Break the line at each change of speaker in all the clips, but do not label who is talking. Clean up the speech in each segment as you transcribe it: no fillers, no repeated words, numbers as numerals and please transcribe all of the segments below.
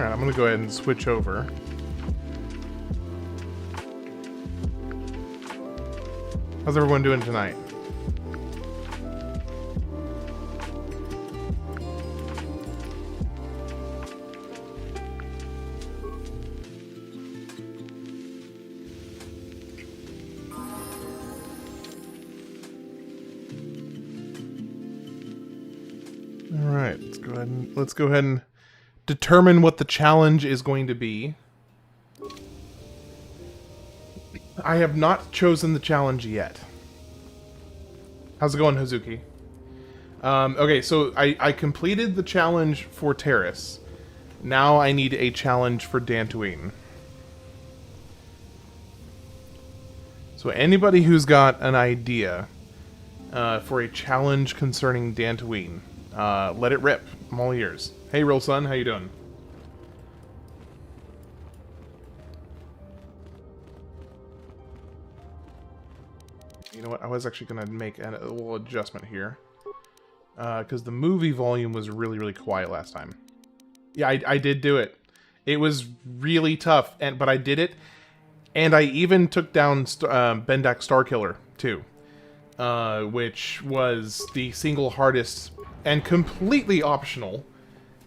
Alright, I'm gonna go ahead and switch over. How's everyone doing tonight? Alright, let's go ahead and determine what the challenge is going to be. I have not chosen the challenge yet. How's it going, Hazuki? Okay, so I completed the challenge for Terrace. Now I need a challenge for Dantooine. So anybody who's got an idea for a challenge concerning Dantooine, let it rip. I'm all ears. Hey, Real Son, how you doing? You know what? I was actually going to make a little adjustment here. Because the movie volume was really, really quiet last time. Yeah, I did do it. It was really tough, but I did it. And I even took down Bendak Starkiller, too. Which was the single hardest and completely optional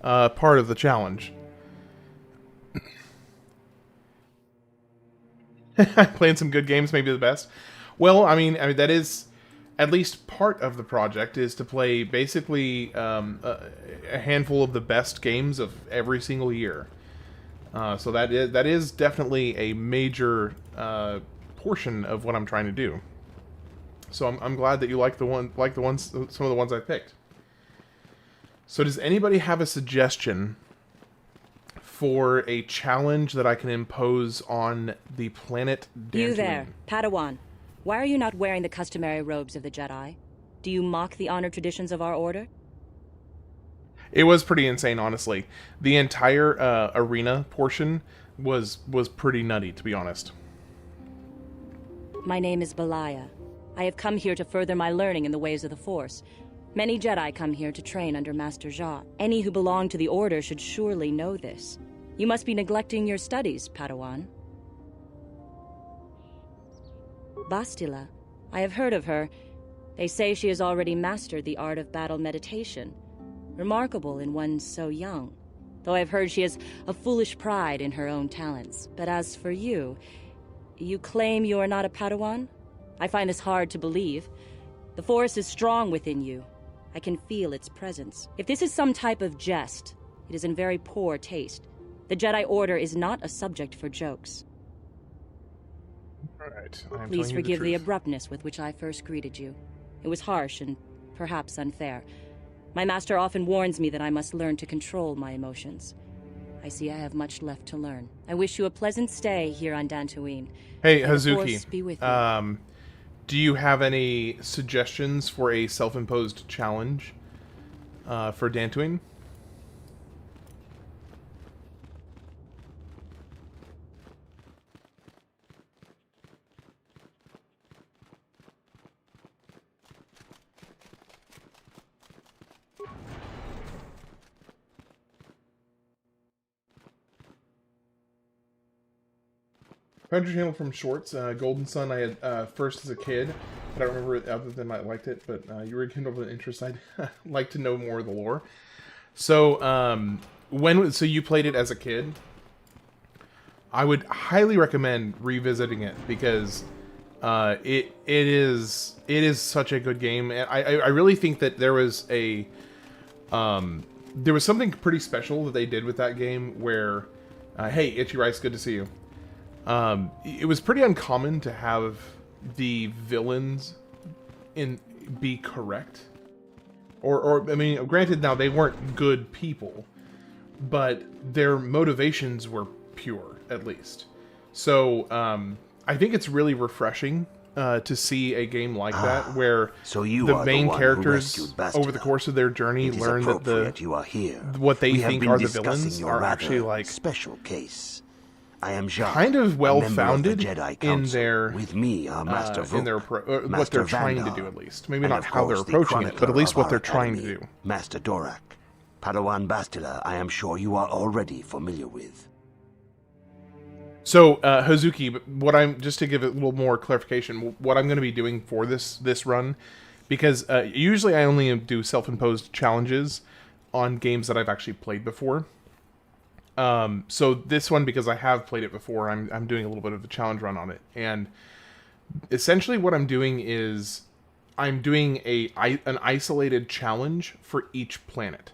part of the challenge. Playing some good games, maybe the best. Well, I mean, that is at least part of the project, is to play basically a handful of the best games of every single year. So that is definitely a major portion of what I'm trying to do. So I'm glad that you like some of the ones I picked. So does anybody have a suggestion for a challenge that I can impose on the planet Dantooine?
You there, Padawan. Why are you not wearing the customary robes of the Jedi? Do you mock the honor traditions of our order?
It was pretty insane, honestly. The entire arena portion was pretty nutty, to be honest.
My name is Belaya. I have come here to further my learning in the ways of the Force. Many Jedi come here to train under Master Jade. Any who belong to the Order should surely know this. You must be neglecting your studies, Padawan. Bastila. I have heard of her. They say she has already mastered the art of battle meditation. Remarkable in one so young. Though I've heard she has a foolish pride in her own talents. But as for you, you claim you are not a Padawan? I find this hard to believe. The Force is strong within you. I can feel its presence. If this is some type of jest, it is in very poor taste. The Jedi Order is not a subject for jokes.
Alright,
Please forgive the abruptness with which I first greeted you. It was harsh and perhaps unfair. My master often warns me that I must learn to control my emotions. I see I have much left to learn. I wish you a pleasant stay here on Dantooine.
Hey,
May the
Hazuki.
Force be with you.
Do you have any suggestions for a self-imposed challenge for Dantooine? Found your channel from Shorts. Golden Sun I had first as a kid. I don't remember it other than I liked it, but you rekindled an interest. I'd like to know more of the lore. So, so you played it as a kid? I would highly recommend revisiting it because it is such a good game. And I really think that there was something pretty special that they did with that game where, hey, Itchy Rice, good to see you. It was pretty uncommon to have the villains be correct. Or I mean, granted, now they weren't good people, but their motivations were pure, at least. So, I think it's really refreshing to see a game like that, where the main characters, over the course of their journey, learn that what they think are the villains are actually like
special case. I am Jade,
kind of well-founded
Jedi
in
Council.
their
With me are Master
what they're trying to do, at least. Maybe not how they're approaching it, but at least what they're trying to do.
Master Dorak, Padawan Bastila, I am sure you are already familiar with.
So, Hazuki, what I'm just to give it a little more clarification, what I'm going to be doing for this run, because usually I only do self-imposed challenges on games that I've actually played before. So this one, because I have played it before, I'm doing a little bit of a challenge run on it, and essentially what I'm doing is I'm doing an isolated challenge for each planet.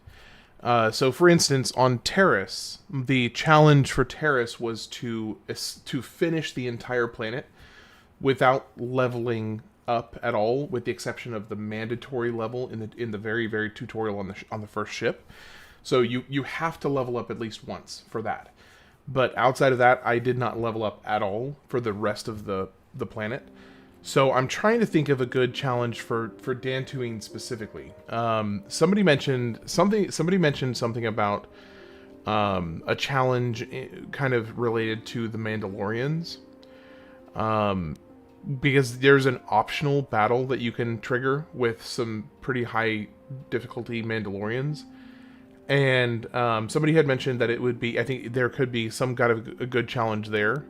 So, for instance, on Terrace, the challenge for Terrace was to finish the entire planet without leveling up at all, with the exception of the mandatory level in the very, very tutorial on the first ship. So you have to level up at least once for that. But outside of that, I did not level up at all for the rest of the planet. So I'm trying to think of a good challenge for Dantooine specifically. Somebody mentioned something about a challenge kind of related to the Mandalorians. Because there's an optional battle that you can trigger with some pretty high difficulty Mandalorians. And somebody had mentioned that it would be, I think there could be some kind of a good challenge there.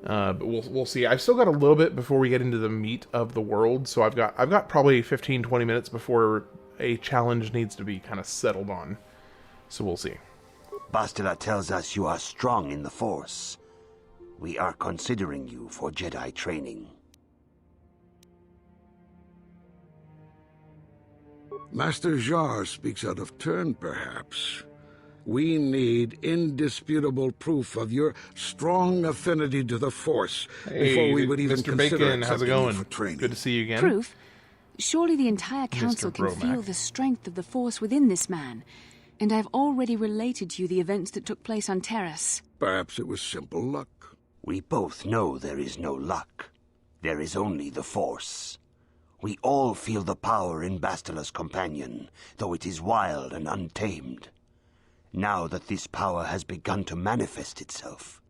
But we'll see. I've still got a little bit before we get into the meat of the world, so I've got probably 15-20 minutes before a challenge needs to be kind of settled on. So we'll see.
Bastila tells us you are strong in the Force. We are considering you for Jedi training.
Master Jar speaks out of turn, perhaps. We need indisputable proof of your strong affinity to the Force before we would even
Mr.
consider
Bacon, how's it
accepting you
going?
for training.
Good to see you again.
Proof? Surely the entire council can
Bromack.
feel the strength of the Force within this man. And I've already related to you the events that took place on Terrace.
Perhaps it was simple luck.
We both know there is no luck. There is only the Force. We all feel the power in Bastila's companion, though it is wild and untamed. Now that this power has begun to manifest itself,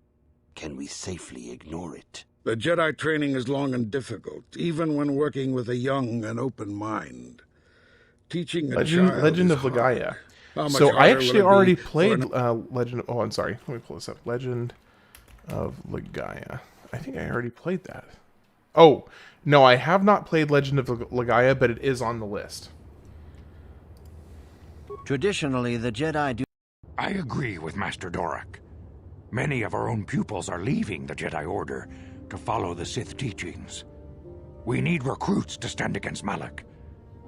can we safely ignore it?
The Jedi training is long and difficult, even when working with a young and open mind. Teaching a child
Legend
is
of Legaia.
How much
So I
harder
actually
will it
already
be for
played
an-
Legend. Oh, I'm sorry. Let me pull this up. Legend of Legaia. I think I already played that. Oh no, I have not played Legend of Legaia, but it is on the list.
Traditionally, the Jedi do...
I agree with Master Dorak. Many of our own pupils are leaving the Jedi Order to follow the Sith teachings. We need recruits to stand against Malak.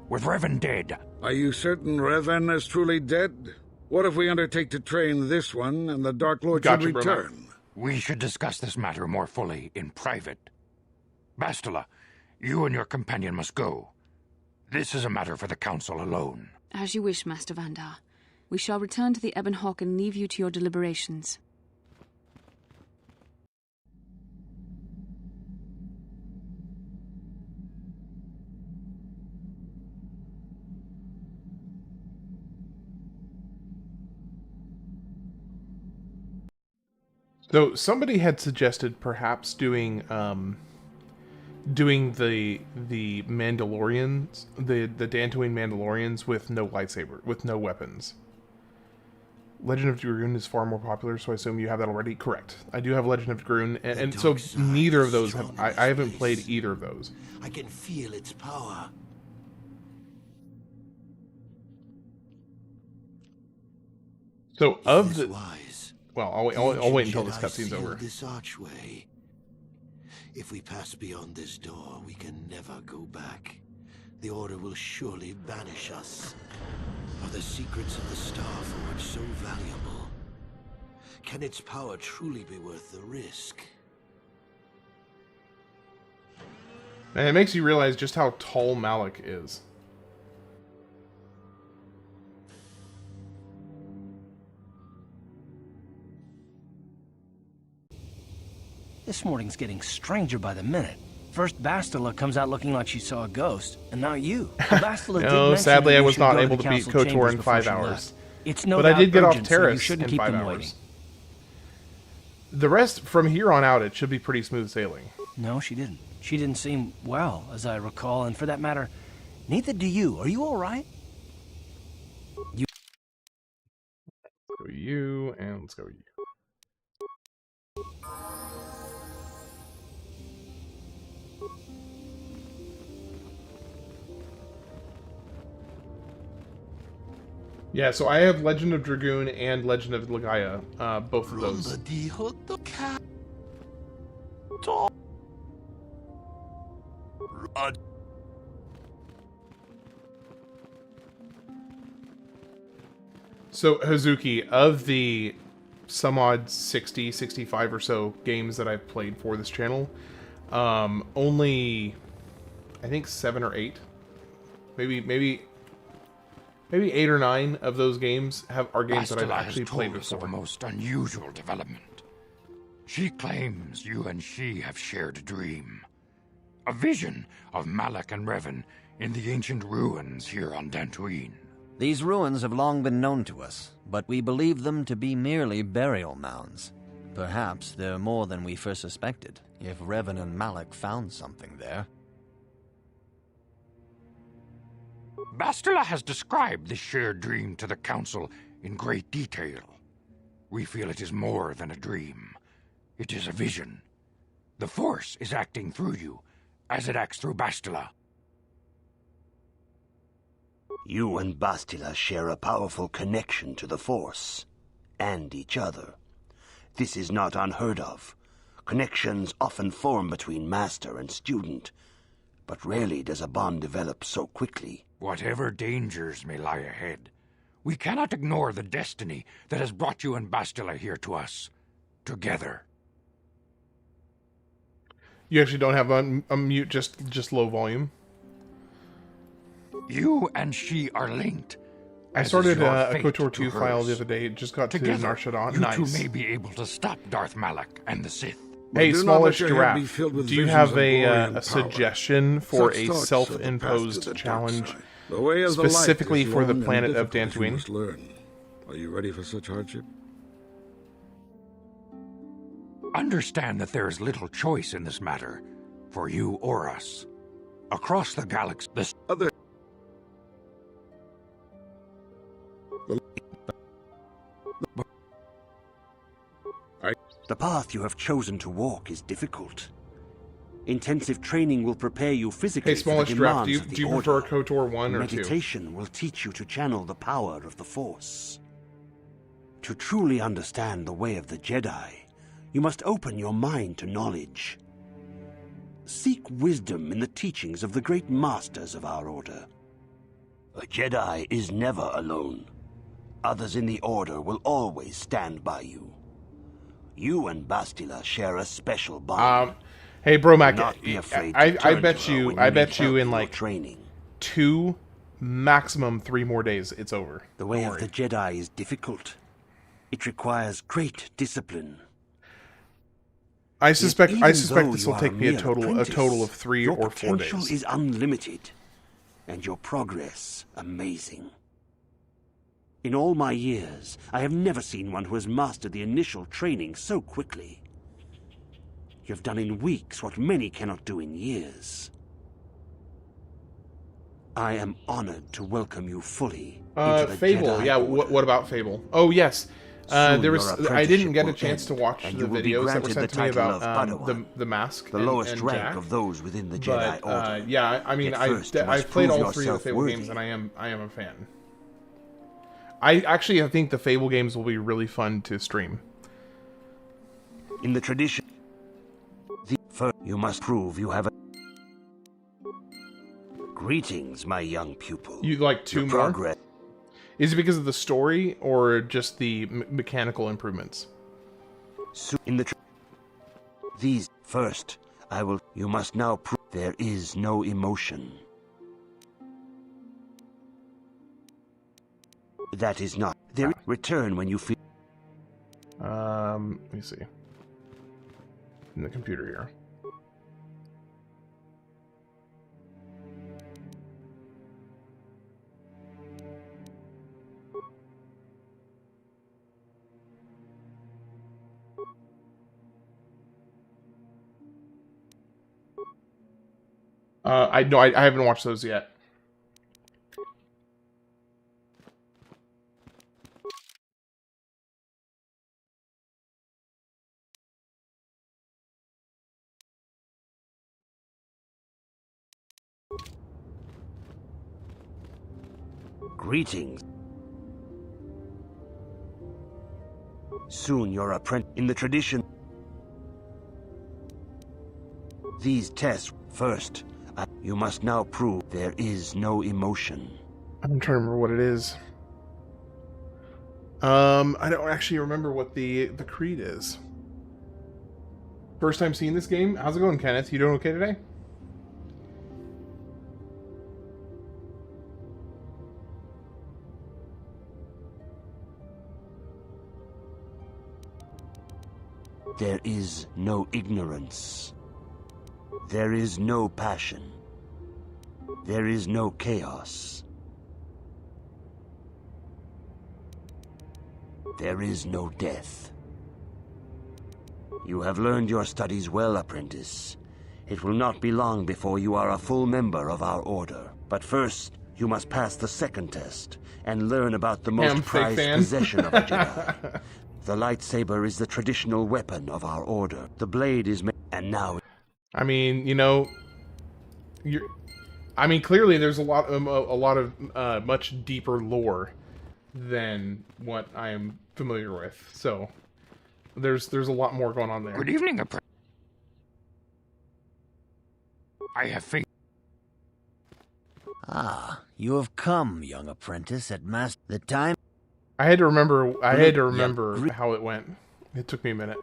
With Revan dead...
Are you certain Revan is truly dead? What if we undertake to train this one and the Dark Lord
Gotcha,
should
Bromack.
return?
We should discuss this matter more fully in private. Bastila, you and your companion must go. This is a matter for the Council alone.
As you wish, Master Vandar. We shall return to the Ebon Hawk and leave you to your deliberations.
So somebody had suggested perhaps doing doing the Mandalorians, the Dantooine Mandalorians with no lightsaber, with no weapons. Legend of Dragoon is far more popular, so I assume you have that already. Correct. I do have Legend of Dragoon, and so neither of those have. I haven't played either of those.
I can feel its power.
So of the
Wise.
well, I'll wait until this
Jedi
cutscene's
seal
over.
This archway. If we pass beyond this door, we can never go back. The Order will surely banish us. Are the secrets of the Star Forge so valuable? Can its power truly be worth the risk?
And it makes you realize just how tall Malak is.
This morning's getting stranger by the minute. First Bastila comes out looking like she saw a ghost, and now you. Well, Bastila did
No,
mention
sadly
that
I
you
was
should
not
go
able
the
to beat
council
KOTOR
chambers
in
before
5
she
hours.
left. It's no
But I
doubt
did get off
urgent, so you
Terrace
shouldn't
in
keep
5
them
hours.
waiting.
The rest from here on out, it should be pretty smooth sailing.
No, she didn't. She didn't seem well, as I recall, and for that matter, neither do you. Are you all right?
Go you, and let's go you. Yeah, so I have Legend of Dragoon and Legend of Legaia, both of those. So, Hazuki, of the some odd 60, 65 or so games that I've played for this channel, only, I think 7 or 8, maybe 8 or 9 of those games are games that I've actually played before.
Of a most unusual development. She claims you and she have shared a dream. A vision of Malak and Revan in the ancient ruins here on Dantooine.
These ruins have long been known to us, but we believe them to be merely burial mounds. Perhaps they're more than we first suspected, if Revan and Malak found something there.
Bastila has described this shared dream to the Council in great detail. We feel it is more than a dream. It is a vision. The Force is acting through you, as it acts through Bastila.
You and Bastila share a powerful connection to the Force, and each other. This is not unheard of. Connections often form between master and student, but rarely does a bond develop so quickly.
Whatever dangers may lie ahead, we cannot ignore the destiny that has brought you and Bastila here to us, together.
You actually don't have a mute, just low volume.
You and she are linked.
I started a KOTOR 2 file the other day. It just got
together,
to Nar Shaddaa.
You
Nice.
two may be able to stop Darth Malak and the Sith.
Hey,
Do not let
Smallish
your head be
Giraffe,
filled with
do you
visions
have
of glory and
a
power.
suggestion for
Such
a
thoughts of the
self-imposed
past to the dark
challenge
side. The way of the light
specifically
is
for the
long and
planet of
difficult, you
Dantooine?
must learn. Are you ready for such hardship?
Understand that there is little choice in this matter, for you or us. Across the galaxy, the
Other
The path you have chosen to walk is difficult. Intensive training will prepare you physically
Hey,
for the
Smallish Giraffe,
demands of the
do you
Order.
prefer KOTOR 1 or 2?
Meditation will teach you to channel the power of the Force. To truly understand the way of the Jedi, you must open your mind to knowledge. Seek wisdom in the teachings of the great masters of our Order. A Jedi is never alone. Others in the Order will always stand by you. You and Bastila share a special bond.
Hey, Bromac,
Not be afraid to
I
turn
bet
to her
you,
when
I
you
bet
need
you
help
in
your
like
training.
2, maximum 3 more days, it's over.
The way
Don't
of the
worry.
Jedi is difficult. It requires great discipline.
I suspect
Yet even
this
though
will
you are
take me a
mere
total
apprentice,
of 3
your
or 4
potential
days.
is unlimited, and your progress amazing. In all my years, I have never seen one who has mastered the initial training so quickly. You have done in weeks what many cannot do in years. I am honored to welcome you fully into the
Fable,
Jedi
yeah.
Order.
What about Fable? Oh yes,
Soon
there was.
your
I didn't
apprenticeship
get a
will
chance to
end,
watch
and
the
you will be
videos that were
granted
sent
the
to me
title
about
of Padawan,
the mask,
the
and,
lowest
and
rank
Jack.
of those within the
But
Jedi Order.
yeah, I mean,
Yet first you
I've
must
played
prove
all 3 of the
yourself
Fable
worthy.
games, and I am a fan. I think the Fable games will be really fun to stream.
In the tradition, first you must prove you have a... Greetings, my young pupil.
You like 2
Your
more?
progress.
Is it because of the story or just the mechanical improvements?
In the these first, I will. You must now prove there is no emotion. That is not. There. Return when you feel.
Let me see. In the computer here. I haven't watched those yet.
Greetings. Soon your apprentice in the tradition. These tests first. You must now prove there is no emotion.
I'm trying to remember what it is. I don't actually remember what the creed is. First time seeing this game. How's it going, Kenneth? You doing okay today?
There is no ignorance. There is no passion. There is no chaos. There is no death. You have learned your studies well, apprentice. It will not be long before you are a full member of our order. But first, you must pass the second test and learn about the most prized possession of a Jedi. The lightsaber is the traditional weapon of our order. The blade is made, and now...
I mean, you know, clearly there's a lot of much deeper lore than what I am familiar with. So there's a lot more going on there.
Good evening, apprentice. I have faith.
Ah, you have come, young apprentice, at the time...
I had to remember how it went. It took me a minute.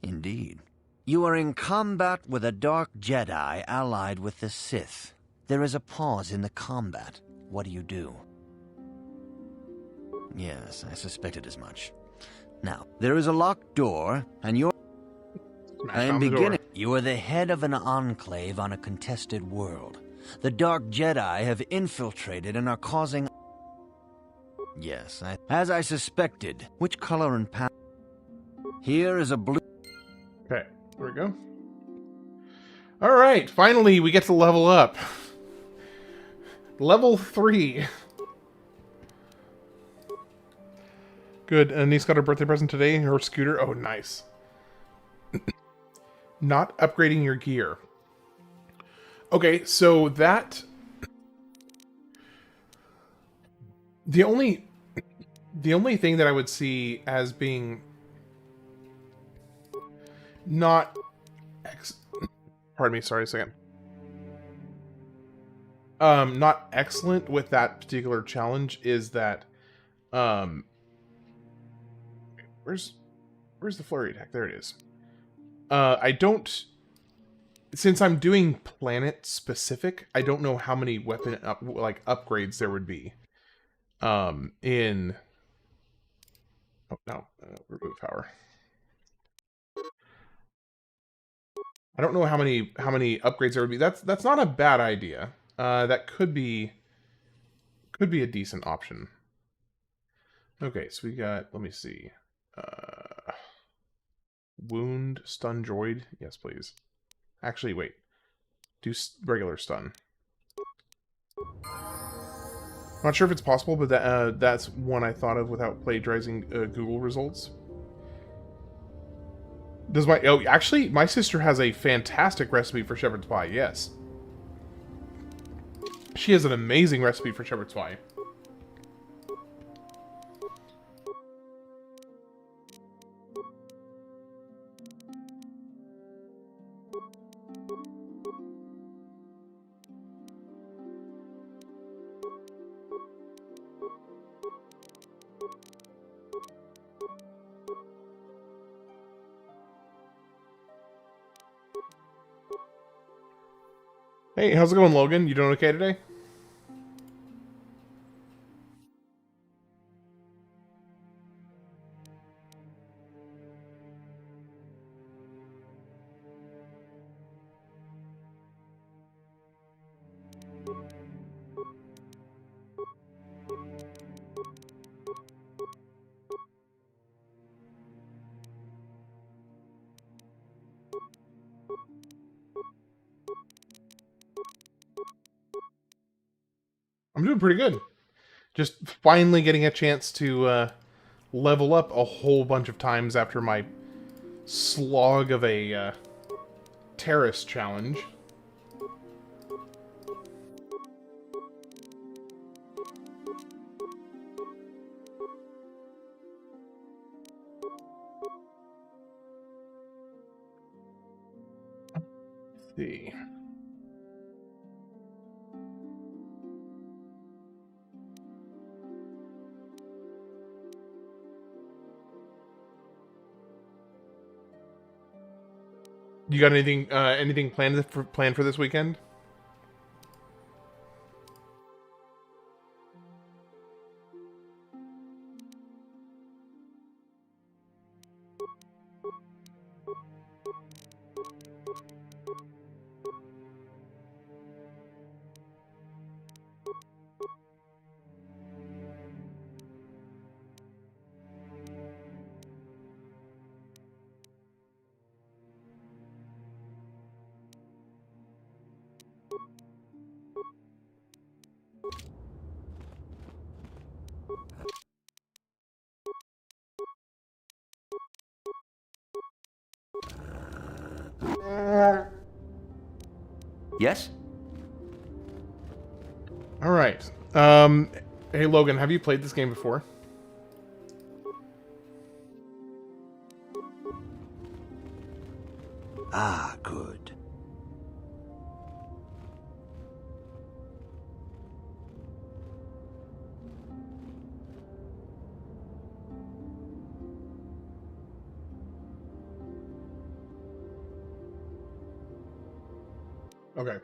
Indeed. You are in combat with a dark Jedi allied with the Sith. There is a pause in the combat. What do you do? Yes, I suspected as much. Now, there is a locked door, and you're... I am beginning. You are the head of an enclave on a contested world. The Dark Jedi have infiltrated and are causing... Yes, as I suspected. Which color and pattern? Here is a blue...
Okay, there we go. Alright, finally we get to level up. Level 3. Good, niece got her birthday present today, her scooter. Oh, nice. Not upgrading your gear. Okay, so that... The only thing that I would see as being not pardon me, sorry a second. Not excellent with that particular challenge is that where's the flurry attack? There it is. I don't, since I'm doing planet specific, I don't know how many weapon upgrades there would be. In remove power. I don't know how many upgrades there would be. That's not a bad idea. That could be a decent option. Okay, so we got, let me see. Wound, stun droid. Yes, please. Actually, wait. Do regular stun. Not sure if it's possible, but that's one I thought of without plagiarizing Google results. Does my... Oh, actually, my sister has a fantastic recipe for shepherd's pie, yes. She has an amazing recipe for shepherd's pie. Hey, how's it going, Logan? You doing okay today? I'm doing pretty good. Just finally getting a chance to level up a whole bunch of times after my slog of a terrace challenge. see. You got anything planned for this weekend?
Yes?
All right. Hey Logan, have you played this game before?
Ah, good.
Okay.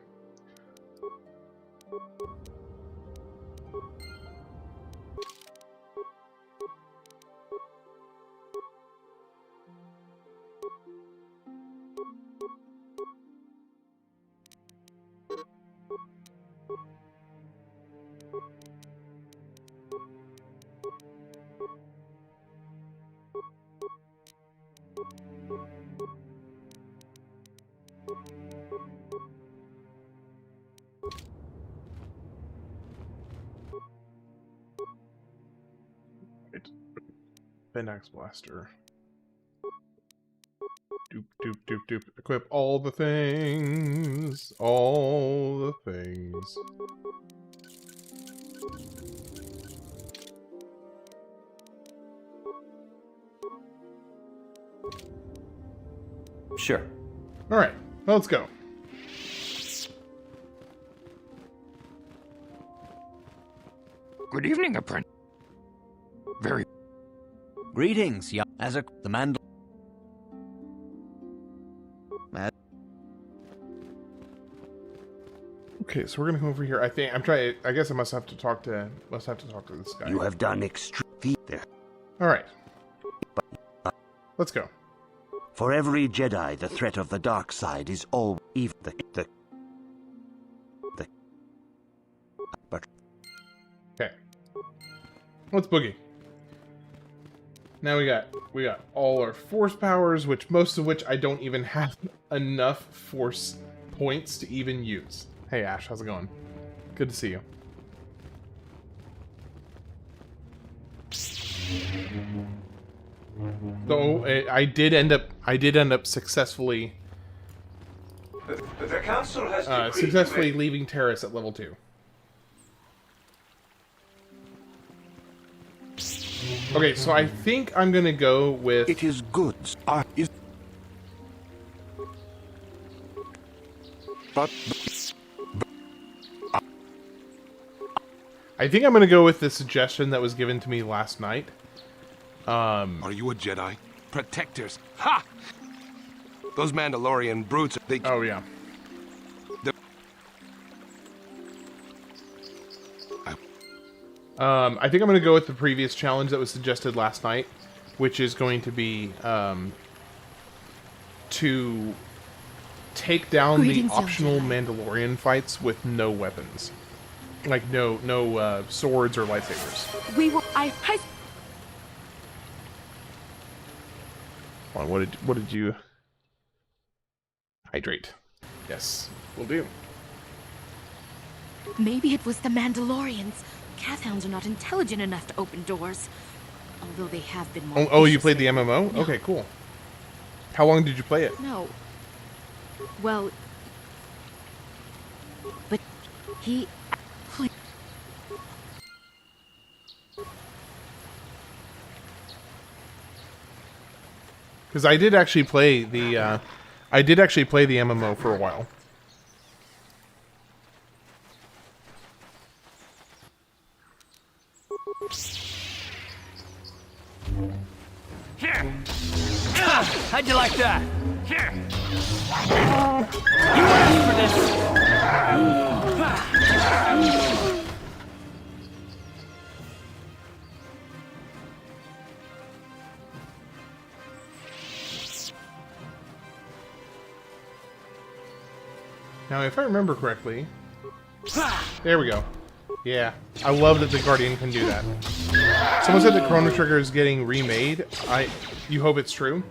Bendax Blaster. Doop, doop, doop, doop. Equip all the things. All the things.
Sure.
Alright, let's go.
Good evening, apprentice. Very.
Greetings, young. As a the Mandal.
Okay, so we're gonna come over here. I guess I must have to talk to this guy.
You have done extreme there.
Alright. Let's go.
For every Jedi, the threat of the dark side is all even the but
Okay. Let's boogie. Now we got all our force powers, which most of which I don't even have enough force points to even use. Hey Ash, how's it going? Good to see you. Though I did end up successfully
The council has
successfully leaving Terrace at level 2. Okay, so I think I'm gonna go with.
It is good.
I think I'm gonna go with the suggestion that was given to me last night.
Are you a Jedi? Protectors. Ha! Those Mandalorian brutes, they...
Oh, yeah. I think I'm going to go with the previous challenge that was suggested last night, which is going to be to take down the optional Mandalorian fights with no weapons. Like, no swords or lightsabers.
We will...
Hold on, what did you... Hydrate. Yes, will do.
Maybe it was the Mandalorians. Cathhounds are not intelligent enough to open doors. Although they have been more...
Oh, you played the MMO? No. Okay, cool. How long did you play it?
No. Well... But... he...
Because I did actually play the... MMO for a while.
How'd you like that? You asked for this!
Now, if I remember correctly... There we go. Yeah, I love that the Guardian can do that. Someone said that Chrono Trigger is getting remade. You hope it's true?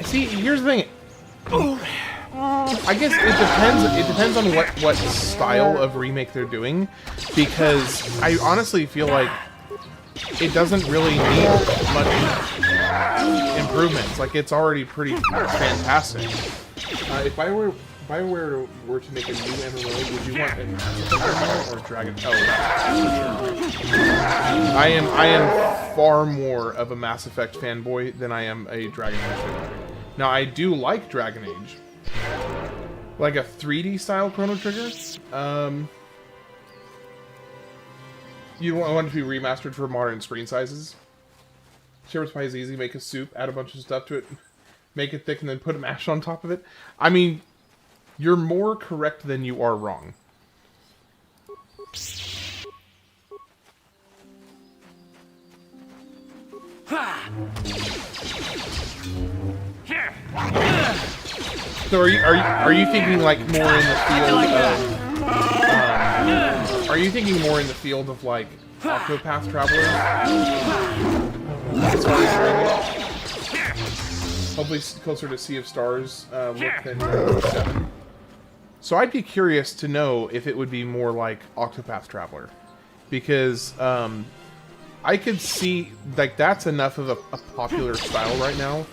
See, here's the thing. I guess it depends. It depends on what style of remake they're doing, because I honestly feel like it doesn't really need much improvements. Like, it's already pretty fantastic. If BioWare were to make a new MMO, would you want a Mass Effect MMO or Dragon? Oh, I am far more of a Mass Effect fanboy than I am a Dragon Age fanboy. Now, I do like Dragon Age, like a 3D style Chrono Trigger. You want it to be remastered for modern screen sizes. Shepherd's pie is easy. Make a soup, add a bunch of stuff to it, make it thick, and then put a mash on top of it. I mean, you're more correct than you are wrong. So are you thinking like more in the field of are you thinking more in the field of like Octopath Traveler? As far as Dragon Age? Hopefully closer to Sea of Stars look than 7. So I'd be curious to know if it would be more like Octopath Traveler, because I could see like that's enough of a popular style right now.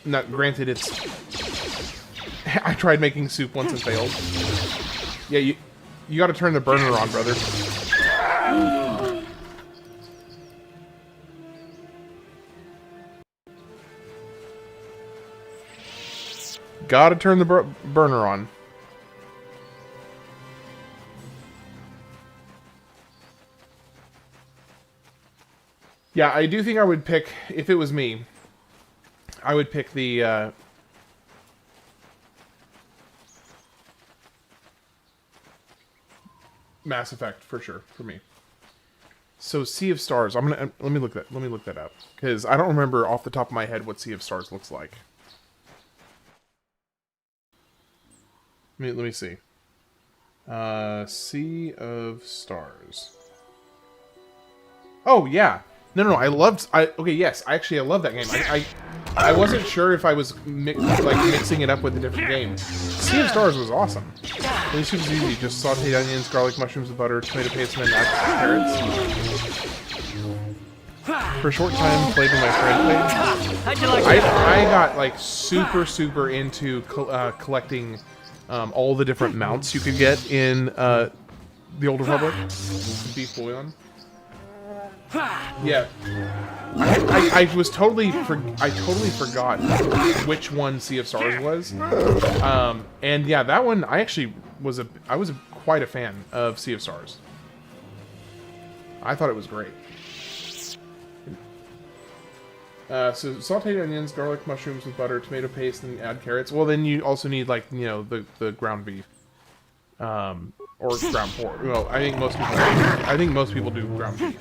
Not granted, it's. I tried making soup once and failed. Yeah, you got to turn the burner on, brother. Got to turn the burner on. Yeah, I do think I would pick, if it was me, I would pick the, Mass Effect for sure, for me. So, Sea of Stars, let me look that up, because I don't remember off the top of my head what Sea of Stars looks like. Let me see. Sea of Stars. Oh, yeah. No, I loved... okay, yes, I love that game. I wasn't sure if I was mixing it up with a different game. Sea of Stars was awesome. Really super easy. Just sauteed onions, garlic, mushrooms, and butter, tomato paste, and then add carrots. For a short time, played with my friend. I got like super into collecting all the different mounts you could get in the Old Republic. Beef bouillon. Yeah, I totally forgot which one Sea of Stars was, and yeah, that one I actually was quite a fan of Sea of Stars. I thought it was great. So sauteed onions, garlic, mushrooms with butter, tomato paste, and add carrots. Well, then you also need like the ground beef, or ground pork. Well, I think most people do ground beef.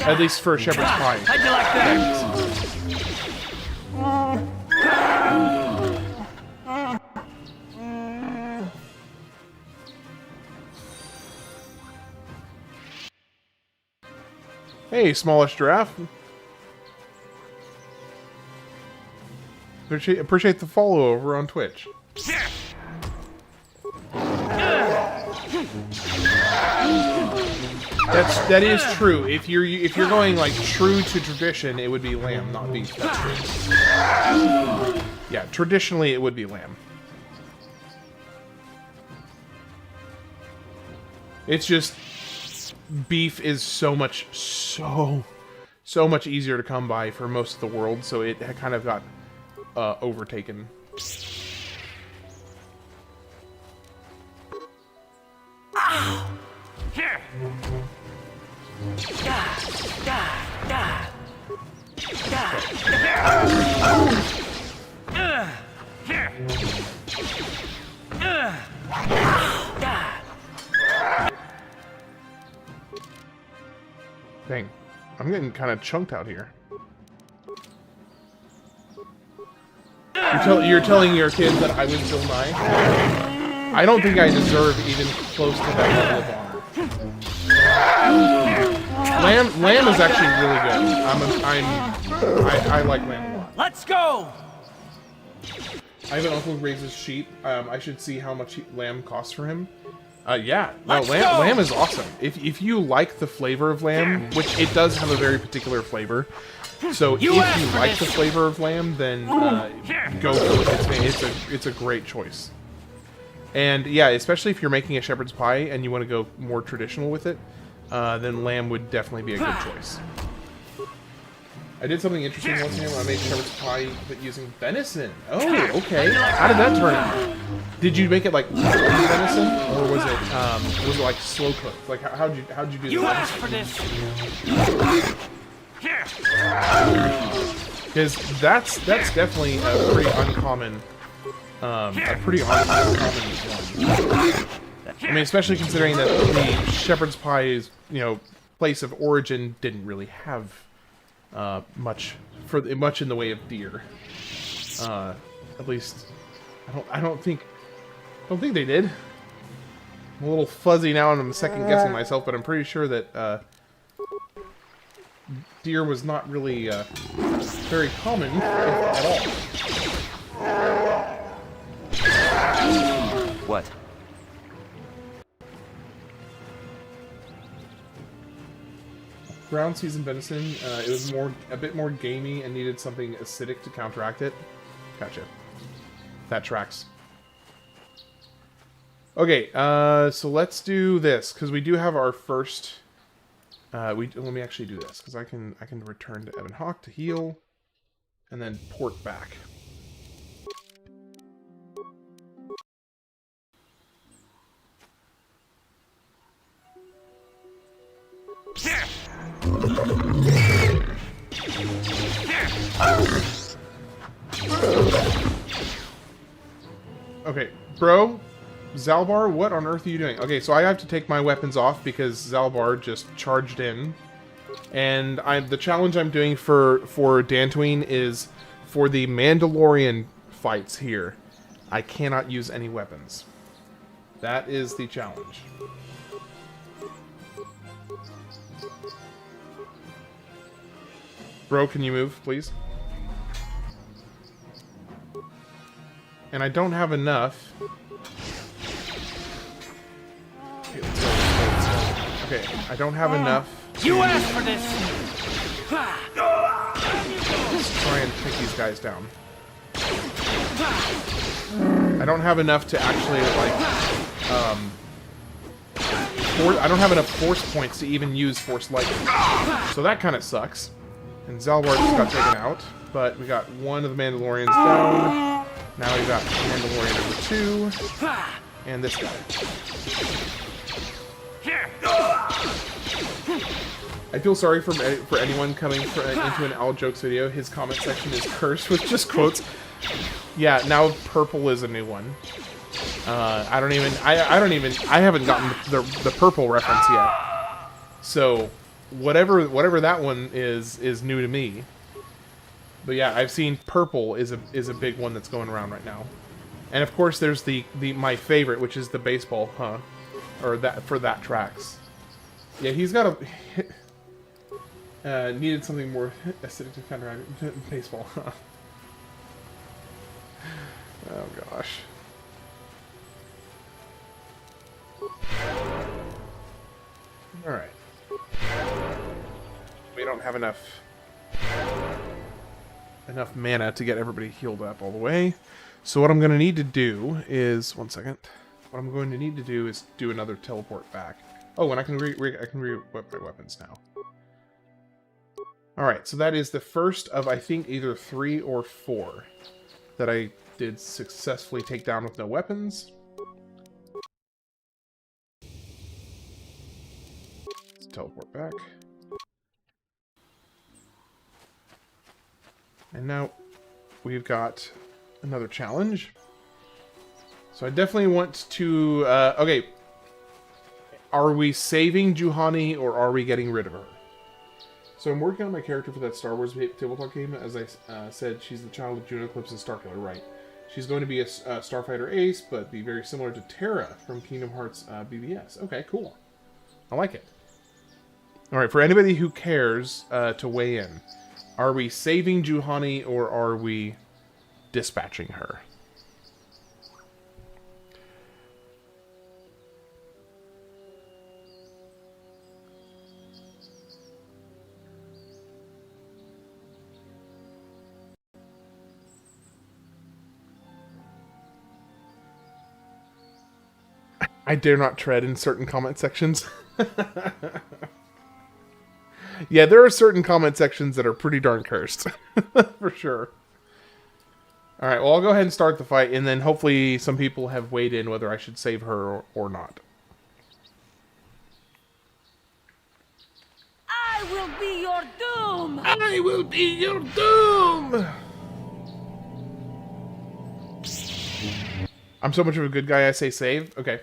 At least for a shepherd's pie.
How'd you like that?
Hey, smallish giraffe. Appreciate the follow over on Twitch. That is true. If you're going like true to tradition, it would be lamb, not beef. That's true. Yeah, traditionally it would be lamb. It's just beef is so much easier to come by for most of the world, so it kind of got overtaken. Dang, I'm getting kind of chunked out here. You're telling your kids that I was Bill Nye? I don't think I deserve even close to that level of honor. Lamb is actually really good. I like Lamb a lot.
Let's go!
I have an uncle who raises sheep. I should see how much lamb costs for him. Yeah, no, lamb is awesome. If you like the flavor of lamb, which it does have a very particular flavor, so if you like the flavor of lamb, then go for it. It's a great choice. And yeah, especially if you're making a shepherd's pie and you want to go more traditional with it, then lamb would definitely be a good choice. I did something interesting once here when I made shepherd's pie, but using venison. Oh, okay. How did that turn out? Did you make it like venison, or was it like slow cooked? Like how'd you do this?
You asked for this.
Because that's definitely a pretty uncommon one. I mean, especially considering that the shepherd's pie's place of origin didn't really have much in the way of deer. At least I don't think they did. I'm a little fuzzy now, and I'm second guessing myself, but I'm pretty sure that deer was not really very common at all.
What?
Ground seasoned venison. It was a bit more gamey and needed something acidic to counteract it. Gotcha. That tracks. Okay, so let's do this because we do have our first. Let me actually do this because I can return to Ebon Hawk to heal, and then port back. Okay, bro, Zalbar, what on earth are you doing? Okay, so I have to take my weapons off because Zalbar just charged in. And the challenge I'm doing for Dantooine is for the Mandalorian fights here, I cannot use any weapons. That is the challenge. Bro, can you move, please? And I don't have enough. Okay, let's go. Okay, I don't have enough.
You asked for this.
Let's try and take these guys down. I don't have enough to actually I don't have enough force points to even use force lightning. So that kind of sucks. And Zalbar just got taken out, but we got one of the Mandalorians down. Now we got Mandalorian number 2, and this guy. I feel sorry for anyone coming into an Al Jokes video. His comment section is cursed with just quotes. Yeah, now purple is a new one. I haven't gotten the purple reference yet. So whatever that one is new to me. But yeah, I've seen purple is a big one that's going around right now. And of course there's my favorite, which is the baseball, huh? Or that tracks. Yeah, he's got needed something more acidic to counteract baseball, huh? Oh gosh. Alright. We don't have enough mana to get everybody healed up all the way. So what I'm going to need to do is... One second. What I'm going to need to do is do another teleport back. Oh, and I can re-equip my weapons now. Alright, so that is the first of, I think, either 3 or 4 that I did successfully take down with no weapons. Let's teleport back. And now we've got another challenge. So I definitely want to... okay. Are we saving Juhani or are we getting rid of her? So I'm working on my character for that Star Wars tabletop game. As I said, she's the child of Juno Eclipse and Starkiller, right? She's going to be a Starfighter Ace, but be very similar to Terra from Kingdom Hearts BBS. Okay, cool. I like it. Alright, for anybody who cares to weigh in, are we saving Juhani or are we dispatching her? I dare not tread in certain comment sections. Yeah, there are certain comment sections that are pretty darn cursed. For sure. Alright, well, I'll go ahead and start the fight, and then hopefully some people have weighed in whether I should save her or not.
I will be your doom!
I will be your doom! I'm so much of a good guy, I say save? Okay.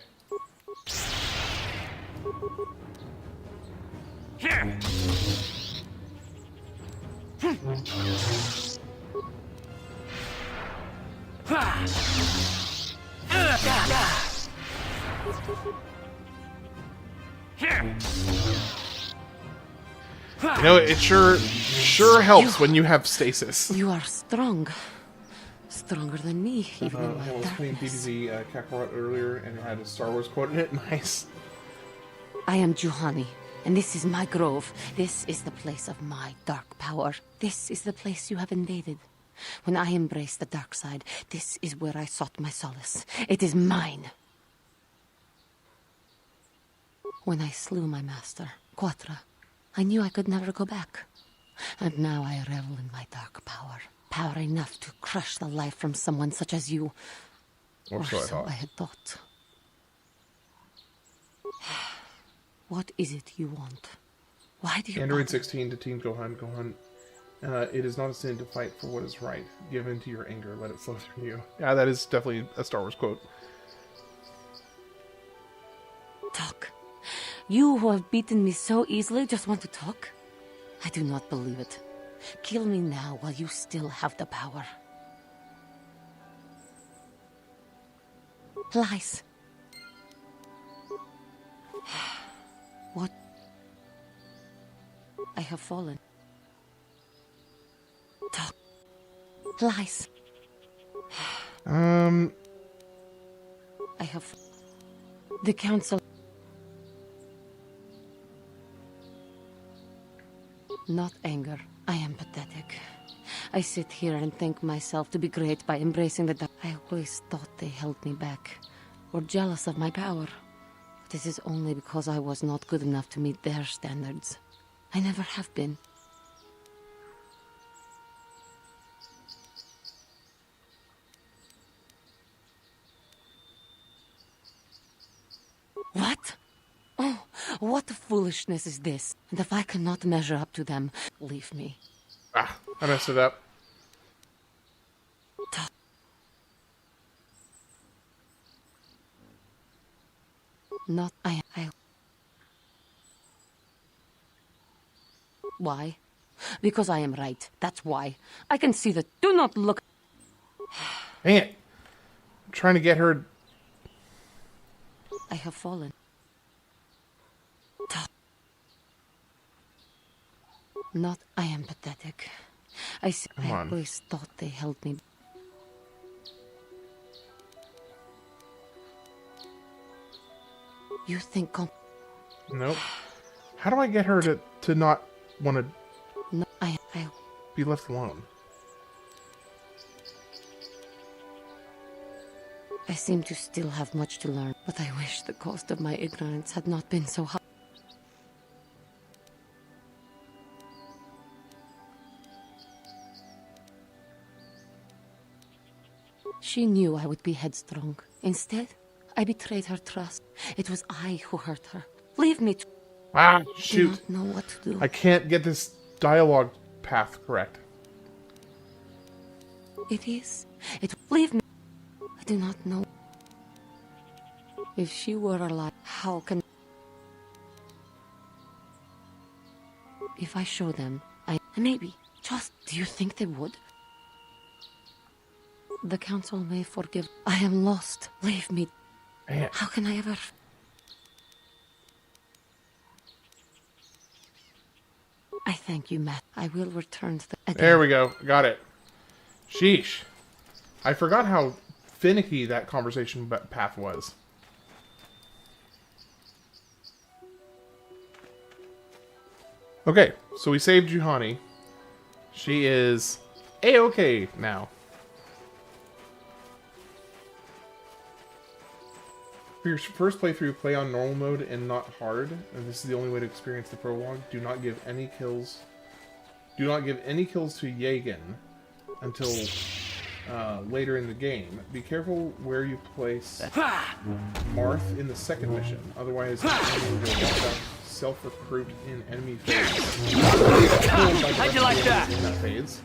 You know, it sure helps when you have stasis.
You are strong. Stronger than me, even in my
I was playing
darkness.
DBZ Kakarot earlier, and it had a Star Wars quote in it. Nice.
I am Juhani, and this is my grove. This is the place of my dark power. This is the place you have invaded. When I embraced the dark side, this is where I sought my solace. It is mine. When I slew my master, Quatra, I knew I could never go back. And now I revel in my dark power. Power enough to crush the life from someone such as you.
Or so
I had thought. What is it you want? Why do you...
Android 16 to Team Gohan. Gohan, it is not a sin to fight for what is right. Give in to your anger. Let it flow through you. Yeah, that is definitely a Star Wars quote.
Talk. You who have beaten me so easily just want to talk? I do not believe it. Kill me now while you still have the power. Lies. What? I have fallen. Talk. Lies. I have... The Council... Not anger. I am pathetic. I sit here and think myself to be great by embracing the dark. I always thought they held me back, or jealous of my power. But it is only because I was not good enough to meet their standards. I never have been. What? Oh, what foolishness is this? And if I cannot measure up to them, leave me.
Ah, I messed it up.
Not I. Why? Because I am right. That's why. I can see that. Do not look.
Dang it. I'm trying to get her...
I have fallen. Not I am pathetic. I always thought they held me. You think
Nope. How do I get her to not want to
no,
be left alone?
I seem to still have much to learn, but I wish the cost of my ignorance had not been so high. She knew I would be headstrong. Instead, I betrayed her trust. It was I who hurt her. Leave me to...
Ah, shoot.
I do not know what to do.
I can't get this dialogue path correct.
it is. Leave me. I do not know. If she were alive, how can... If I show them, maybe, just, do you think they would? The council may forgive. I am lost. Leave me.
Man.
How can I ever... I thank you, Matt. I will return to the...
There we go. Got it. Sheesh. I forgot how finicky that conversation path was. Okay, so we saved Juhani. She is A-okay now. For your first playthrough, play on normal mode and not hard, and this is the only way to experience the prologue. Do not give any kills. Do not give any kills to Yagan until later in the game. Be careful where you place Marth in the second mission, otherwise the enemy will walk out self-recruit in enemy phase. How'd you like that? In that phase.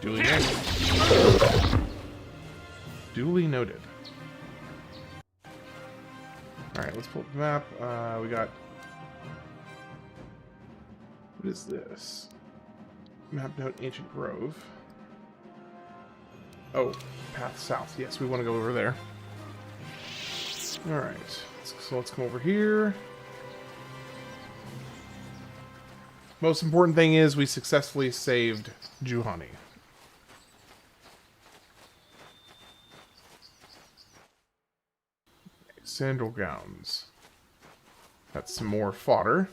Duly noted. Duly noted. Alright, let's pull up the map. We got... What is this? Map note Ancient Grove. Oh, path south. Yes, we want to go over there. Alright, so let's come over here. Most important thing is we successfully saved Juhani. Sandal gowns. That's some more fodder.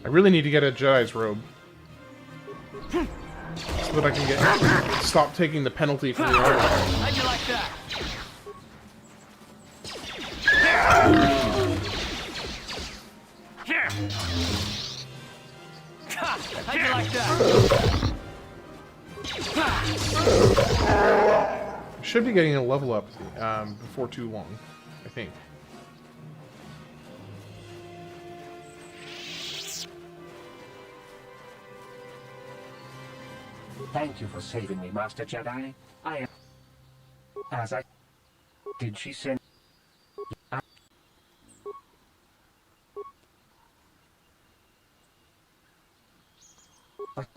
I really need to get a Jedi's robe so that I can stop taking the penalty from the order.
How'd you like that? How'd you like that?
Should be getting a level up before too long, I think.
Thank you for saving me, Master Jedi. I am... As I... Did she send... But...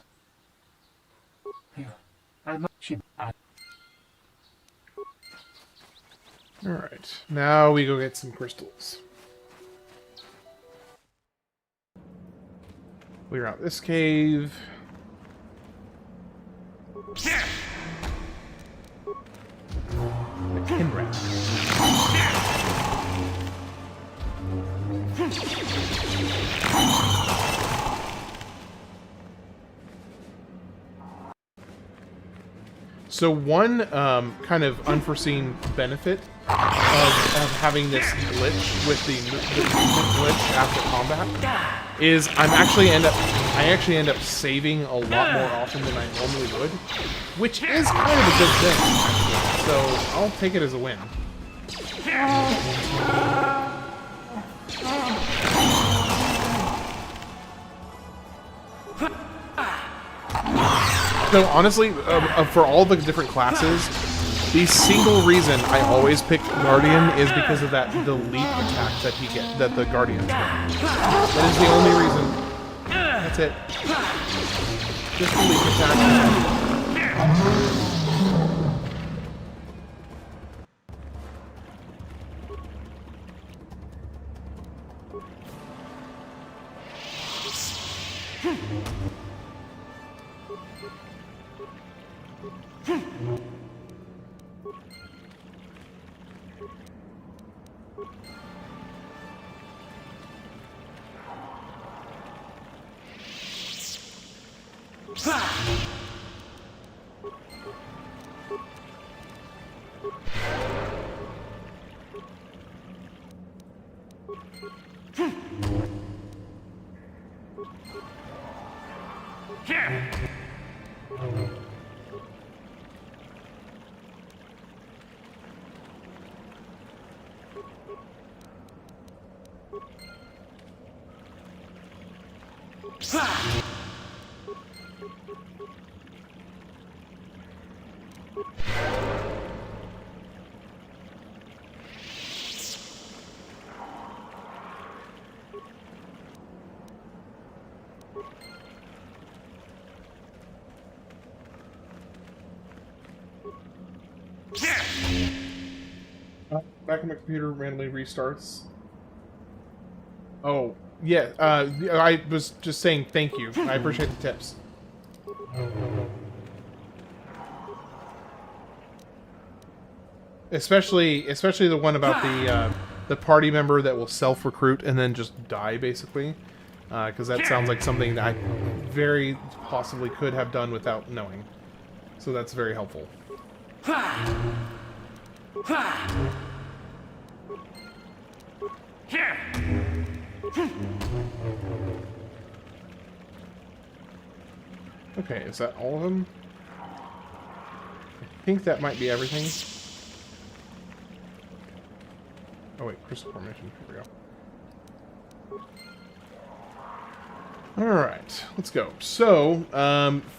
Alright, now we go get some crystals. Clear out this cave. The Kinrat. So one kind of unforeseen benefit of having this glitch with the glitch after combat is I actually end up saving a lot more often than I normally would, which is kind of a good thing, actually. So I'll take it as a win. So honestly, for all the different classes, the single reason I always pick Guardian is because of the leap attack that the Guardians get. That is the only reason. That's it. Just the leap attack. Back on my computer randomly restarts. Oh, yeah. I was just saying thank you. I appreciate the tips. Especially the one about the party member that will self-recruit and then just die, basically. Because that sounds like something that I very possibly could have done without knowing. So that's very helpful. Okay, is that all of them? I think that might be everything. Oh wait, crystal formation. Here we go. Alright, let's go. So,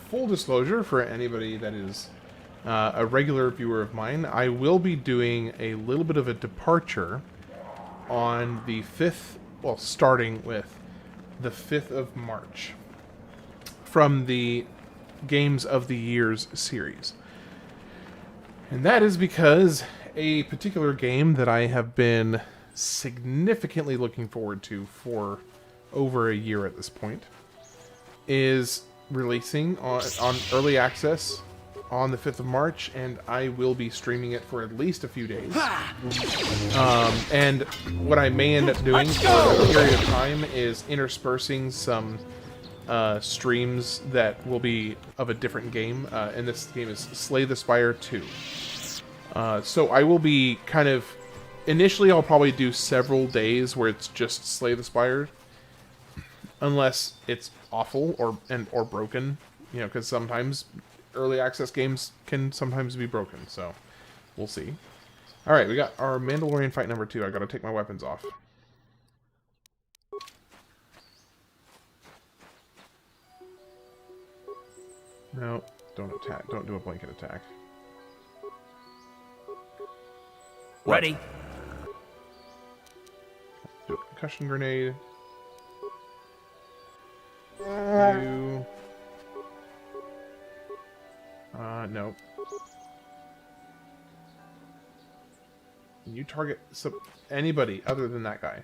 full disclosure for anybody that is a regular viewer of mine, I will be doing a little bit of a departure on the 5th, well, starting with the 5th of March from the Games of the Years series. And that is because a particular game that I have been significantly looking forward to for over a year at this point is releasing on early access on the 5th of March, and I will be streaming it for at least a few days. And what I may end up doing for a period of time is interspersing some streams that will be of a different game, and this game is Slay the Spire 2. So I will be kind of... Initially, I'll probably do several days where it's just Slay the Spire, unless it's awful or broken, you know, because sometimes early access games can sometimes be broken, so we'll see. Alright, we got our Mandalorian fight number 2. I gotta take my weapons off. No, don't attack. Don't do a blanket attack.
Ready.
Do a concussion grenade. You... no. You target anybody other than that guy.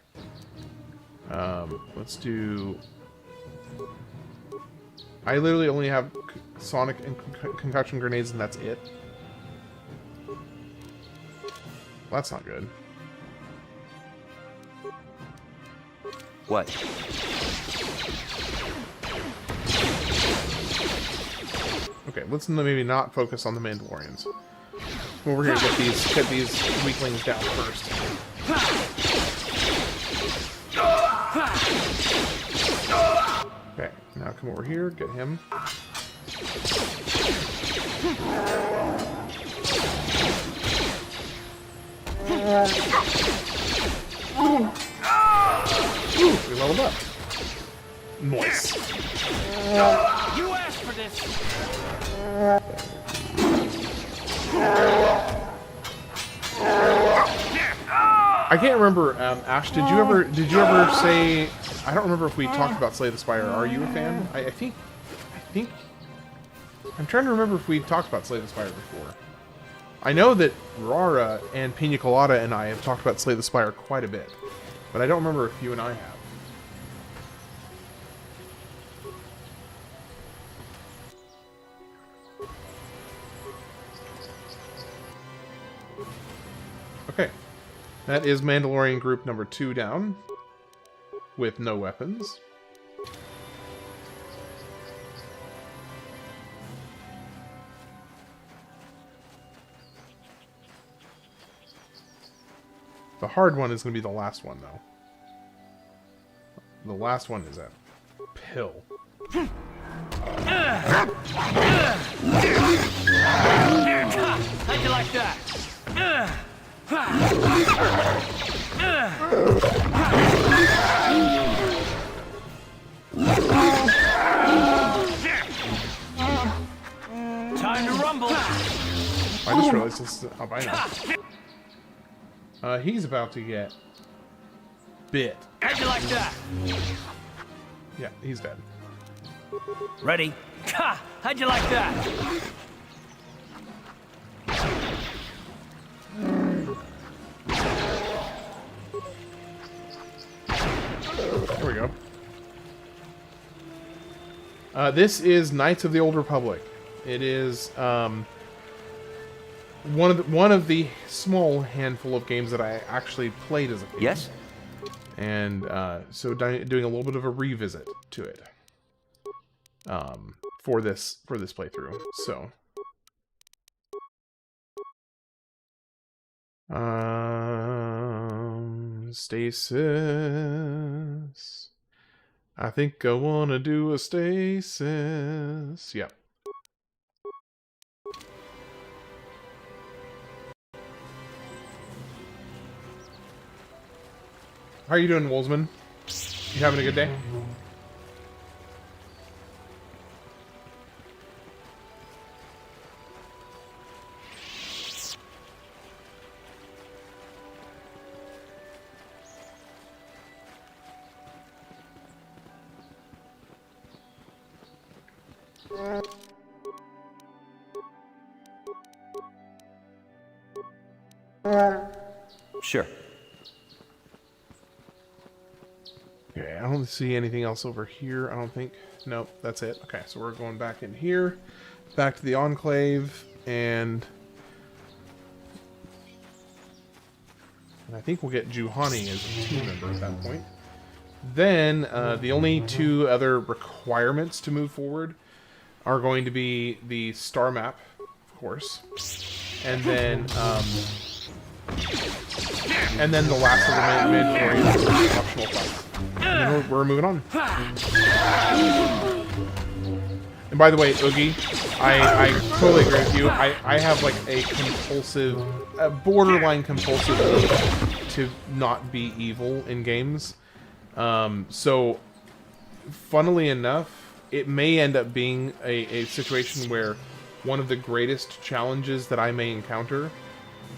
Let's do... I literally only have sonic and concussion grenades, and that's it. Well, that's not good.
What?
Okay, let's maybe not focus on the Mandalorians. Come over here and get these weaklings down first. Okay, now come over here, get him. Ooh, we leveled up. Nice.
You asked for this.
I can't remember, Ash, did you ever say... I don't remember if we talked about Slay the Spire. Are you a fan? I think... I'm trying to remember if we talked about Slay the Spire before. I know that Rara and Pina Colada and I have talked about Slay the Spire quite a bit. But I don't remember if you and I have. Okay. That is Mandalorian group number 2 down. With no weapons. The hard one is going to be the last one, though. The last one is a pill.
How'd you like that? Time to rumble.
I just realized this is albino. He's about to get bit.
How'd you like that?
Yeah, he's dead.
Ready? Ha! How'd you like that?
There we go. This is Knights of the Old Republic. It is one of the small handful of games that I actually played as a kid.
Yes.
And so doing a little bit of a revisit to it for this playthrough. So stasis. I think I wanna do a stasis. Yep. How are you doing, Wolzman? You having a good day?
Sure.
Okay, I don't see anything else over here, I don't think. Nope, that's it. Okay, so we're going back in here, back to the Enclave, and I think we'll get Juhani as a team member at that point. Then, the only two other requirements to move forward are going to be the star map, of course, and then the last of the mandatory optional fights. And then we're moving on. And by the way, Oogie, I totally agree with you. I have like a borderline compulsive need to not be evil in games. So, funnily enough, it may end up being a situation where one of the greatest challenges that I may encounter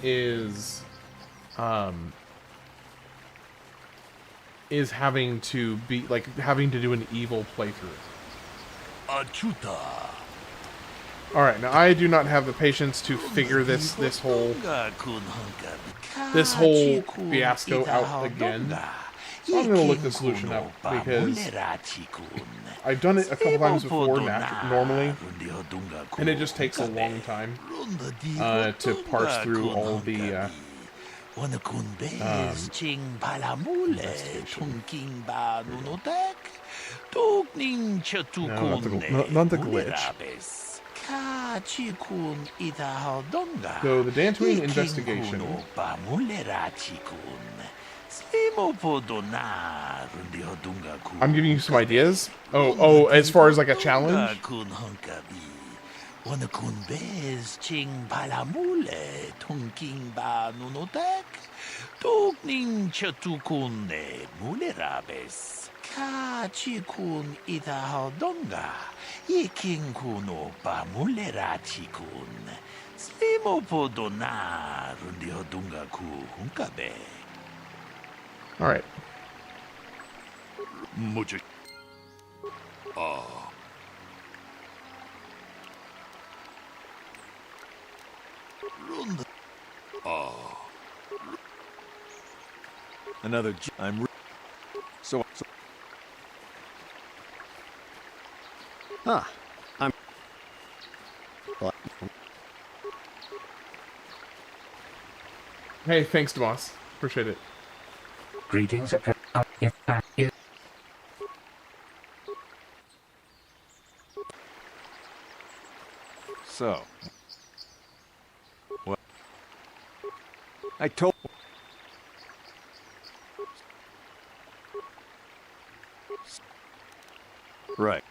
is having to do an evil playthrough. Alright, now I do not have the patience to figure this whole fiasco out again. So I'm going to look the solution up, because I've done it a couple times before normally, and it just takes a long time to parse through all the not the glitch. So the Dantooine investigation. I'm giving you some ideas. Oh, as far as like a challenge? All right.
Another. So. I'm.
Hey, thanks, Demas. Appreciate it.
Greetings.
So. What? I told. Right.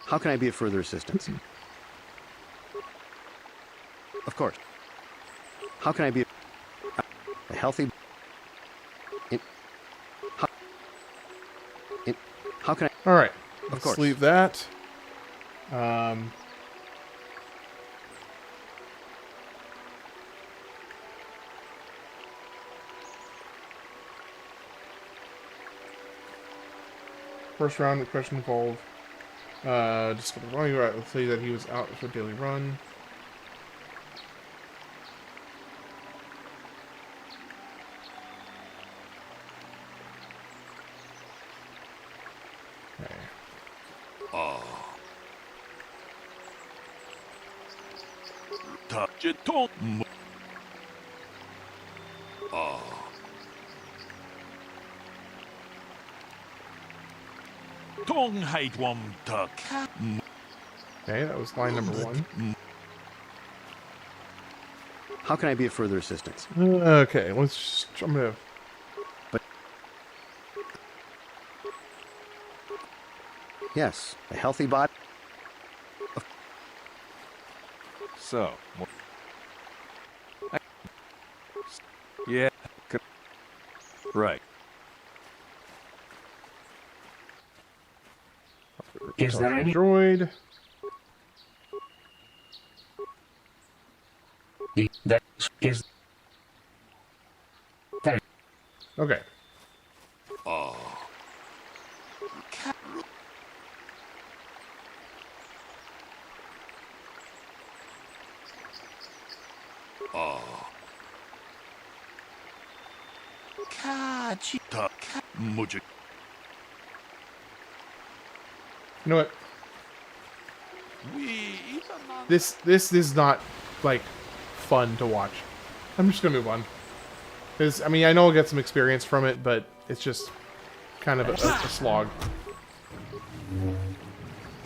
How can I be of further assistance? Of course. How can I be a healthy... How can I...
All right.
Of
Let's
course.
leave that. First round, the question involved discover the volume. Right, let's say that he was out for a daily run. Okay.
Touch it, don't. Okay,
that was line number 1.
How can I be of further assistance?
Okay, let's just... I'm gonna...
But... Yes, a healthy body...
So... Yeah. Right.
Is there any
droid?
That is there.
Okay. You know what? This is not like fun to watch. I'm just gonna move on. Because I mean I know I'll get some experience from it, but it's just kind of a slog.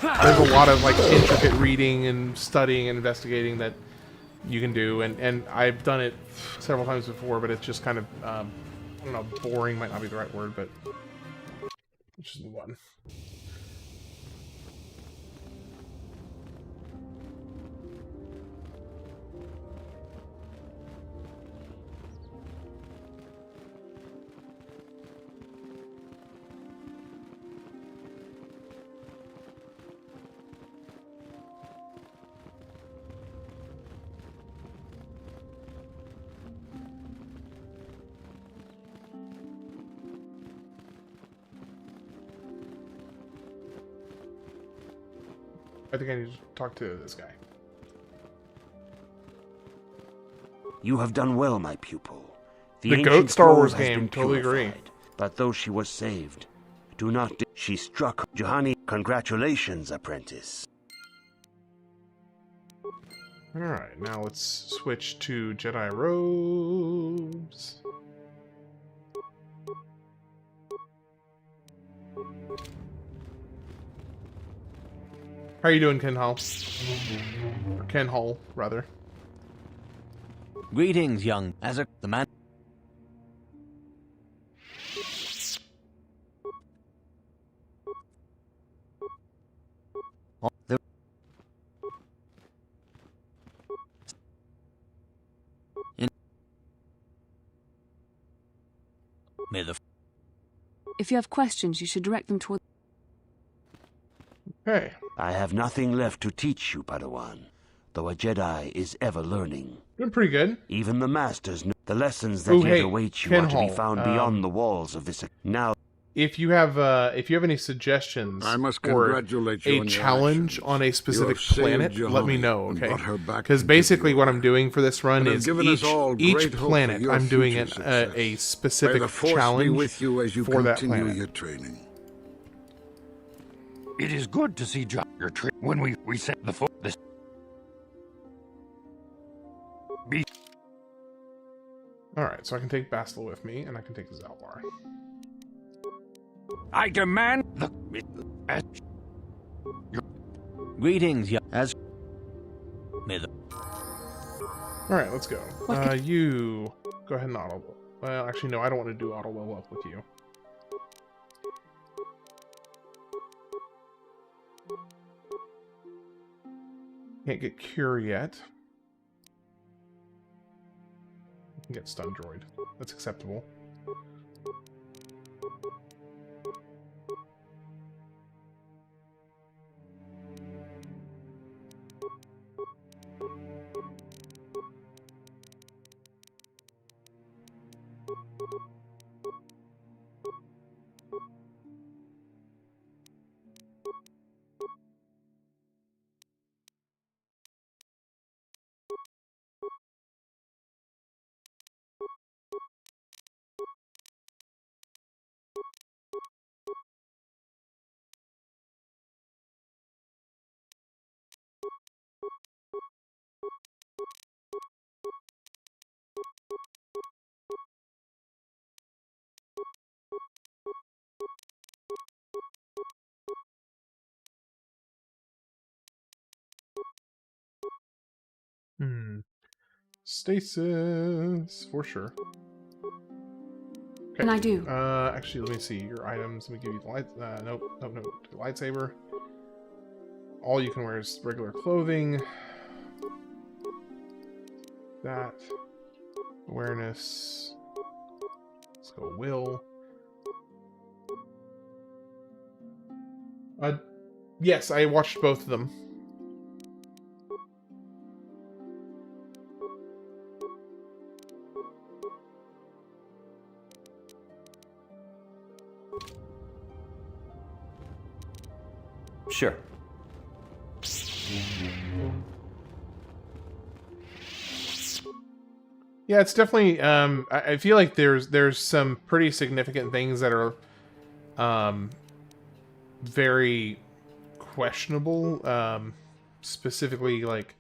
There's a lot of like intricate reading and studying and investigating that you can do, and I've done it several times before, but it's just kind of I don't know, boring might not be the right word, but let's just move on. I think I need to talk to this guy.
You have done well, my pupil.
The GOAT Star Wars game, totally agree.
But though she was saved, do not... She struck Juhani. Congratulations, apprentice.
Alright, now let's switch to Jedi robes. How are you doing, Ken Hall? Or Ken Hall, rather.
Greetings, young... As a... The man... Oh, the... In... May the...
If you have questions, you should direct them toward...
Hey.
I have nothing left to teach you, Padawan. Though a Jedi is ever learning.
Doing pretty good.
Even the Masters know the lessons that yet await you
Ken
are to
Hall,
be found beyond the walls of this... Now...
If you have any suggestions
I must
or
congratulate you
a
on your
challenge
actions.
on a
You
specific
have saved
planet, let me
Juhani
know,
and
okay?
brought her back
Because
into
basically
the
what I'm doing for this run
and have
is
given us all
each
great hope
planet
for your
I'm doing
future
a
success.
specific
May the Force
challenge
be with you as you
for that
continue
planet.
your training.
It is good to see your trip when we set the foot this.
Alright, so I can take Bastila with me, and I can take Zalbar.
I demand the...
Greetings, young... As... May the...
Alright, let's go. You... Go ahead and auto... Well, actually, no, I don't want to do auto level up with you. Can't get Cure yet. I can get Stun Droid. That's acceptable. Stasis, for sure. Okay.
Can I do?
Actually, let me see your items. Let me give you the light. Nope. Lightsaber. All you can wear is regular clothing. That. Awareness. Let's go will. Yes, I watched both of them.
Sure.
Yeah, it's definitely. I feel like there's some pretty significant things that are, very questionable. Specifically, like,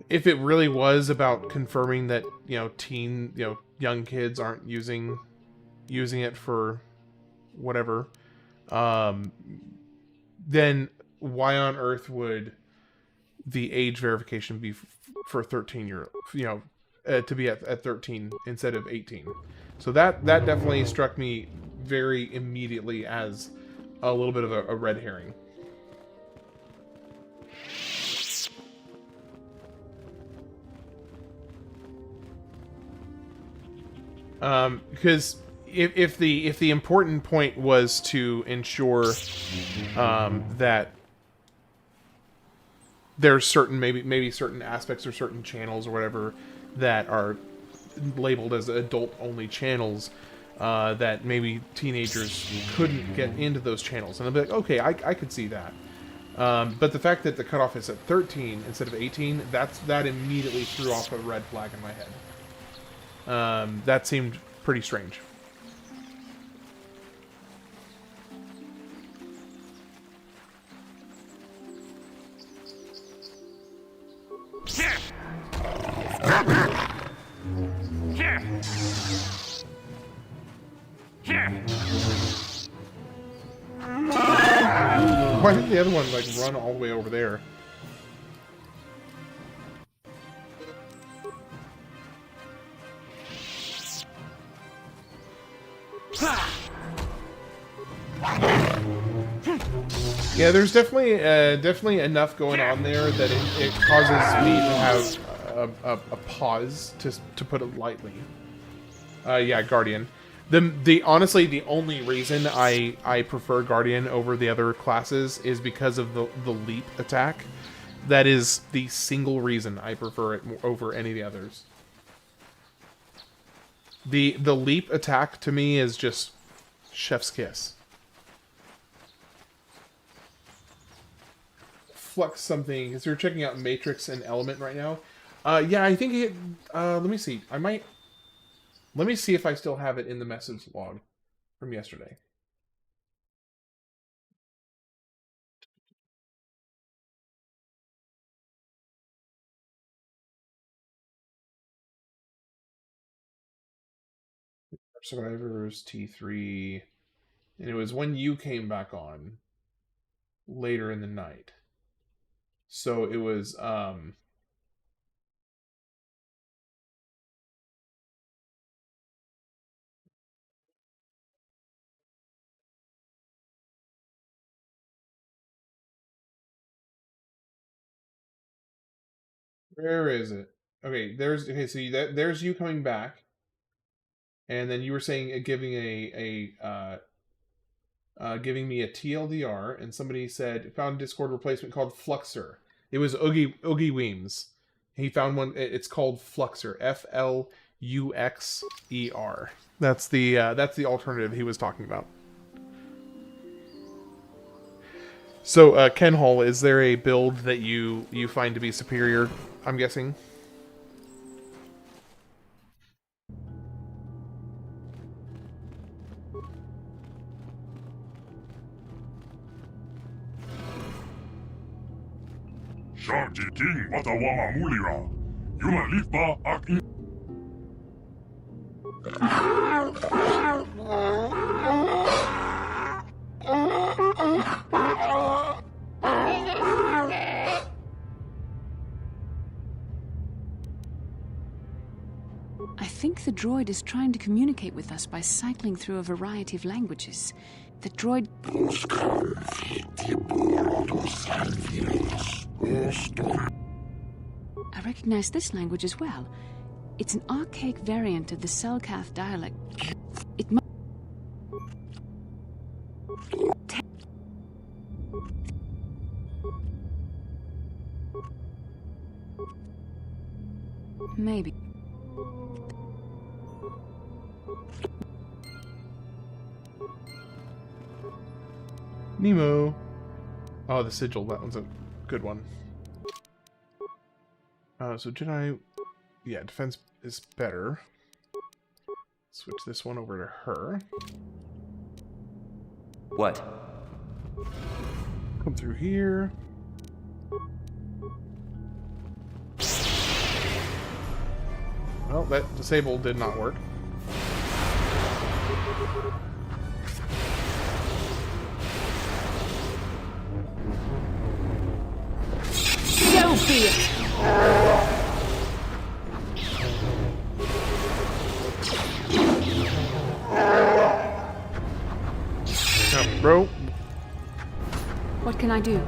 if it really was about confirming that young kids aren't using it for whatever, then why on earth would the age verification be for 13-year, to be at 13 instead of 18? So that definitely struck me very immediately as a little bit of a red herring. Because if the important point was to ensure that there's certain maybe certain aspects or certain channels or whatever that are labeled as adult only channels, that maybe teenagers couldn't get into those channels, and I'll be like, okay, I could see that. But the fact that the cutoff is at 13 instead of 18, that immediately threw off a red flag in my head. That seemed pretty strange. Why did the other one like run all the way over there? Yeah, there's definitely enough going on there that it causes me to have a pause, to put it lightly. Yeah, Guardian. Honestly, the only reason I prefer Guardian over the other classes is because of the leap attack. That is the single reason I prefer it over any of the others. The leap attack to me is just chef's kiss. Flux something, because you're checking out Matrix and Element right now. Yeah, I think it. Let me see. Let me see if I still have it in the message log from yesterday. Survivors T3, and it was when you came back on later in the night. So it was where is it? Okay, so there's you coming back. And then you were saying giving giving me a TLDR, and somebody said found a Discord replacement called Fluxer. It was Oogie Weems. He found one. It's called Fluxer. FLUXER. That's the alternative he was talking about. So Ken Hall, is there a build that you find to be superior? I'm guessing.
Sharji King Watawama Mulira. Yuma Lifa Aki.
think the droid is trying to communicate with us by cycling through a variety of languages. The droid... I recognize this language as well. It's an archaic variant of the Zelka dialect. It must... Maybe.
Nemo. Oh, the sigil. That one's a good one. So Jedi... Yeah, defense is better. Switch this one over to her.
What?
Come through here. Well, that disable did not work.
So be it!
Now, bro.
What can I do?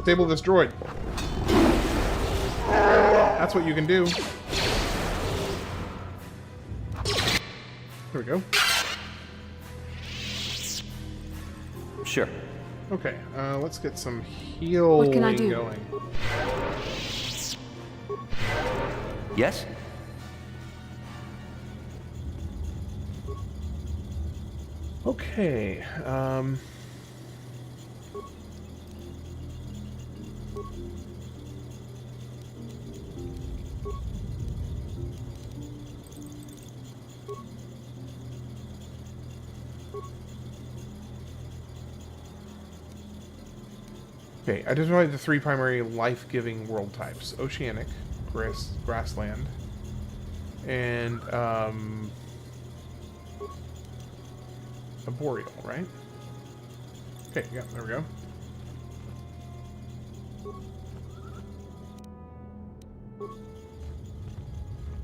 Disable this droid. That's what you can do. There we go.
Sure.
Okay, let's get some healing
What can I do?
going.
Yes?
Okay, okay, identify the 3 primary life-giving world types. Oceanic, grassland, and, arboreal, right? Okay, yeah, there we go.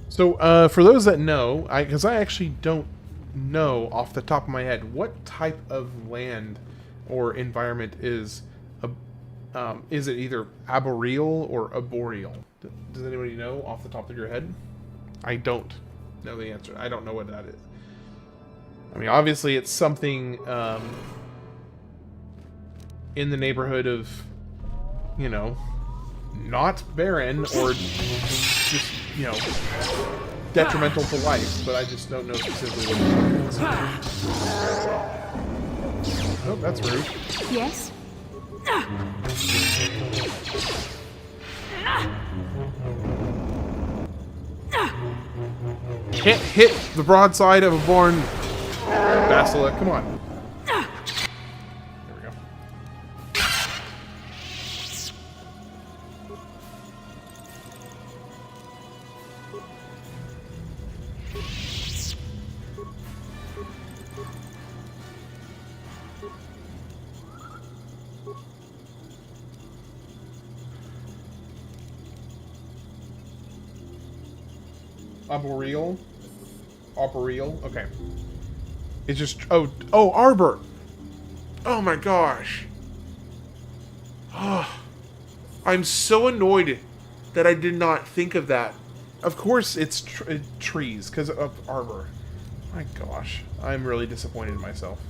So, for those that know, because I actually don't know off the top of my head, what type of land or environment is it either arboreal or arboreal? Does anybody know off the top of your head? I don't know the answer. I don't know what that is. I mean, obviously it's something in the neighborhood of, you know, not barren or just, you know, detrimental to life, but I just don't know specifically what it is. Oh, that's rude.
Yes?
Can't hit the broadside of a born Bastila. Come on. There we go. Arboreal. Arboreal. Okay. It's just arbor. Oh my gosh. Oh, I'm so annoyed that I did not think of that. Of course it's trees because of arbor. My gosh, I'm really disappointed in myself.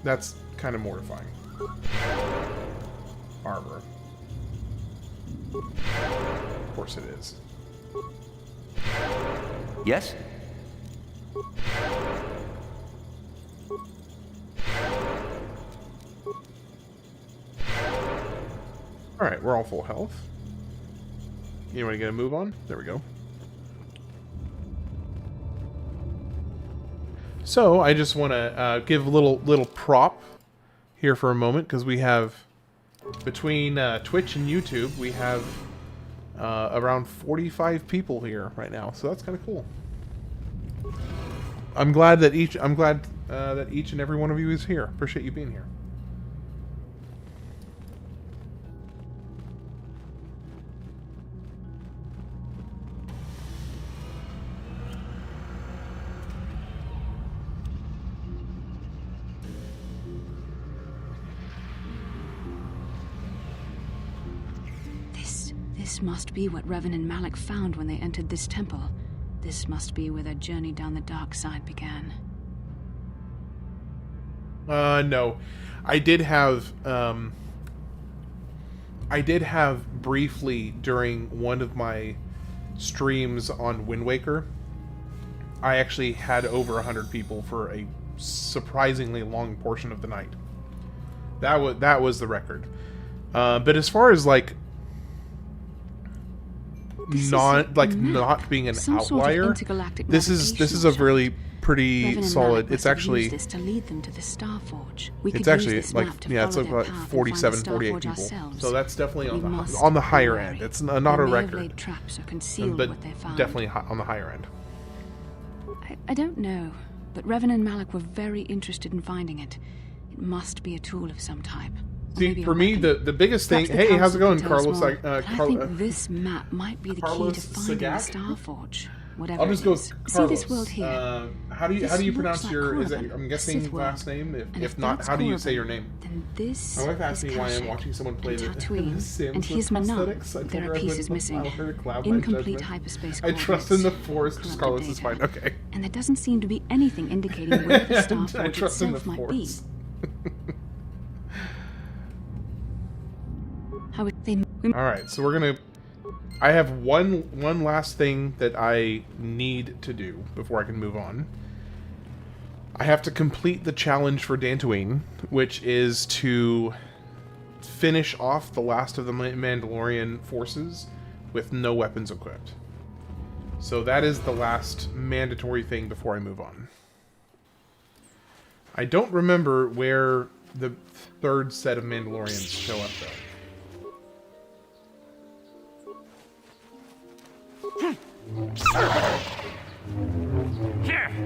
That's kind of mortifying. Arbor. Of course it is.
Yes?
Alright, we're all full health. You want to get a move on? There we go. So, I just want to give a little prop here for a moment, because we have, between Twitch and YouTube, we have around 45 people here right now, so that's kind of cool. I'm glad that each and every one of you is here. Appreciate you being here.
This must be what Revan and Malak found when they entered this temple. This must be where their journey down the dark side began.
No. I did have briefly during one of my streams on Wind Waker, I actually had over 100 people for a surprisingly long portion of the night. That was the record. But as far as like not being an outlier, this is a really pretty solid. It's actually
this to lead them to the Starforge.
It's actually like it's like 47, 48 people. So that's definitely on the higher end. It's not a record, but definitely on the higher end.
I don't know, but Revan and Malak were very interested in finding it. It must be a tool of some type.
See, for me, the biggest thing... Hey, how's it going, Carlos?
I think this map might be the key to finding the Starforge. Whatever
I'll just go
See
Carlos.
this world here?
How do you pronounce your... Is it, I'm guessing last name? If not, how do you say your name?
Then this
my wife asked me why I'm
Kashyyyk
watching someone play the
Dantooine, and here's my There are pieces missing.
Incomplete
Incomplete hyperspace
I trust in the Force because Carlos is fine. Okay.
And there doesn't seem to be anything indicating where the
I
Starforge
trust in the
itself might be.
Force. Alright, so we're gonna... I have one last thing that I need to do before I can move on. I have to complete the challenge for Dantooine, which is to finish off the last of the Mandalorian forces with no weapons equipped. So that is the last mandatory thing before I move on. I don't remember where the third set of Mandalorians show up, though.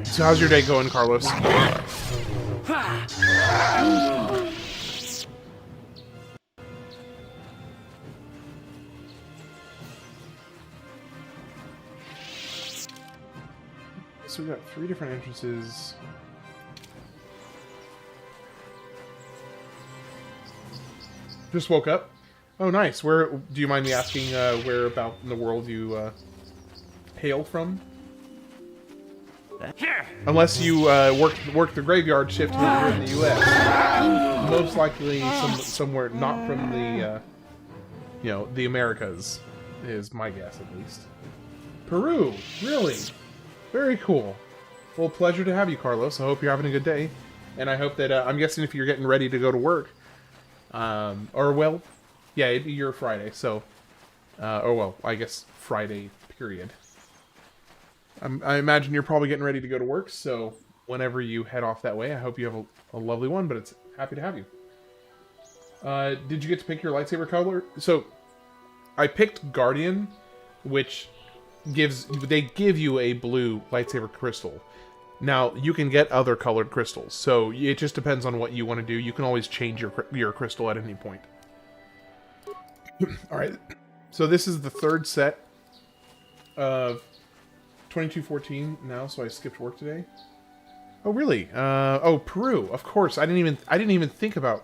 So how's your day going, Carlos? So we got 3 different entrances. Just woke up. Oh, nice. Where do you mind me asking? Where about in the world you hail from? Unless you work the graveyard shift here in the U.S. Most likely somewhere not from the the Americas is my guess, at least. Peru, really? Very cool. Well, pleasure to have you, Carlos. I hope you're having a good day, and I hope that I'm guessing if you're getting ready to go to work, or well, yeah, it'd be your Friday, so, or well, I guess Friday period. I imagine you're probably getting ready to go to work, so whenever you head off that way, I hope you have a lovely one, but it's happy to have you. Did you get to pick your lightsaber color? So, I picked Guardian, which they give you a blue lightsaber crystal. Now, you can get other colored crystals, so it just depends on what you want to do. You can always change your crystal at any point. Alright, so this is the third set of 2214 now, so I skipped work today. Oh, really? Oh, Peru. Of course. I didn't even think about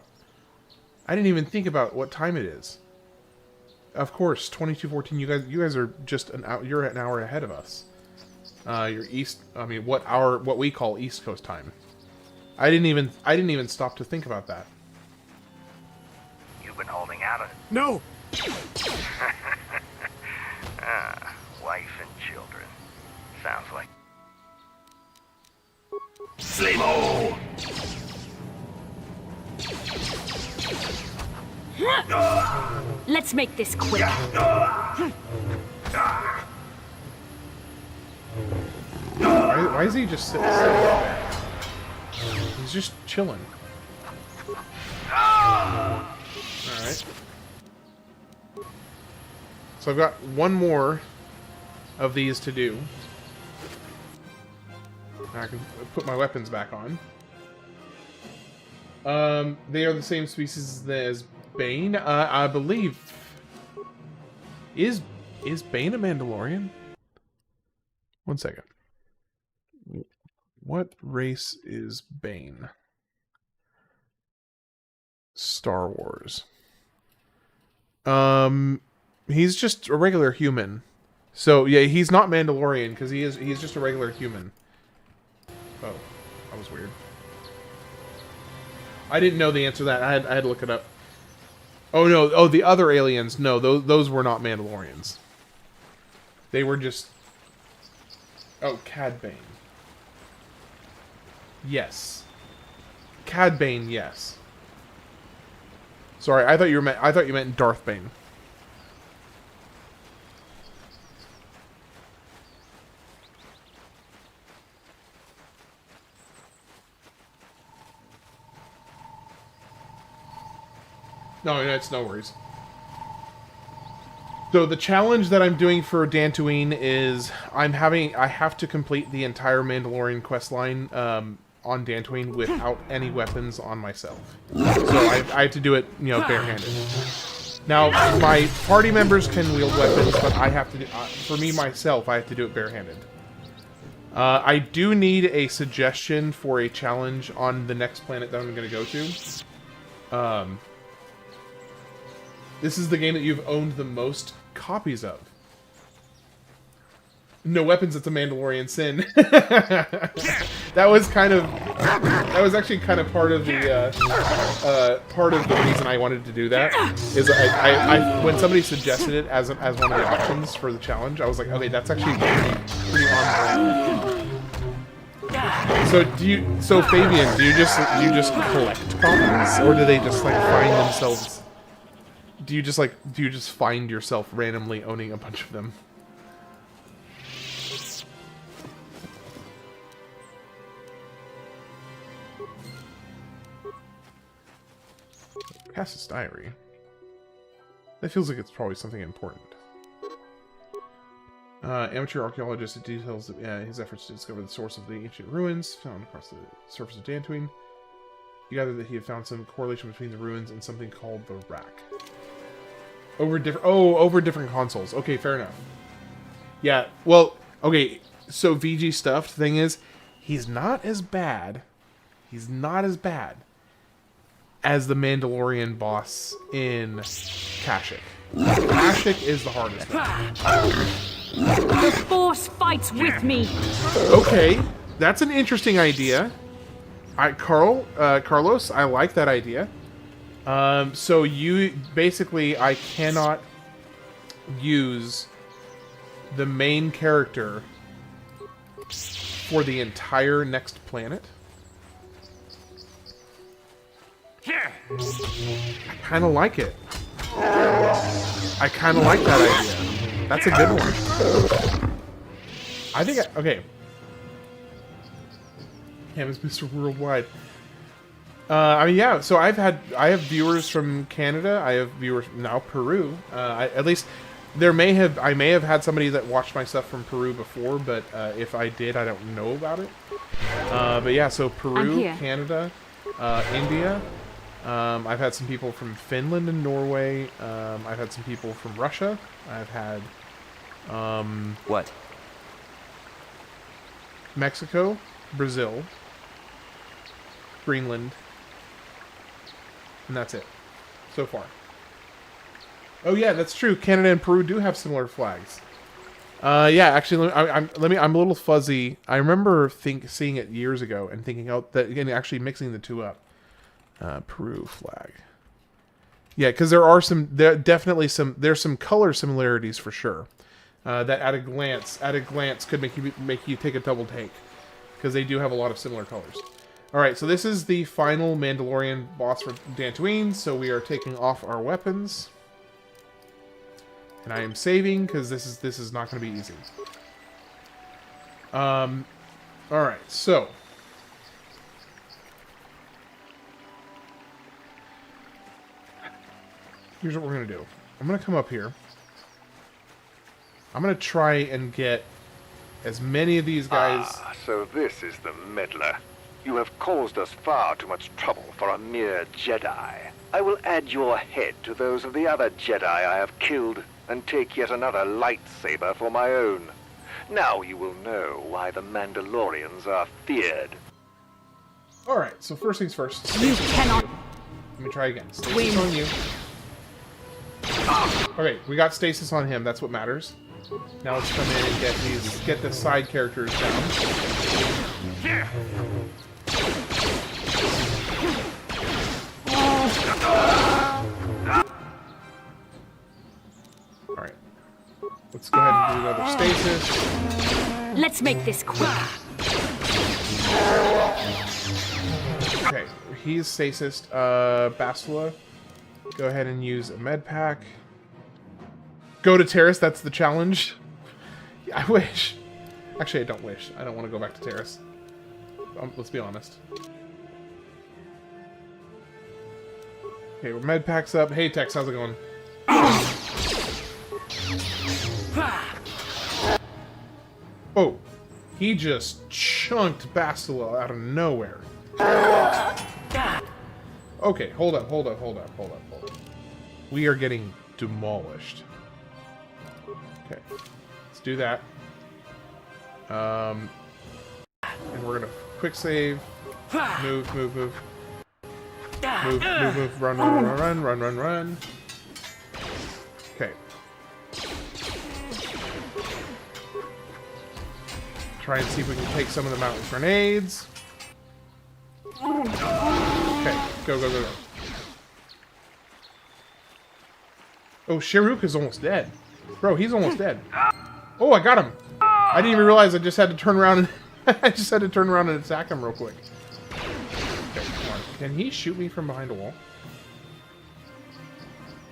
what time it is. Of course, 2214. You guys are just you're an hour ahead of us. You're east. I mean, what we call East Coast time. I didn't even stop to think about that.
You've been holding out on...
No.
Wife and children. Sounds like...
Slimo!
Let's make this quick.
Why is he just sitting there? He's just chilling. Alright. So I've got one more of these to do. I can put my weapons back on. They are the same species as Bane. I believe. Is Bane a Mandalorian? One second. What race is Bane? Star Wars. He's just a regular human. So yeah, he's not Mandalorian because he's just a regular human. Oh, that was weird. I didn't know the answer to that. I had to look it up. Oh no! Oh, the other aliens. No, those were not Mandalorians. They were just. Oh, Cad Bane. Yes. Cad Bane, yes. Sorry, I thought you meant Darth Bane. No, it's no worries. So the challenge that I'm doing for Dantooine is I have to complete the entire Mandalorian questline on Dantooine without any weapons on myself. So I have to do it, you know, barehanded. Now my party members can wield weapons, but I have to do, for me myself, I have to do it barehanded. I do need a suggestion for a challenge on the next planet that I'm going to go to. This is the game that you've owned the most copies of. No weapons, it's a Mandalorian sin. That was actually kind of part of the reason I wanted to do that. Is I when somebody suggested it as one of the options for the challenge, I was like, okay, that's actually pretty on brand. So Fabian, do you just collect copies, or do they just like find themselves? Do you just find yourself randomly owning a bunch of them? Cass's diary. That feels like it's probably something important. Amateur archaeologist details his efforts to discover the source of the ancient ruins found across the surface of Dantooine. He gathered that he had found some correlation between the ruins and something called the Rack. Over different consoles. Okay, fair enough. Yeah, well, okay, so VG Stuffed, thing is, he's not as bad as the Mandalorian boss in Kashyyyk. Kashyyyk is the hardest one.
The Force fights with me!
Okay, that's an interesting idea. Carlos, I like that idea. So you basically, I cannot use the main character for the entire next planet. I kind of like it. I kind of like that idea. That's a good one. I think okay. Cam is Mr. Worldwide. I mean, yeah. So I have viewers from Canada. I have viewers now Peru. At least I may have had somebody that watched my stuff from Peru before, but if I did, I don't know about it. But yeah, so Peru, Canada, India. I've had some people from Finland and Norway. I've had some people from Russia. I've had
what?
Mexico, Brazil, Greenland. And that's it, so far. Oh yeah, that's true. Canada and Peru do have similar flags. Yeah, actually, I'm a little fuzzy. I remember seeing it years ago and thinking out that again, actually mixing the two up. Peru flag. Yeah, because there's some color similarities for sure. That at a glance could make you take a double take, because they do have a lot of similar colors. Alright, so this is the final Mandalorian boss for Dantooine, so we are taking off our weapons. And I am saving, because this is not going to be easy. Alright, so... here's what we're going to do. I'm going to come up here. I'm going to try and get as many of these guys...
Ah, so this is the meddler. You have caused us far too much trouble for a mere Jedi. I will add your head to those of the other Jedi I have killed, and take yet another lightsaber for my own. Now you will know why the Mandalorians are feared.
Alright, so first things first.
You cannot...
Let me try again. Stasis on you. Okay, we got stasis on him. That's what matters. Now let's come in and get the side characters down. Alright. Let's go ahead and do another stasis.
Let's make this quick.
Okay, he's stasis. Bastila, go ahead and use a med pack. Go to Terrace, that's the challenge. I wish. Actually, I don't wish. I don't want to go back to Terrace. Let's be honest. Okay, well, med pack's up. Hey, Tex, how's it going? Oh, he just chunked Bastila out of nowhere. Okay, hold up. We are getting demolished. Okay, let's do that. And we're gonna quick save. Move. Move. Run. Okay. Try and see if we can take some of them out with grenades. Okay, go. Oh, Kashyyyk is almost dead. Bro, he's almost dead. Oh, I got him. I didn't even realize I just had to turn around and attack him real quick. Okay, come on. Can he shoot me from behind a wall?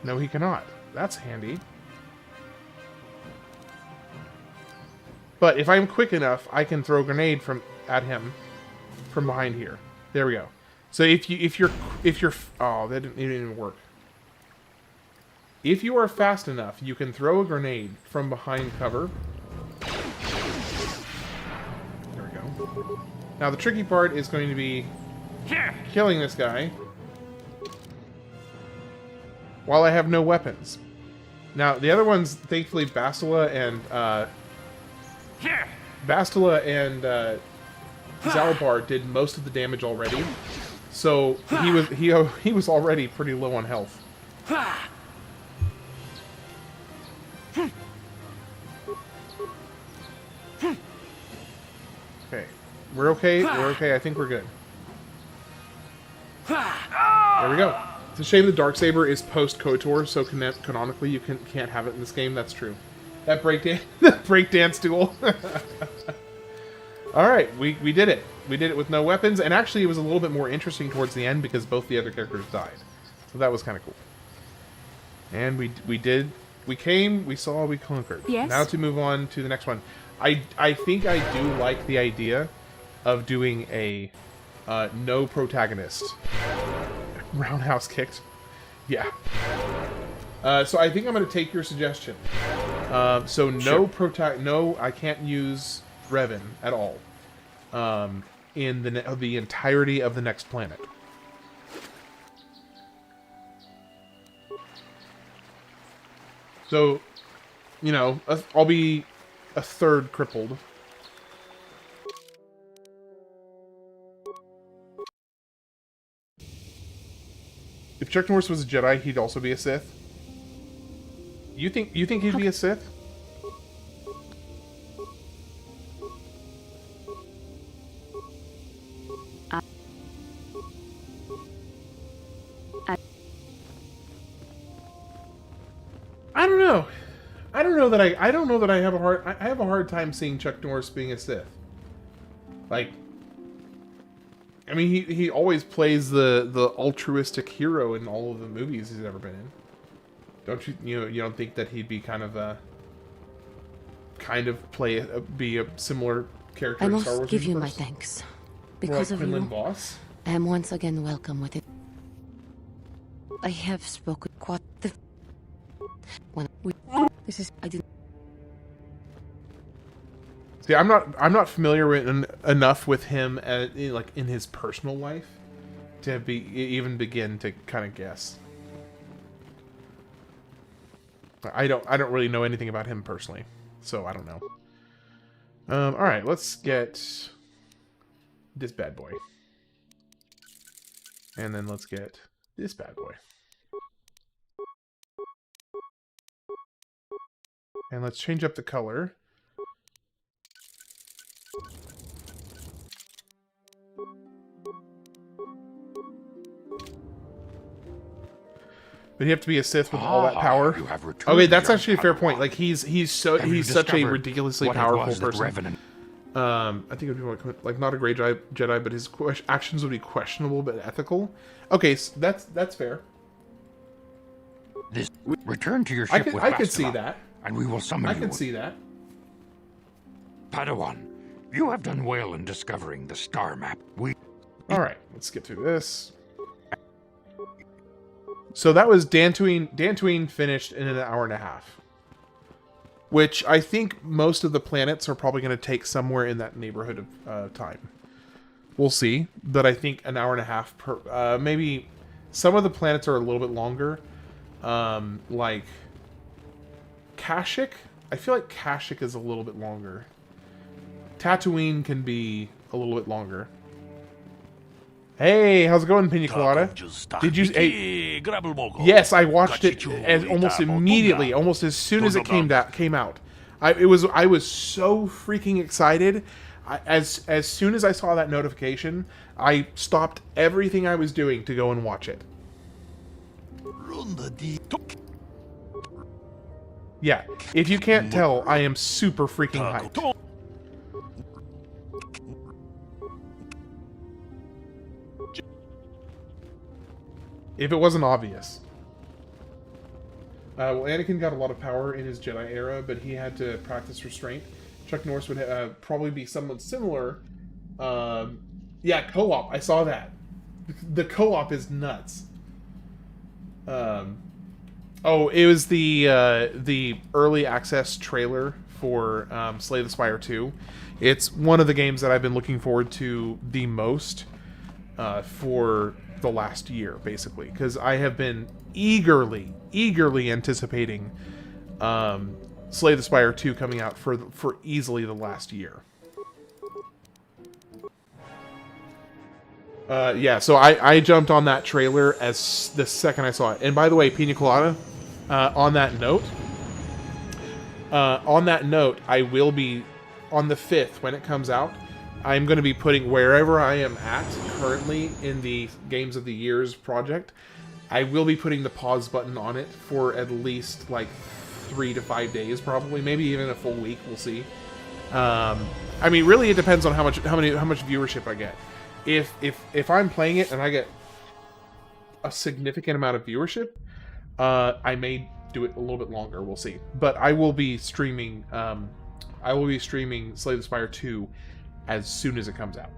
No, he cannot. That's handy. But if I'm quick enough, I can throw a grenade at him from behind here. There we go. So if you're oh, that didn't even work. If you are fast enough, you can throw a grenade from behind cover. There we go. Now the tricky part is going to be killing this guy while I have no weapons. Now the other ones, thankfully, Bastila and Zalbar did most of the damage already, so he was already pretty low on health. Okay, we're okay. We're okay. I think we're good. There we go. It's a shame the Darksaber is post KOTOR, so canonically you can't have it in this game. That's true. That breakdance duel. All right, we did it. We did it with no weapons, and actually it was a little bit more interesting towards the end because both the other characters died. So that was kind of cool. And we came, we saw, we conquered.
Yes.
Now to move on to the next one. I think I do like the idea of doing a no protagonist. Roundhouse kicked. Yeah. So I think I'm going to take your suggestion. So no, I can't use Revan at all. In the entirety of the next planet. So, you know, I'll be a third crippled. If Chuck Norris was a Jedi, he'd also be a Sith. You think he'd be a Sith? I don't know. I don't know that I have a hard time seeing Chuck Norris being a Sith. Like, I mean, he always plays the altruistic hero in all of the movies he's ever been in. Don't you don't think that he'd be be a similar character
I
in
must
Star Wars
give you my
universe?
thanks. Because of
Quinlan
you,
Voss?
I am once again welcome with it. I have spoken quite the... When we... This is... I didn't...
See, I'm not familiar with enough with him in his personal life to even begin to kind of guess. I don't really know anything about him personally, so I don't know. All right, let's get this bad boy, and then let's get this bad boy. And let's change up the color. But you have to be a Sith with all that power. Okay, that's actually a fair point. Like he's such a ridiculously powerful person. I think it would be like not a great Jedi, but his actions would be questionable but ethical. Okay, so that's fair.
Return to your ship with Bastila,
I could see that,
and we will summon you.
I could see that.
Padawan, you have done well in discovering the star map.
All right, let's get through this. So that was Dantooine. Dantooine finished in an hour and a half. Which I think most of the planets are probably going to take somewhere in that neighborhood of time. We'll see. But I think an hour and a half per... maybe some of the planets are a little bit longer. Like Kashyyyk. I feel like Kashyyyk is a little bit longer. Tatooine can be a little bit longer. Hey, how's it going, Pina Colada? Did you? Hey, yes, I watched it almost immediately, almost as soon as it came out. I was so freaking excited. As soon as I saw that notification, I stopped everything I was doing to go and watch it. Yeah, if you can't tell, I am super freaking hyped. If it wasn't obvious. Well, Anakin got a lot of power in his Jedi era, but he had to practice restraint. Chuck Norris would probably be somewhat similar. Yeah, co-op. I saw that. The co-op is nuts. Oh, it was the early access trailer for Slay the Spire 2. It's one of the games that I've been looking forward to the most for the last year, basically, because I have been eagerly anticipating Slay the Spire 2 coming out for easily the last year. Yeah, so I jumped on that trailer as the second I saw it. And by the way, Pina Colada, on that note, I will be on the 5th when it comes out. I'm going to be putting wherever I am at currently in the Games of the Years project. I will be putting the pause button on it for at least like 3 to 5 days, probably, maybe even a full week. We'll see. I mean, really, it depends on how much viewership I get. If I'm playing it and I get a significant amount of viewership, I may do it a little bit longer. We'll see. But I will be streaming. I will be streaming Slay the Spire 2 as soon as it comes out.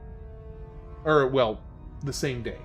Or, well, the same day.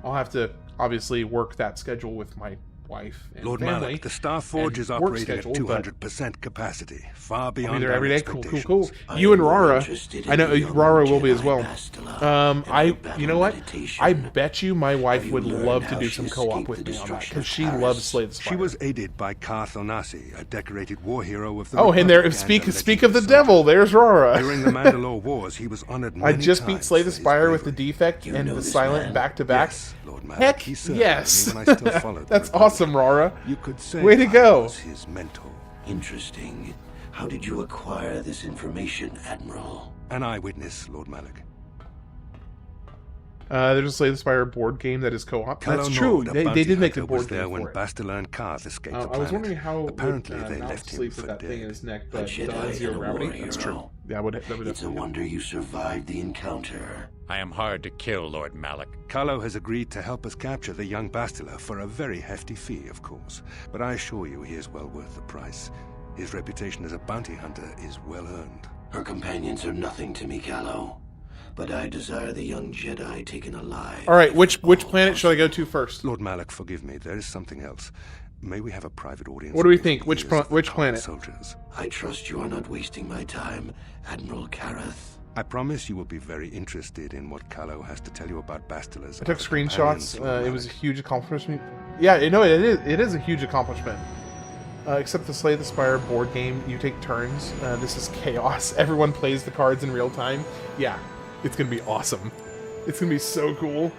I'll have to, obviously, work that schedule with my wife and
Lord
family.
Malak, the Star Forge is operating at 200% capacity, far beyond
I'll be there every day. Cool.
I
You and
am
Rara,
interested in
I know
the young
Rara will be
Jedi
as well.
Bastila
You know what?
meditation.
I bet you my wife
Have
would
you
love
learned
to
how
do
she
some co-op
escaped
with
the
me on that,
destruction
because
of
she
Paris?
loves Slay the Spire.
She was aided by Karth Onasi, a decorated war hero of the
Oh, and there,
Republic
speak of the devil, there's Rara.
During the Mandalore Wars, he was honored many
I just beat
times
Slay the
for his
Spire with the
bravery.
defect
You
and
know
the
this
silent
man?
back-to-back.
Yes, Lord Malak,
Heck,
he served
yes.
me when I still followed the
That's
Republic.
awesome, Rara.
You could say
Way to
I
go.
was his mentor.
Interesting. How did you acquire this information, Admiral?
An eyewitness, Lord Malak.
There's a Slay the Spire board game that is co-op.
Calo
That's true.
Nord, a
They
bounty
did make a
hunter, was
board
there
game
when
for it.
Bastila and Karth escaped the
I
planet.
was wondering how
Apparently
would,
they
Mount
left him
sleep
for
with that
dead.
thing in his neck,
A
but
Jedi
zero
and a
gravity.
war
That's
hero.
true. Yeah, that would
It's a
definitely
wonder you survived the encounter.
I am hard to kill, Lord Malak.
Kalo has agreed to help us capture the young Bastila for a very hefty fee, of course. But I assure you he is well worth the price. His reputation as a bounty hunter is well earned.
Her companions are nothing to me, Kalo. But I desire the young Jedi taken alive.
All right, which planet should I go to first?
Lord Malak, forgive me. There is something else. May we have a private audience?
What do we think? Which planet?
Soldiers.
I trust you are not wasting my time, Admiral Kareth.
I promise you will be very interested in what Kalo has to tell you about Bastila's.
I took
other
screenshots.
companions, Lord
It was a
Malak.
huge accomplishment. Yeah, it is a huge accomplishment. Except the Slay the Spire board game, you take turns. This is chaos. Everyone plays the cards in real time. Yeah, it's gonna be awesome. It's gonna be so cool.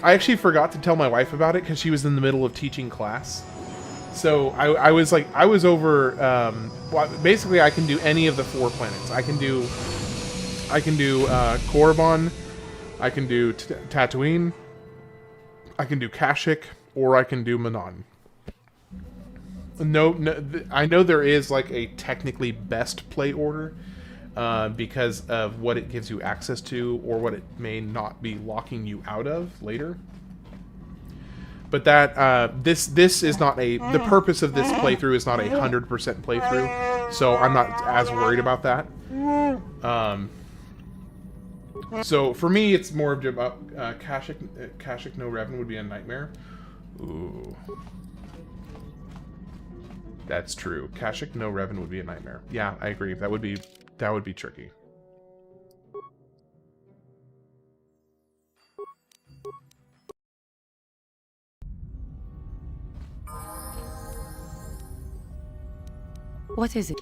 I actually forgot to tell my wife about it because she was in the middle of teaching class. So I was over. Well, basically, I can do any of the 4 planets. I can do Korriban, I can do Tatooine, I can do Kashyyyk, or I can do Manon. No, I know there is like a technically best play order because of what it gives you access to, or what it may not be locking you out of later. But that this is not the purpose of this playthrough is not 100% playthrough, so I'm not as worried about that. So for me, it's more about Kashyyyk no Revan would be a nightmare. Ooh, that's true. Kashyyyk no Revan would be a nightmare. Yeah, I agree. That would be tricky.
What is it?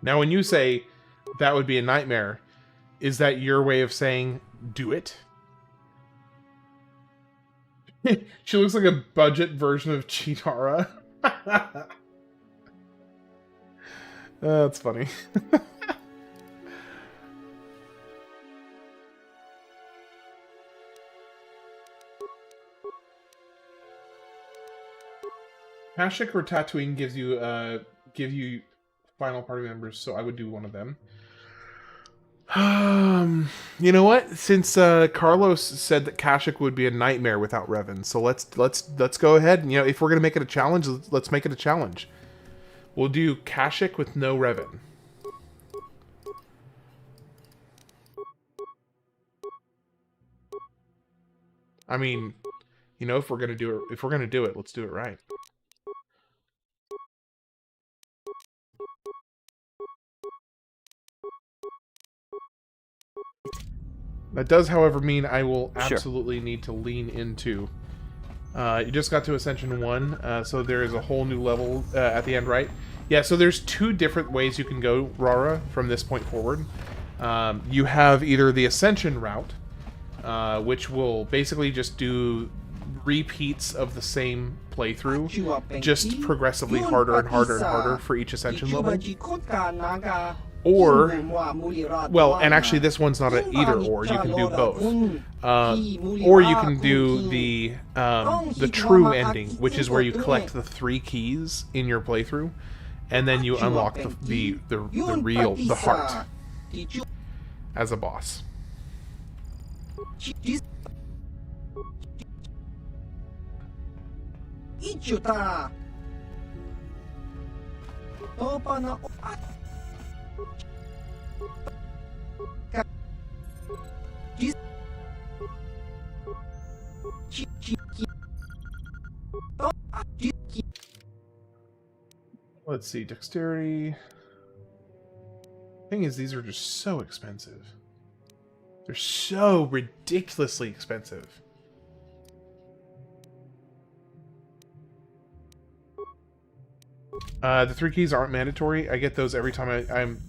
Now, when you say that would be a nightmare, is that your way of saying do it? She looks like a budget version of Cheetara. That's funny. Kashyyyk or Tatooine give you final party members, so I would do one of them. You know what? Since Carlos said that Kashyyyk would be a nightmare without Revan, so let's go ahead and, you know, if we're gonna make it a challenge, let's make it a challenge. We'll do Kashyyyk with no Revan. I mean, you know, if we're gonna do it, let's do it right. That does, however, mean I will absolutely need to lean into... you just got to Ascension 1, so there is a whole new level at the end, right? Yeah, so there's 2 different ways you can go, Rara, from this point forward. You have either the Ascension route, which will basically just do repeats of the same playthrough, just progressively harder and harder and harder for each Ascension level. Or, well, and actually this one's not an either or, you can do both. Or you can do the true ending, which is where you collect the 3 keys in your playthrough, and then you unlock the heart as a boss. Let's see, dexterity. Thing is, these are just so expensive. They're so ridiculously expensive. The 3 keys aren't mandatory. I get those every time I'm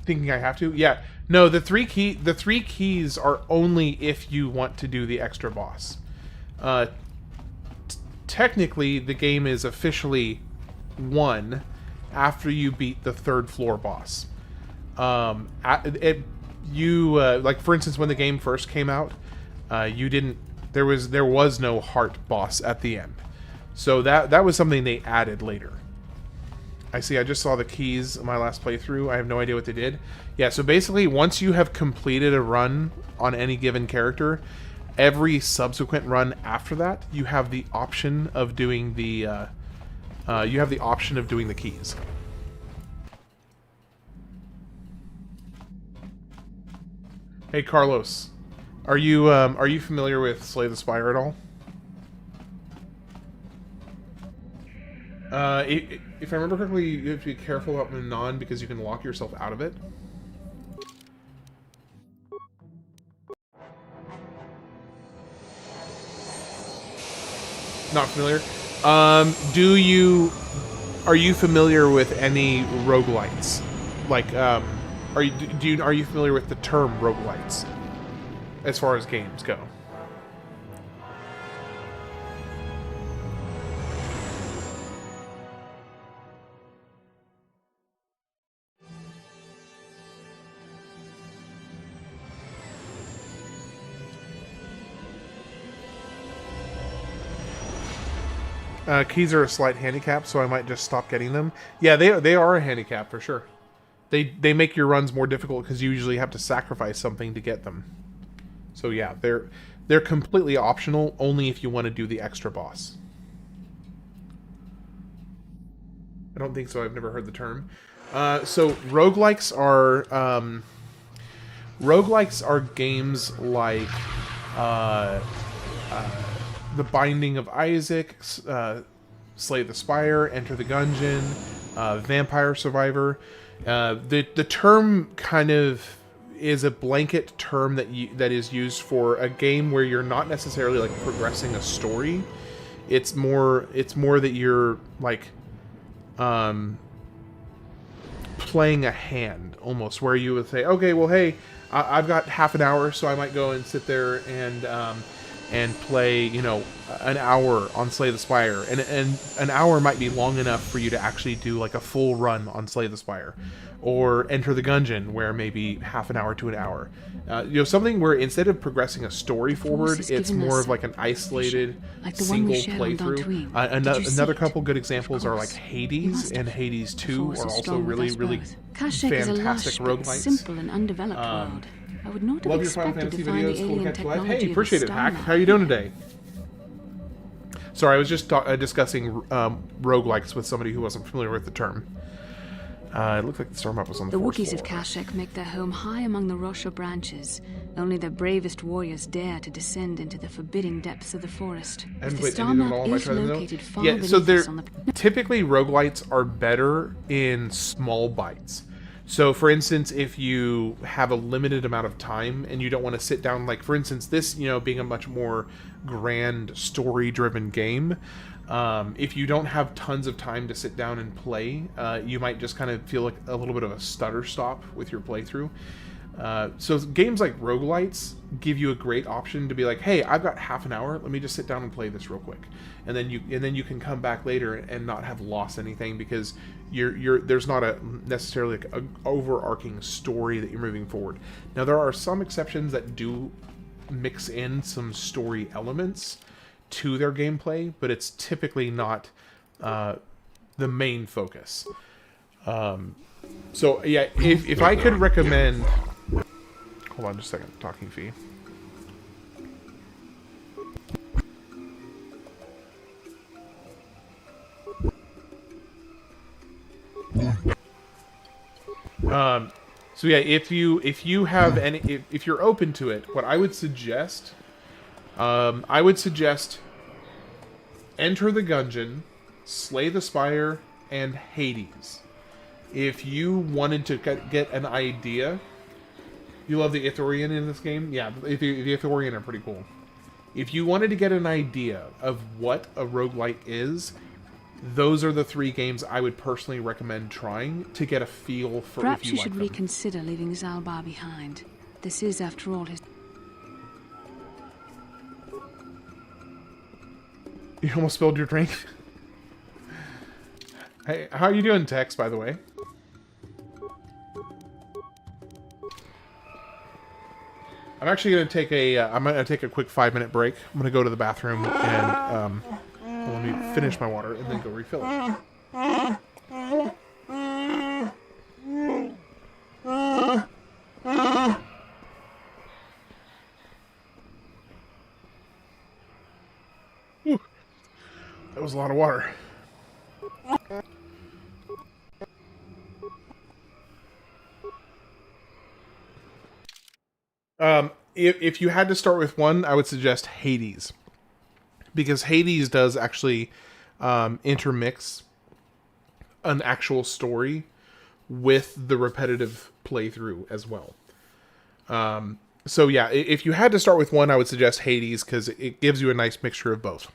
thinking I have to. Yeah, no, the 3 keys are only if you want to do the extra boss. Technically, the game is officially won after you beat the 3rd floor boss. Like, for instance, when the game first came out, there was no heart boss at the end. So that was something they added later. I see, I just saw the keys in my last playthrough. I have no idea what they did. Yeah, so basically, once you have completed a run on any given character, every subsequent run after that, you have the option of doing the keys. Hey Carlos, are you familiar with Slay the Spire at all? If I remember correctly, you have to be careful about Manon because you can lock yourself out of it. Not familiar. Are you familiar with any roguelites? Like, are you familiar with the term roguelites as far as games go? Keys are a slight handicap, so I might just stop getting them. Yeah, they are a handicap for sure. They make your runs more difficult because you usually have to sacrifice something to get them. So yeah, they're completely optional, only if you want to do the extra boss. I don't think so. I've never heard the term. So roguelikes are games like The Binding of Isaac, Slay the Spire, Enter the Gungeon, Vampire Survivor. The term kind of is a blanket term that is used for a game where you're not necessarily like progressing a story. It's more that you're like playing a hand almost, where you would say, okay, well, hey, I've got half an hour, so I might go and sit there and play, you know, an hour on Slay the Spire. And an hour might be long enough for you to actually do like a full run on Slay the Spire. Or Enter the Gungeon, where maybe half an hour to an hour. You know, something where instead of progressing a story forward, it's more of like an isolated,
like
single
playthrough.
Another couple good examples are like Hades and Hades 2 are also really fantastic roguelites.
Simple and undeveloped world. I would not have
Love your Final
expected
Fantasy
to find
videos.
the
Cool
alien
Cat Live.
technology
Hey, appreciate it, Hack. How you doing today? Sorry, I was just discussing roguelikes with somebody who wasn't familiar with the term. It looked like the star map was on the fourth
Wookiees of
floor.
Kashyyyk make their home high among the Rosha branches. Only their bravest warriors dare to descend into the forbidding depths of the forest.
And
The
wait,
star
I didn't
map
know all my
is
tries, though?
located far
Yeah, so
beneath us on the...
typically roguelites are better in small bites. So, for instance, if you have a limited amount of time and you don't want to sit down, like, for instance, this, you know, being a much more grand, story-driven game, if you don't have tons of time to sit down and play, you might just kind of feel like a little bit of a stutter stop with your playthrough. So games like roguelites give you a great option to be like, hey, I've got half an hour, let me just sit down and play this real quick. And then you can come back later and not have lost anything because there's not a necessarily like an overarching story that you're moving forward. Now there are some exceptions that do mix in some story elements to their gameplay, but it's typically not the main focus. So yeah, if I could recommend, hold on just a second, talking fee. So yeah, if you have any, if you're open to it, what I would suggest, Enter the Gungeon, Slay the Spire, and Hades. If you wanted to get an idea, you love the Ithorian in this game? Yeah, the Ithorian are pretty cool. If you wanted to get an idea of what a roguelite is, those are the 3 games I would personally recommend trying to get a feel for
Perhaps
if you
you
like
should
them.
reconsider leaving Zalbar behind. This is, after all, his...
You almost spilled your drink. Hey, how are you doing, Tex, by the way? I'm actually going to take a quick 5-minute break. I'm going to go to the bathroom and let me finish my water and then go refill it. Whew. That was a lot of water. If you had to start with one, I would suggest Hades. Because Hades does actually intermix an actual story with the repetitive playthrough as well. So yeah, if you had to start with one, I would suggest Hades, because it gives you a nice mixture of both.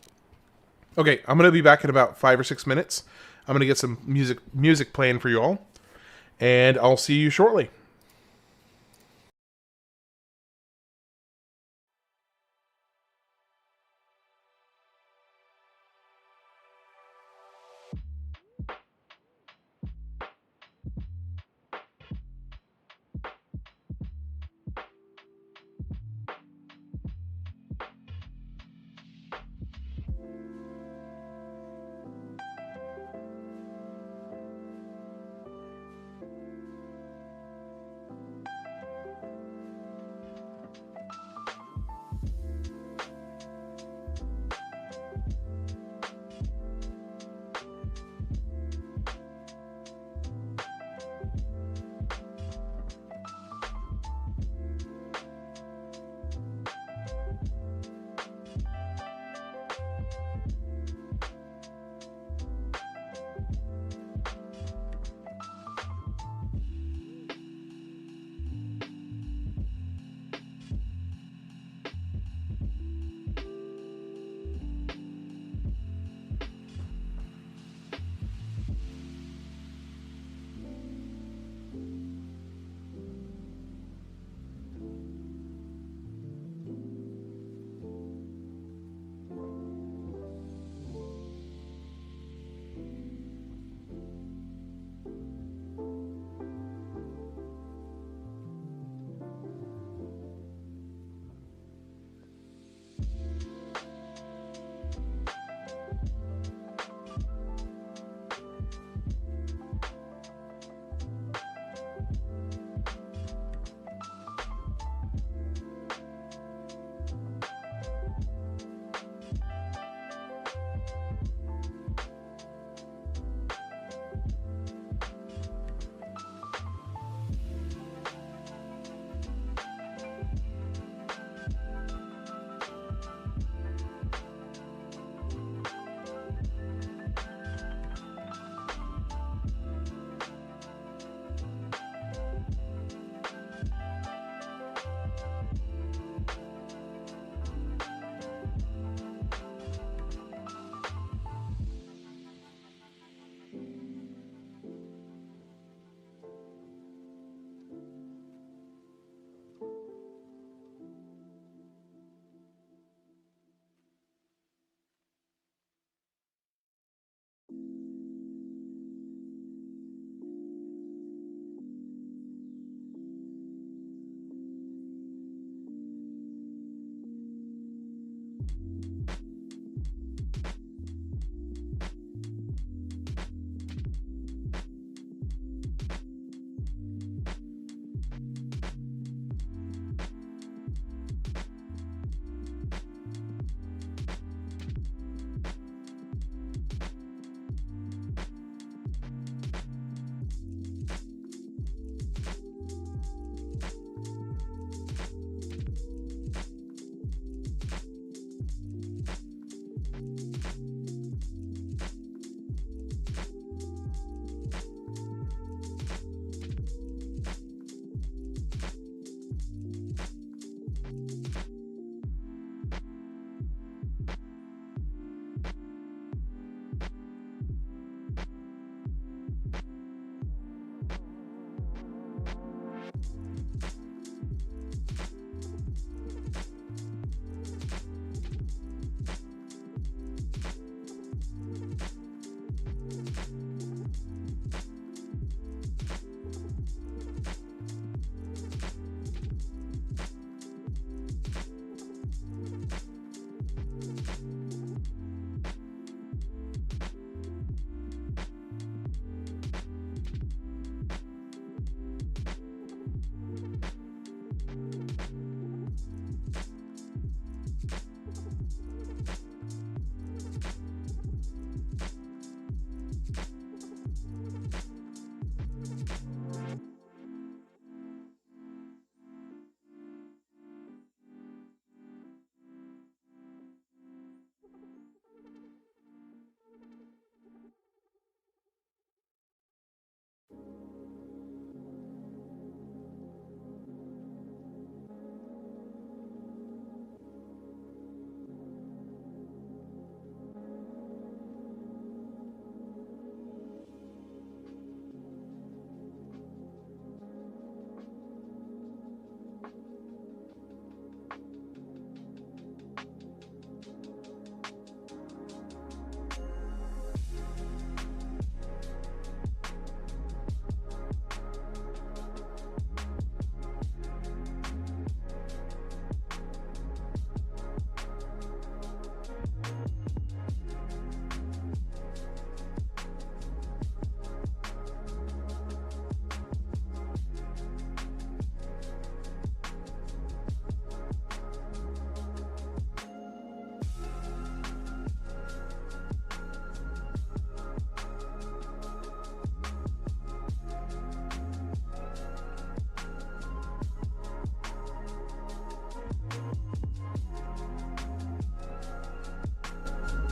Okay, I'm going to be back in about 5 or 6 minutes. I'm going to get some music playing for you all, and I'll see you shortly.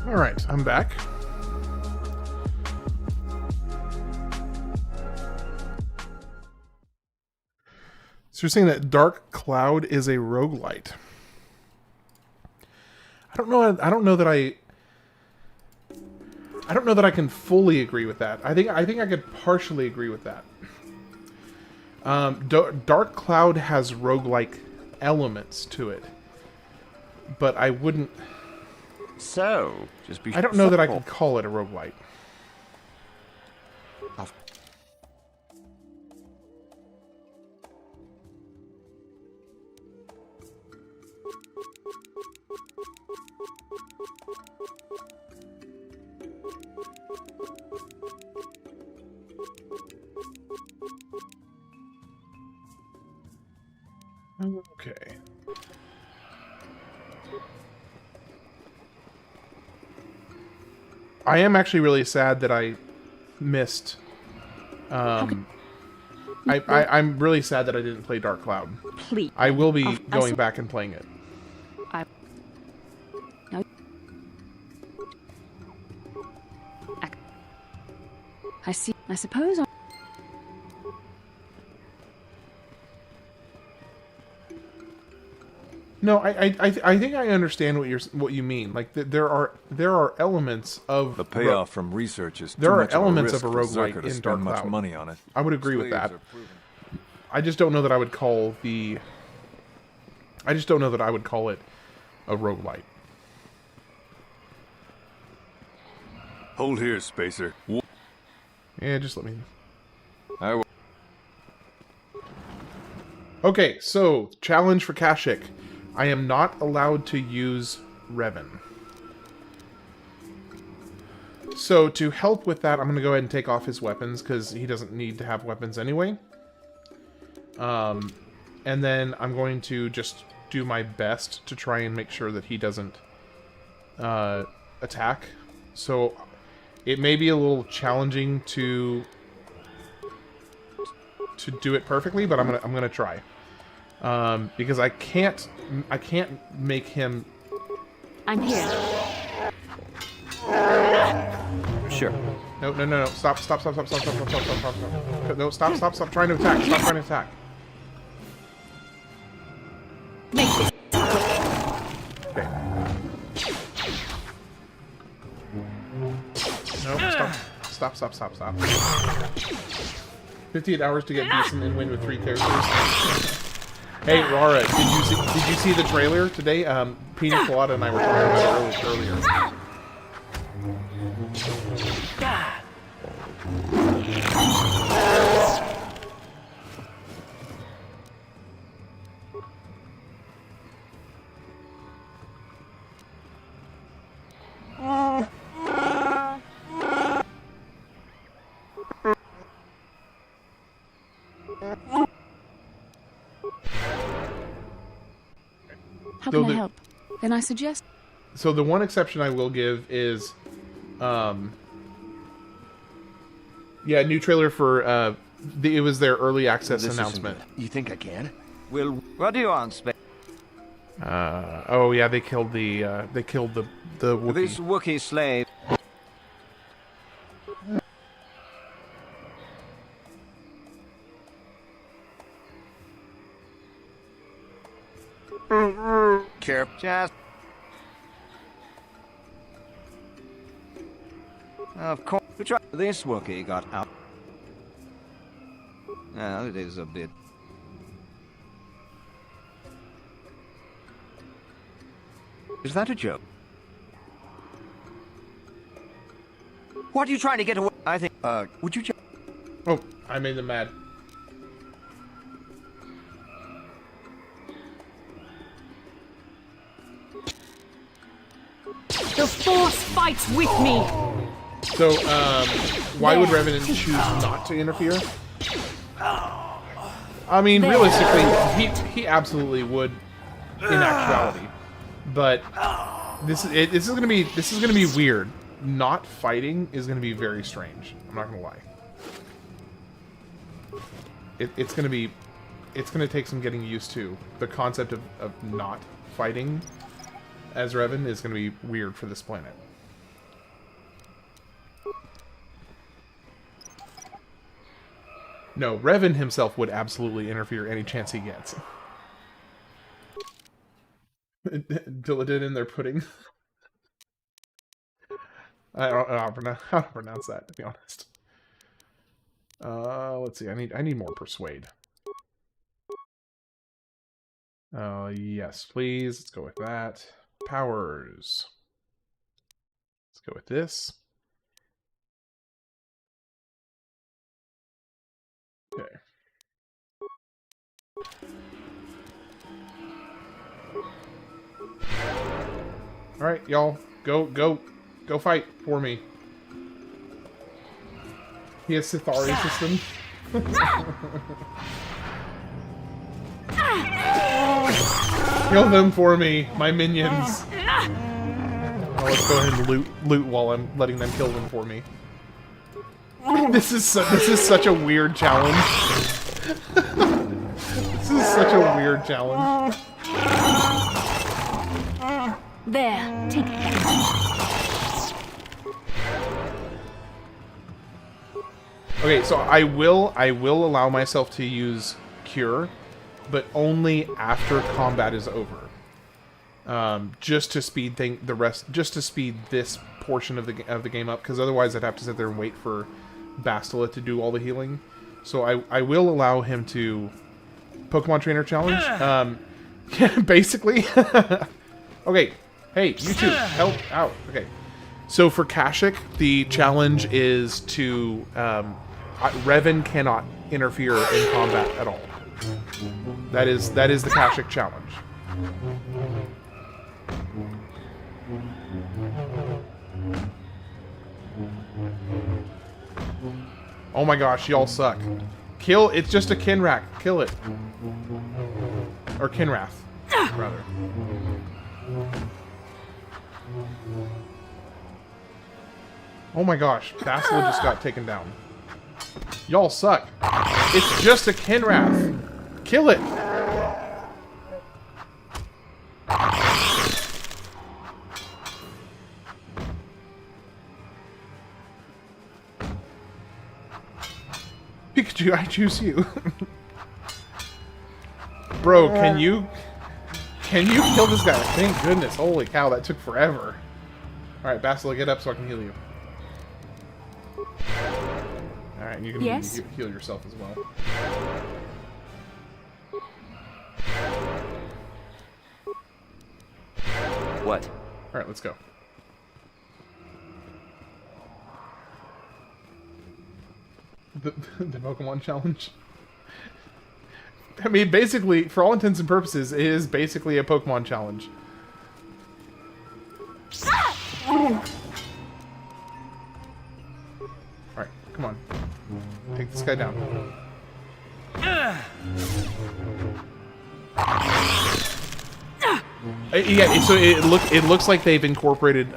Alright, I'm back. So you're saying that Dark Cloud is a roguelite. I don't know that I can fully agree with that. I think I could partially agree with that. Dark Cloud has roguelike elements to it. But I wouldn't...
So, just be...
I don't know that I could call it a roguelite. Okay. I am actually really sad that I missed. I'm really sad that I didn't play Dark Cloud.
Please.
I will be going back and playing it.
I see. I suppose.
No, I think I understand what you mean. Like there are elements of
the payoff from research is
there
too
are
much
elements
of a
of
risk
a
for
roguelite
Zelka to
in
spend
Dark
much
Cloud.
money on it.
I would agree with
Slaves
that.
are proven.
I just don't know that I would call the. I just don't know that I would call it a roguelite.
Hold here, Spacer.
Yeah, just let me.
I will.
Okay, so challenge for Kashyyyk. I am not allowed to use Revan. So to help with that, I'm going to go ahead and take off his weapons because he doesn't need to have weapons anyway. And then I'm going to just do my best to try and make sure that he doesn't attack. So it may be a little challenging to do it perfectly, but I'm gonna try. Because I can't make him.
I'm here.
Sure.
No. Stop. No, stop trying to attack. Stop trying to attack. Okay. No, stop. 58 hours to get decent and win with 3 characters. Hey, Rara, did you see the trailer today? Pina Colada and I were talking about it earlier.
How can I help? Then I suggest...
So the one exception I will give is... yeah, new trailer for... it was their early access announcement.
You think I can?
Well, what do you want, Space?
Oh yeah, they killed the Wookiee.
This Wookiee slave.
Care.
Just. Of course. This Wookiee got out. Well, it is a bit. Is that a joke? What are you trying to get away? I think.
Would you just...
Oh, I made them mad.
The Force fights with me!
So, why would Revenant choose not to interfere? I mean, realistically, he absolutely would, in actuality. But this is gonna be weird. Not fighting is gonna be very strange. I'm not gonna lie. It's gonna take some getting used to. The concept of not fighting as Revan is gonna be weird for this planet. No, Revan himself would absolutely interfere any chance he gets. Dilated in their pudding. I don't know how to pronounce that, to be honest. Let's see. I need more persuade. Yes, please. Let's go with that. Powers. Let's go with this. Okay. All right, y'all, go fight for me. He has Sithari system. Kill them for me, my minions. Oh, let's go ahead and loot while I'm letting them kill them for me. This is such a weird challenge. This is such a weird challenge.
There, take it.
Okay, so I will allow myself to use Cure, but only after combat is over. Just to speed just to speed this portion of the game up, because otherwise I'd have to sit there and wait for Bastila to do all the healing. So I will allow him to Pokemon Trainer Challenge. Basically. Okay, hey, you two, help out. Okay, so for Kashyyyk, the challenge is to Revan cannot interfere in combat at all. That is the Kashyyyk challenge. Oh my gosh, y'all suck. Kill, it's just a Kinrack. Kill it. Or Kinrath, rather. Oh my gosh, Bastila just got taken down. Y'all suck. It's just a Kinrath. Kill it. Pikachu, I choose you. Bro, can you kill this guy? Thank goodness. Holy cow, that took forever. Alright, Bastila, get up so I can heal you. Alright, you can heal yourself as well.
What?
Alright, let's go. The Pokemon challenge. I mean, basically, for all intents and purposes, it is basically a Pokemon challenge. Alright, come on. Take this guy down. Yeah, so it looks like they've incorporated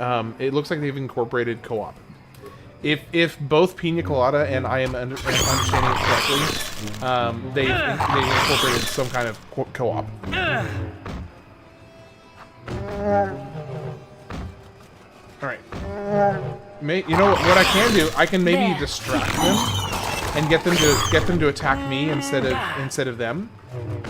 co-op. If both Pina Colada and I am understanding it correctly, they've incorporated some kind of co-op. All right. You know what I can do? I can maybe distract them and get them to attack me instead of them.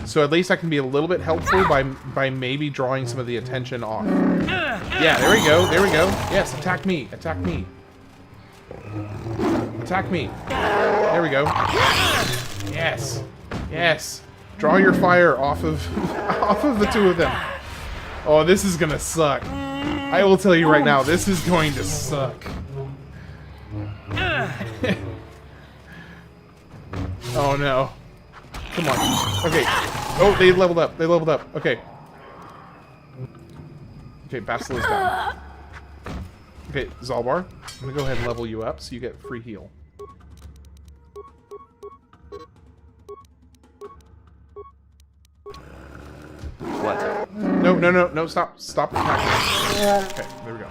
So at least I can be a little bit helpful by maybe drawing some of the attention off. Yeah, there we go. There we go. Yes, attack me. Attack me. Attack me. There we go. Yes. Yes. Draw your fire off of the two of them. Oh, this is gonna suck. I will tell you right now, this is going to suck. Oh no. Come on. Okay. Oh, they leveled up. They leveled up. Okay. Okay, Basila's down. Okay, Zalbar, I'm gonna go ahead and level you up so you get free heal.
What?
No, stop attacking. Okay, there we go.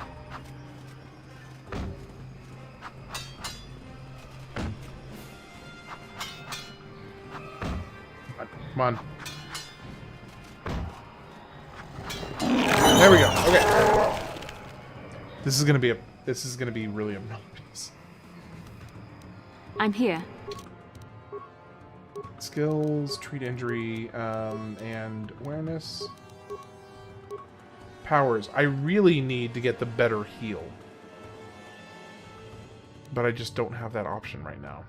Come on. There we go. Okay. This is gonna be really obnoxious.
I'm here.
Skills, treat injury, and awareness. Powers. I really need to get the better heal. But I just don't have that option right now.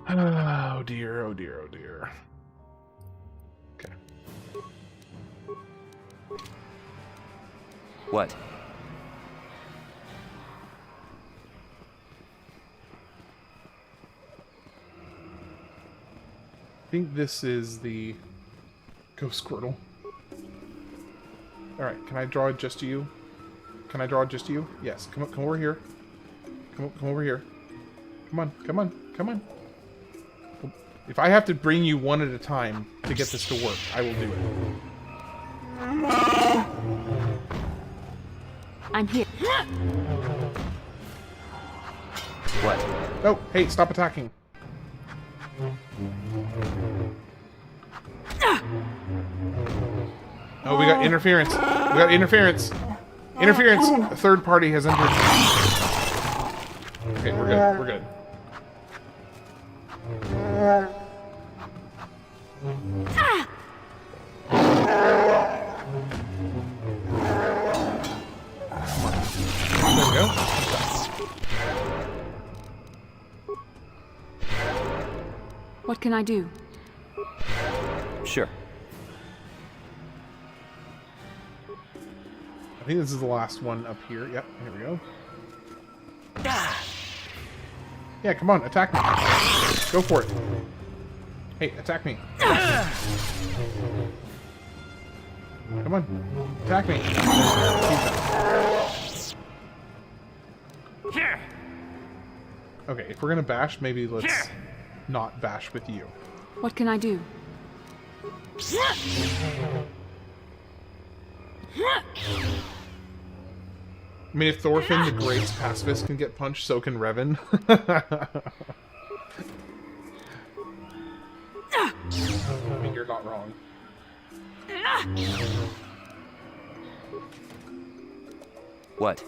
Oh dear, oh dear, oh dear. Okay.
What?
I think this is the Ghost Squirtle. Alright, can I draw it just to you? Can I draw it just to you? Yes. Come over here. Come over here. Come on, come on, come on. If I have to bring you one at a time to get this to work, I will do it.
I'm here.
What?
Oh, hey, stop attacking. Oh, we got interference. We got interference. Interference! A third party has entered. Okay, we're good. We're good. There we go.
What can I do?
Sure.
I think this is the last one up here. Yep, here we go. Yeah, come on, attack me. Go for it. Hey, attack me. Come on, attack me. Okay, if we're gonna bash, maybe let's not bash with you.
What can I do?
I mean, if Thorfinn the Great's pacifist can get punched, so can Revan. I mean, you're not wrong.
What?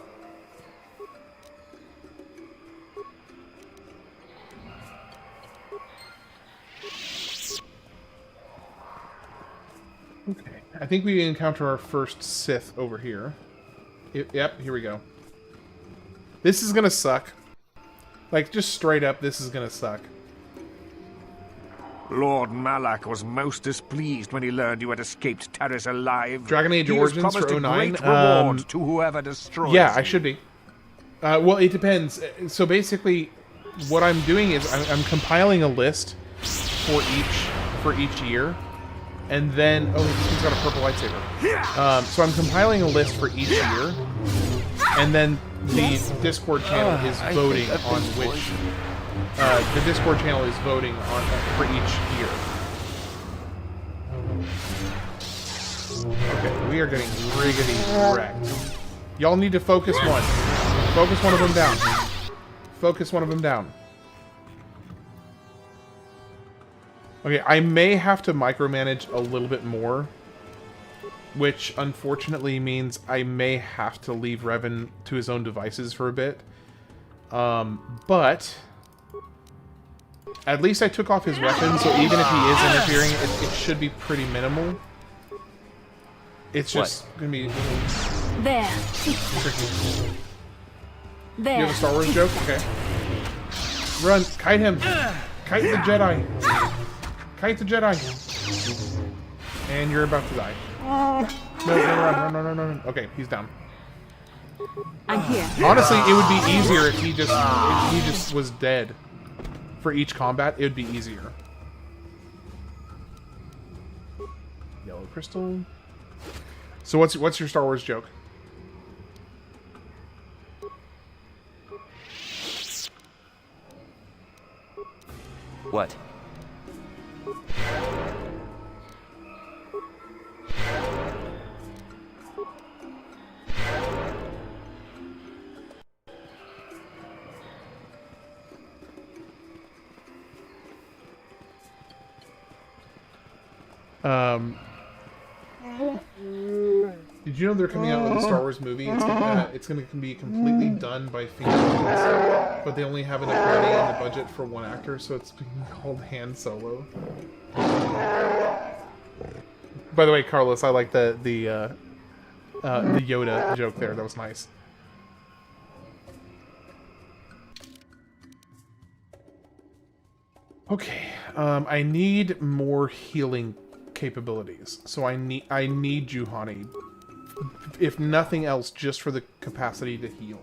Okay, I think we encounter our first Sith over here. Yep, here we go. This is gonna suck. Like, just straight up, this is gonna suck.
Lord Malak was most displeased when he learned you had escaped Taris alive.
Dragon Age
He was
Origins
promised
for
a
09.
great reward to whoever destroys
Yeah, I
you.
should be. Well, it depends. So basically, what I'm doing is I'm compiling a list for each year. And then, oh, this one's got a purple lightsaber. So I'm compiling a list for each year, and then the Discord channel is voting on which. The Discord channel is voting on for each year. Okay, we are getting riggedy wrecked. Y'all need to focus one. Focus one of them down. Focus one of them down. Okay, I may have to micromanage a little bit more, which unfortunately means I may have to leave Revan to his own devices for a bit. But at least I took off his weapon, so even if he is interfering, it should be pretty minimal. It's just gonna be
there.
tricky.
There.
You have a Star Wars joke? Okay. Run, kite him. Kite the Jedi. Kite the Jedi. And you're about to die. No, run. Okay, he's down.
I'm here.
Honestly, it would be easier if he just was dead. For each combat, it would be easier. Yellow crystal. So what's your Star Wars joke?
What?
Did you know they're coming out with a Star Wars movie? It's going to be completely done by fingerprints, but they only have enough money in the budget for one actor, so it's being called Han Solo. By the way, Carlos, I like the Yoda joke there. That was nice. Okay, I need more healing capabilities, so I need Juhani. If nothing else, just for the capacity to heal.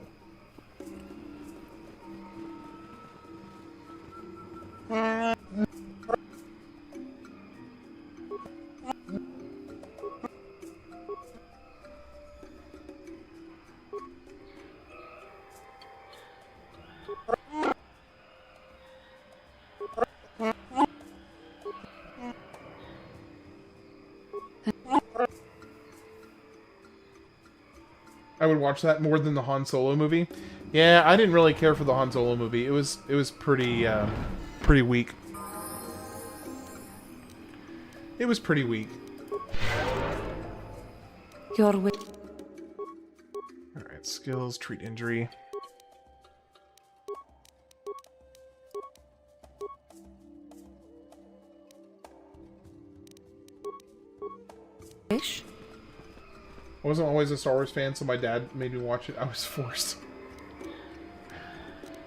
I would watch that more than the Han Solo movie. Yeah, I didn't really care for the Han Solo movie. It was pretty pretty weak. It was pretty weak.
Your way.
All right, skills, treat injury.
Fish.
I wasn't always a Star Wars fan, so my dad made me watch it. I was forced.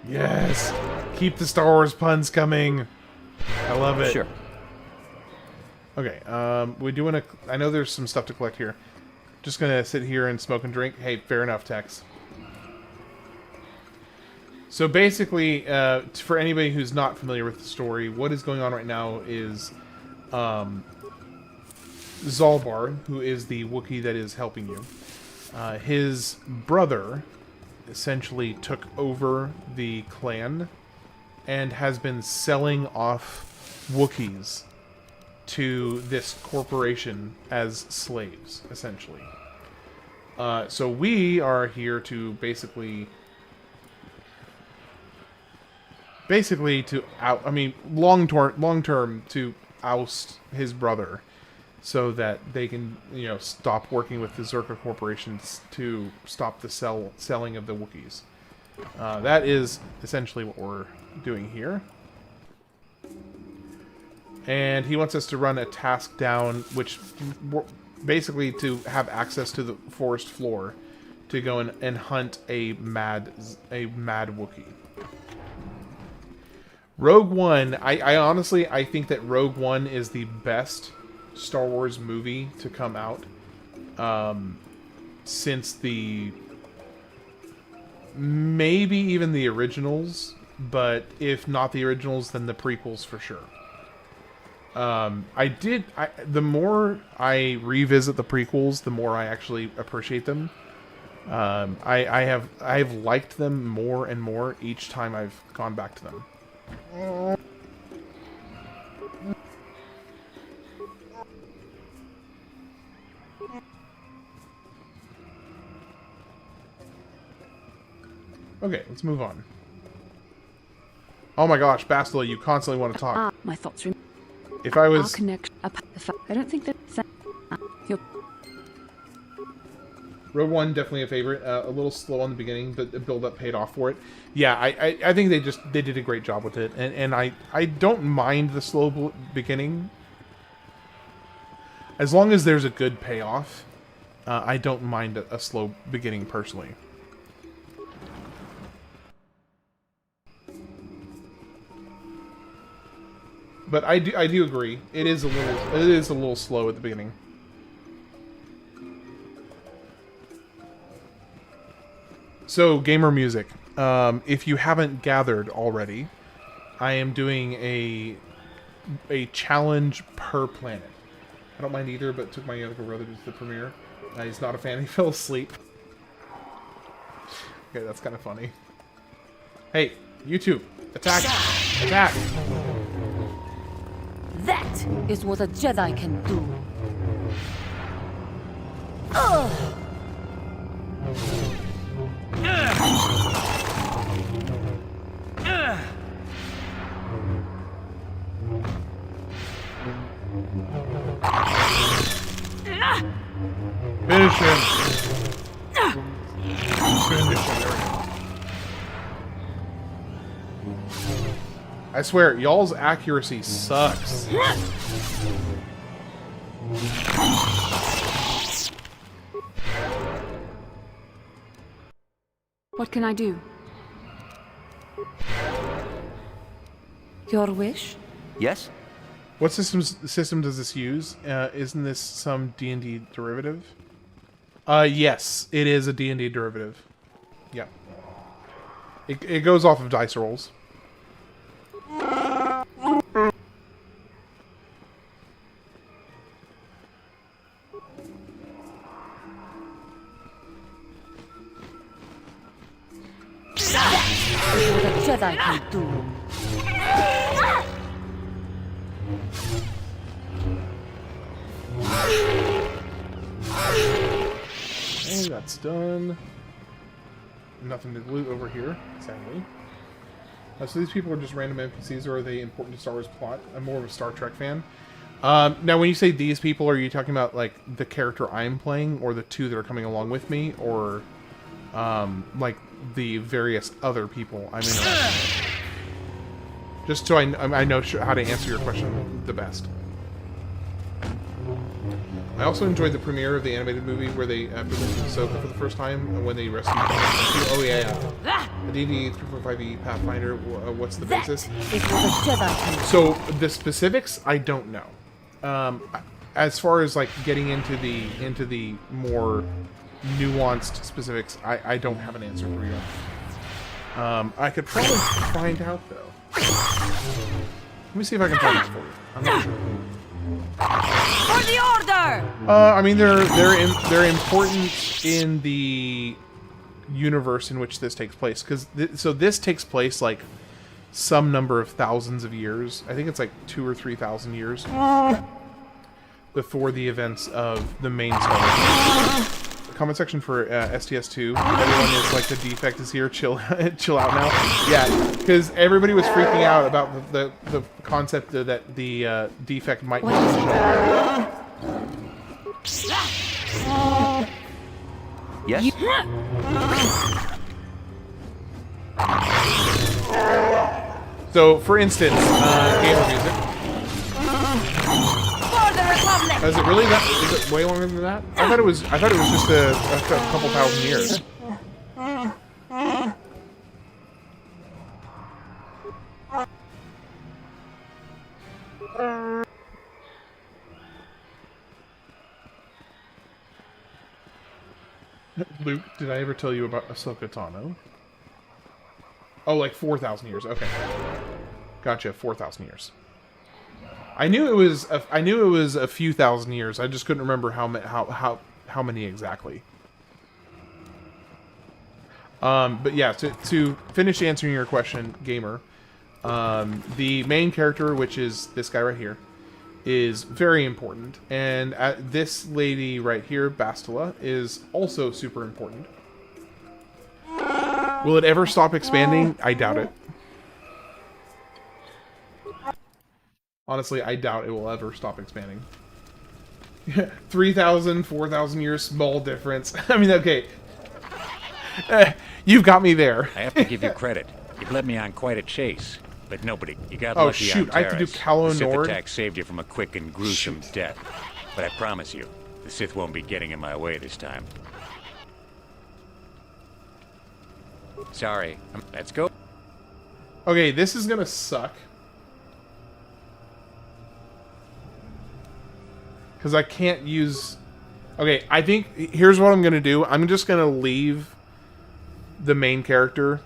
Yes! Keep the Star Wars puns coming! I love it.
Sure.
Okay, we're doing a... I know there's some stuff to collect here. Just gonna sit here and smoke and drink. Hey, fair enough, Tex. So basically, for anybody who's not familiar with the story, what is going on right now is... Zalbar, who is the Wookiee that is helping you, his brother essentially took over the clan and has been selling off Wookiees to this corporation as slaves, essentially. So we are here to basically to out. I mean, long term to oust his brother, so that they can, you know, stop working with the Zelka Corporation to stop the selling of the Wookiees. That is essentially what we're doing here. And he wants us to run a task down, which basically to have access to the forest floor to go and hunt a mad Wookiee. Rogue One, I honestly think that Rogue One is the best Star Wars movie to come out since maybe even the originals, but if not the originals, then the prequels for sure. The more I revisit the prequels, the more I actually appreciate them. I have liked them more and more each time I've gone back to them. Okay, let's move on. Oh my gosh, Bastila, you constantly want to talk.
My thoughts.
If I was...
I don't think that...
Rogue One, definitely a favorite. A little slow on the beginning, but the build-up paid off for it. Yeah, I think they did a great job with it. And I don't mind the slow beginning. As long as there's a good payoff, I don't mind a slow beginning personally. But I do agree. It is a little slow at the beginning. So, gamer music. If you haven't gathered already, I am doing a challenge per planet. I don't mind either, but took my younger brother to the premiere. He's not a fan. He fell asleep. Okay, that's kind of funny. Hey, YouTube, attack! Attack!
That is what a Jedi can do. Ugh.
Finish him. Finish him. There we go. I swear, y'all's accuracy sucks.
What can I do?
Your wish?
Yes?
What system does this use? Isn't this some D&D derivative? Yes, it is a D&D derivative. Yeah. It goes off of dice rolls.
What a Jedi can do.
Okay, that's done. Nothing to loot over here, sadly. So these people are just random NPCs, or are they important to Star Wars plot? I'm more of a Star Trek fan. Now, when you say these people, are you talking about like the character I'm playing, or the two that are coming along with me, or like the various other people I'm interacting with? Just so I know how to answer your question the best. I also enjoyed the premiere of the animated movie where they presented Zelka for the first time when they rescued. Oh yeah, the D&D 3.5e Pathfinder. What's the basis? So the specifics, I don't know. As far as like getting into the more nuanced specifics, I don't have an answer for you. I could probably find out though. Let me see if I can find this for you. I'm not sure.
For the order!
I mean, they're important in the universe in which this takes place, because so this takes place like some number of thousands of years. I think it's like 2,000 or 3,000 years before the events of the main story. Comment section for STS2. Everyone is like, the defect is here. Chill out now. Yeah, because everybody was freaking out about the concept that the defect might be.
Yes.
So, for instance, gamer music. Is it really that? Is it way longer than that? I thought it was just a couple thousand years. Luke, did I ever tell you about Ahsoka Tano? Oh, like 4,000 years. Okay, gotcha. 4,000 years. I knew it was a few thousand years. I just couldn't remember how many exactly. But yeah, to finish answering your question, gamer, the main character, which is this guy right here, is very important, and this lady right here, Bastila, is also super important. Will it ever stop expanding? I doubt it. Honestly, I doubt it will ever stop expanding. 3,000, 4,000 years, small difference. I mean, okay. You've got me there.
I have to give you credit. You've led me on quite a chase. But nobody, you got
lucky.
Oh shoot,
I have to do Calo
The Sith
Nord.
attack saved you from a quick and gruesome death. But I promise you, the Sith won't be getting in my way this time. Sorry. Let's go.
Okay, this is gonna suck. Because I can't use... Okay, I think... Here's what I'm going to do. I'm just going to leave the main character,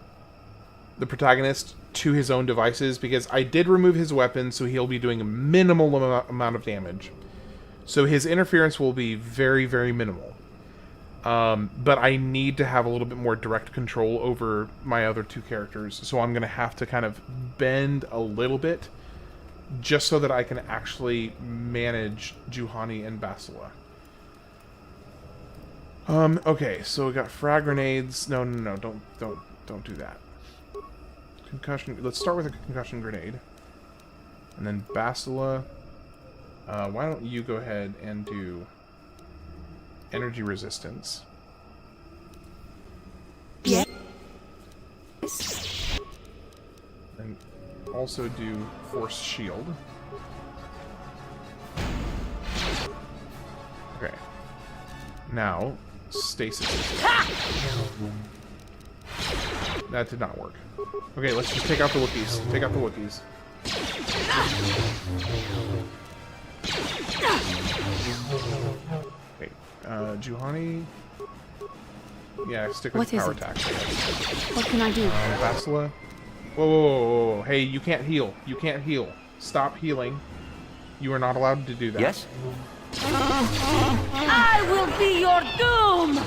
the protagonist, to his own devices. Because I did remove his weapon, so he'll be doing a minimal amount of damage. So his interference will be very, very minimal. But I need to have a little bit more direct control over my other two characters. So I'm going to have to kind of bend a little bit, just so that I can actually manage Juhani and Bastila. Okay, so we got frag grenades. No, don't do that. Concussion. Let's start with a concussion grenade, and then Bastila. Why don't you go ahead and do energy resistance.
Yes.
And also do force shield. Okay. Now, stasis. That did not work. Okay, let's just take out the Wookiees. Take out the Wookiees. Okay, Juhani. Yeah, stick with power attack.
What can I do?
Bastila. Whoa, whoa, whoa, whoa, hey, you can't heal. You can't heal. Stop healing. You are not allowed to do that.
Yes?
I will be your doom!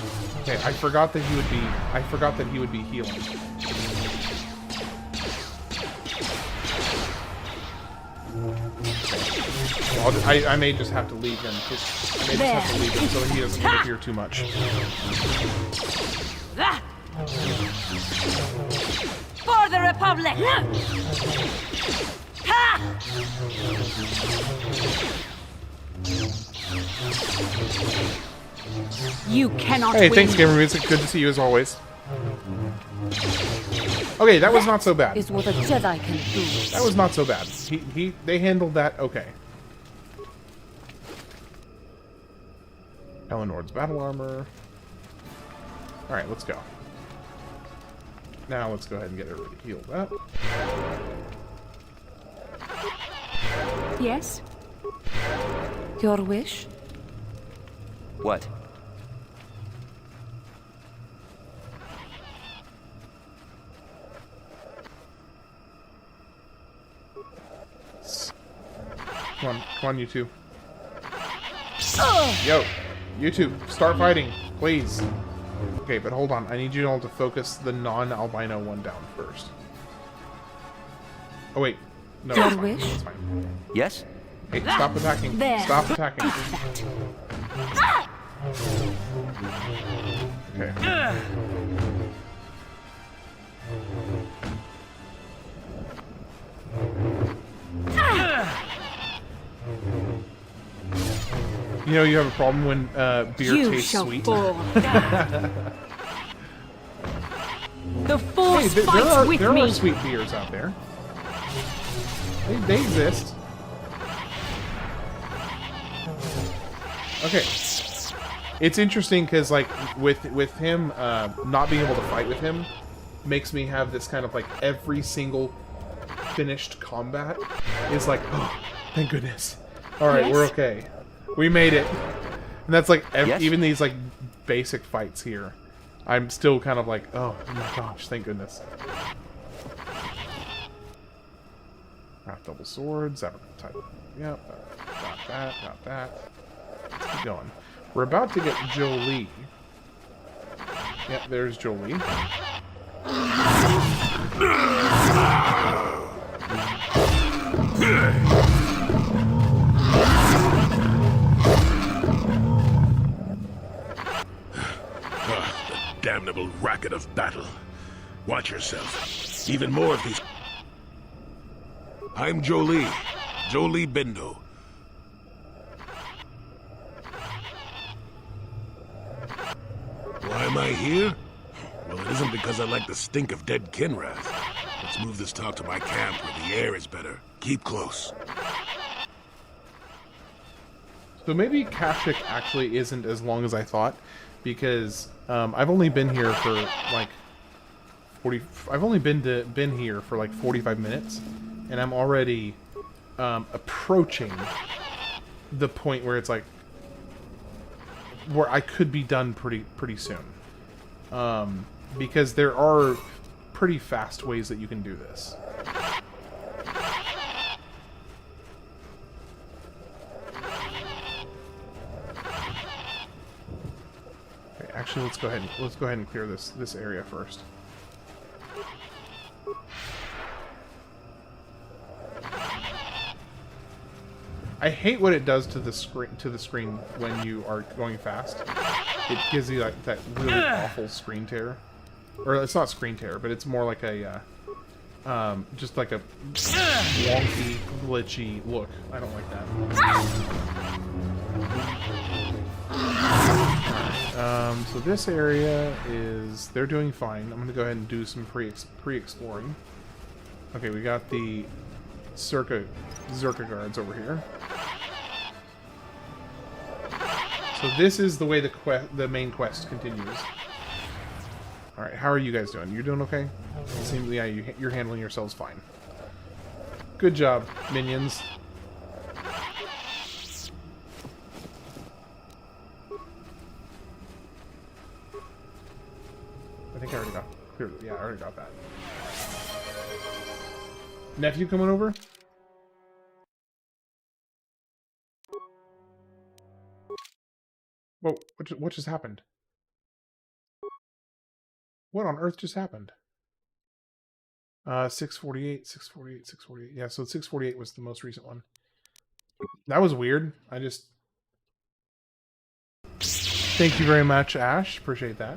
Okay, I forgot that he would be healing. Well, I may just have to leave him. I may just have to leave him so he doesn't interfere too much.
For the Republic! Ha!
You cannot
Hey,
win.
thanks, Gamer Music. Good to see you as always. Okay, that was not so bad.
Is what a Jedi can do.
That was not so bad. They handled that okay. Eleanor's battle armor. Alright, let's go. Now let's go ahead and get everybody healed up.
Yes?
Your wish?
What?
Come on, you two. Yo, you two, start fighting, please. Okay, but hold on. I need you all to focus the non-albino one down first. Oh wait, no,
Your
that's fine.
wish?
That's fine.
Yes?
Hey, stop attacking!
There.
Stop attacking! Okay. You know you have a problem when beer tastes sweet.
The Force
hey,
fights with
there
me.
are sweet beers out there. They exist. Okay. It's interesting because, like, with him not being able to fight with him, makes me have this kind of like every single finished combat is like, oh, thank goodness. All right,
Yes?
we're okay. We made it. And that's like
Yes?
even these like basic fights here. I'm still kind of like, oh my gosh, thank goodness. Double swords, that type. Yep, got that, got that. Let's keep going. We're about to get Jolee. Yep, there's Jolee.
The damnable racket of battle. Watch yourself. Even more of these... I'm Jolee Bindo. Why am I here? Well, it isn't because I like the stink of dead Kinrath. Let's move this talk to my camp where the air is better. Keep close.
So maybe Kashyyyk actually isn't as long as I thought, because I've only been here for like 40. I've only been here for like 45 minutes, and I'm already approaching the point where it's like where I could be done pretty soon. Because there are pretty fast ways that you can do this. Okay, actually, let's go ahead and clear this area first. I hate what it does to the screen when you are going fast. It gives you like that really awful screen tear, or it's not screen tear, but it's more like a just like a wonky, glitchy look. I don't like that. So this area is... They're doing fine. I'm going to go ahead and do some pre-exploring. Okay, we got the Zerka guards over here. So this is the way the main quest continues. Alright, how are you guys doing? You doing okay? It seems, yeah, you're handling yourselves fine. Good job, minions. I think I already got... Yeah, I already got that. Nephew coming over? Whoa, what just happened? What on earth just happened? 648, 648, 648. Yeah, so 648 was the most recent one. That was weird. I just... Thank you very much, Ash. Appreciate that.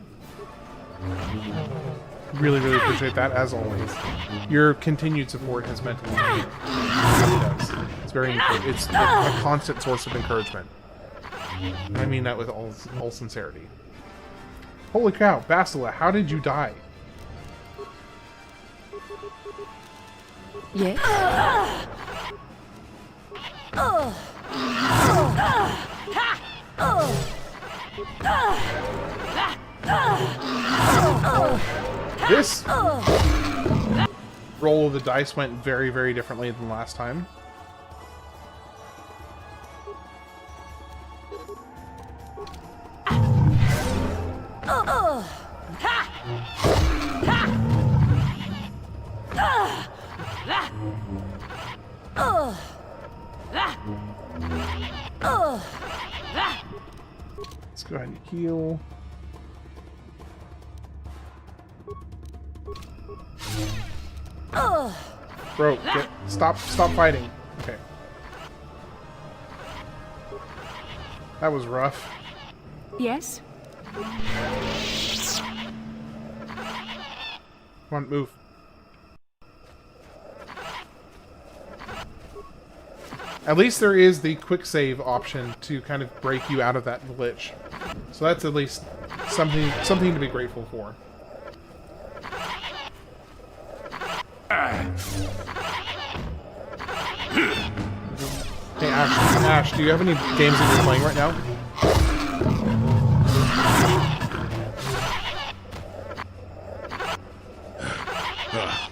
Really, really appreciate that, as always. Your continued support has meant a lot. It really does. It's very it's a constant source of encouragement. And I mean that with all sincerity. Holy cow, Bastila, how did you die?
Yes?
This roll of the dice went very, very differently than last time. Let's go ahead and heal. Bro, stop fighting. Okay. That was rough.
Yes?
Come on, move. At least there is the quick save option to kind of break you out of that glitch. So that's at least something to be grateful for. Hey Ash, do you have any games that you're playing right now?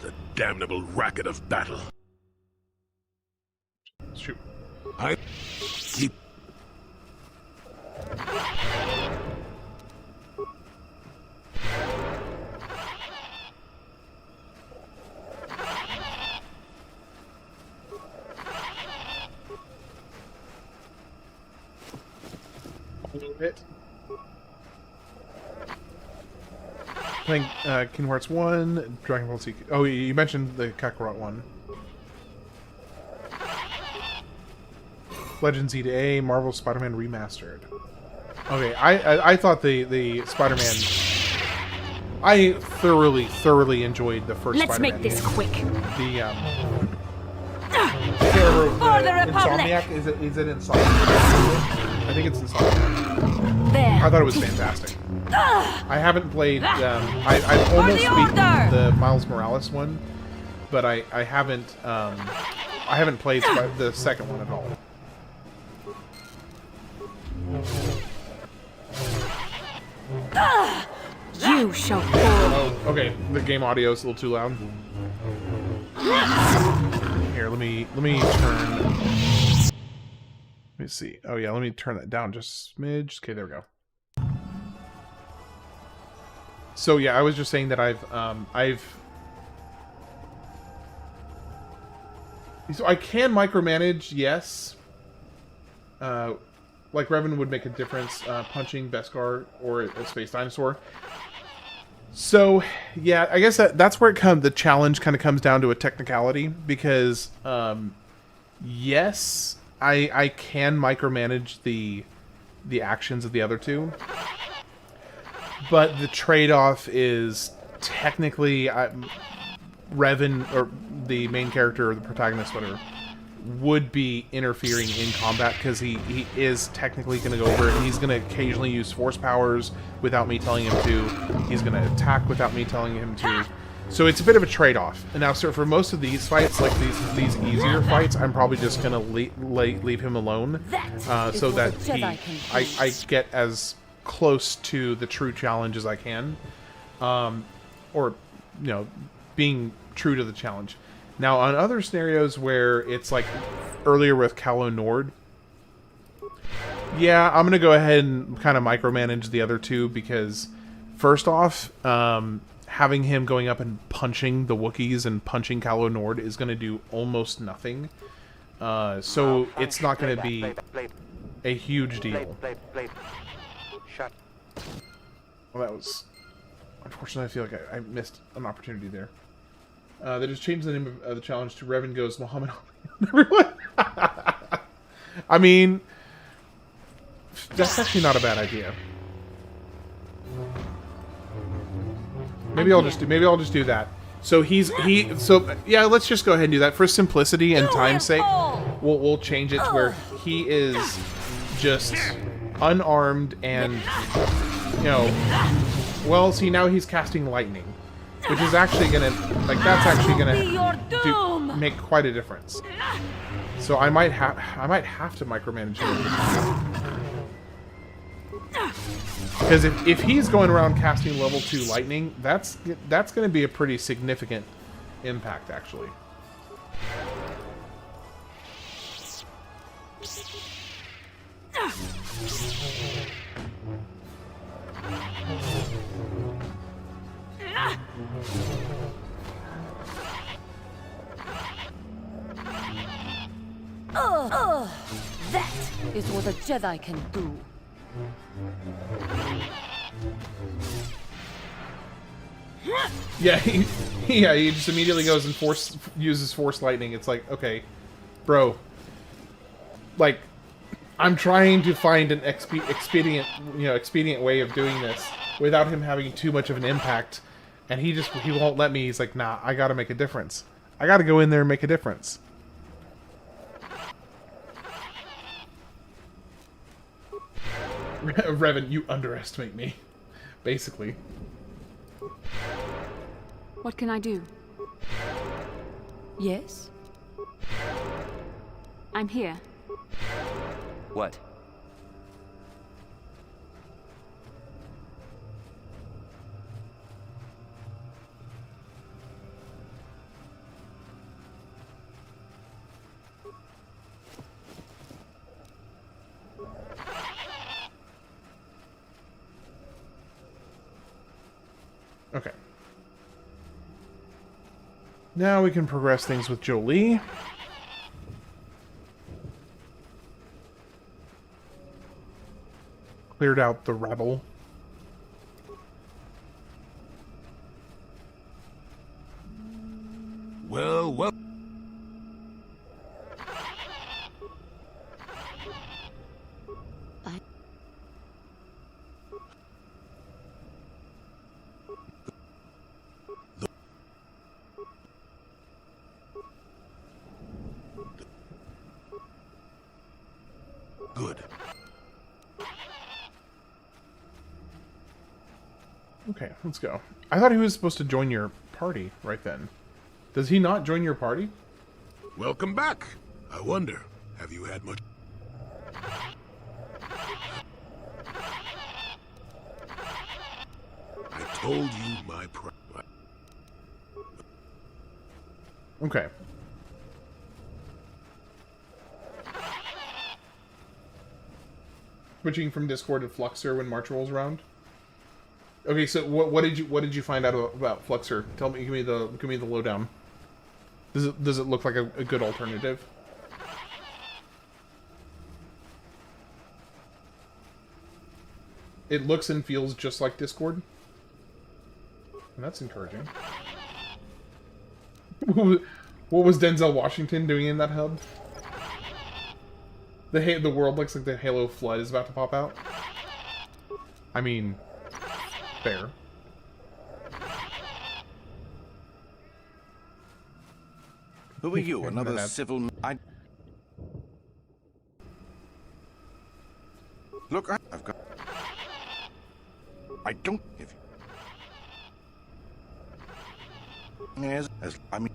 The damnable racket of battle.
Shoot.
I keep...
A little bit. Playing Kingdom Hearts 1, Dragon Ball Z. Oh, you mentioned the Kakarot one. Legend Z to A, Marvel Spider-Man Remastered. Okay, I thought the Spider-Man... I thoroughly enjoyed the first
Let's
Spider-Man
make this
game.
quick.
The,
For the Republic!
Insomniac? Is it Insomniac? I think it's Insomniac.
There.
I thought it was fantastic. I haven't played... I've almost beaten the Miles Morales one, but I haven't played the second one at all.
You shall fall.
Oh, okay. The game audio is a little too loud. Here, let me turn. Let me see. Oh yeah, let me turn that down just a smidge. Okay, there we go. So yeah, I was just saying that so I can micromanage, yes. Like Revan would make a difference punching Beskar or a space dinosaur. So yeah, I guess that's where the challenge kind of comes down to a technicality, because yes, I can micromanage the actions of the other two, but the trade-off is technically Revan, or the main character or the protagonist, whatever, would be interfering in combat, because he is technically going to go over it, and he's going to occasionally use force powers without me telling him to. He's going to attack without me telling him to. So it's a bit of a trade-off. And now, so for most of these fights, like these easier fights, I'm probably just going to leave him alone, so that I get as close to the true challenge as I can, or being true to the challenge. Now, on other scenarios where it's like earlier with Calo Nord, yeah, I'm going to go ahead and kind of micromanage the other two, because first off, having him going up and punching the Wookiees and punching Calo Nord is going to do almost nothing. So it's not going to be a huge deal. Well, that was... Unfortunately, I feel like I missed an opportunity there. They just changed the name of the challenge to Revan Goes Muhammad Ali. Everyone. I mean, that's actually not a bad idea. Maybe I'll just do that. So yeah, let's just go ahead and do that for simplicity and time's sake. We'll change it to where he is just unarmed and well, see, now he's casting lightning, which is actually gonna make quite a difference. So I might have to micromanage him, because if he's going around casting level 2 lightning, that's gonna be a pretty significant impact, actually.
That is what a Jedi can do.
Yeah, he just immediately goes and uses force lightning. It's like, okay, bro, like, I'm trying to find an expedient way of doing this without him having too much of an impact, and he won't let me. He's like, nah, I gotta make a difference. I gotta go in there and make a difference. Revan, you underestimate me, basically.
What can I do?
Yes?
I'm here.
What?
Okay. Now we can progress things with Jolee. Cleared out the rebel.
Well. Good.
Okay, let's go. I thought he was supposed to join your party right then. Does he not join your party?
Welcome back. I wonder, have you had much... I told you my
Okay. Switching from Discord to Fluxer when March rolls around. Okay, so what did you find out about Fluxer? Tell me, give me the lowdown. Does it look like a good alternative? It looks and feels just like Discord. And that's encouraging. What was Denzel Washington doing in that hub? The world looks like the Halo Flood is about to pop out. I mean, fair.
Who are you? Another civil...
Look, I've got... I don't give you... I mean...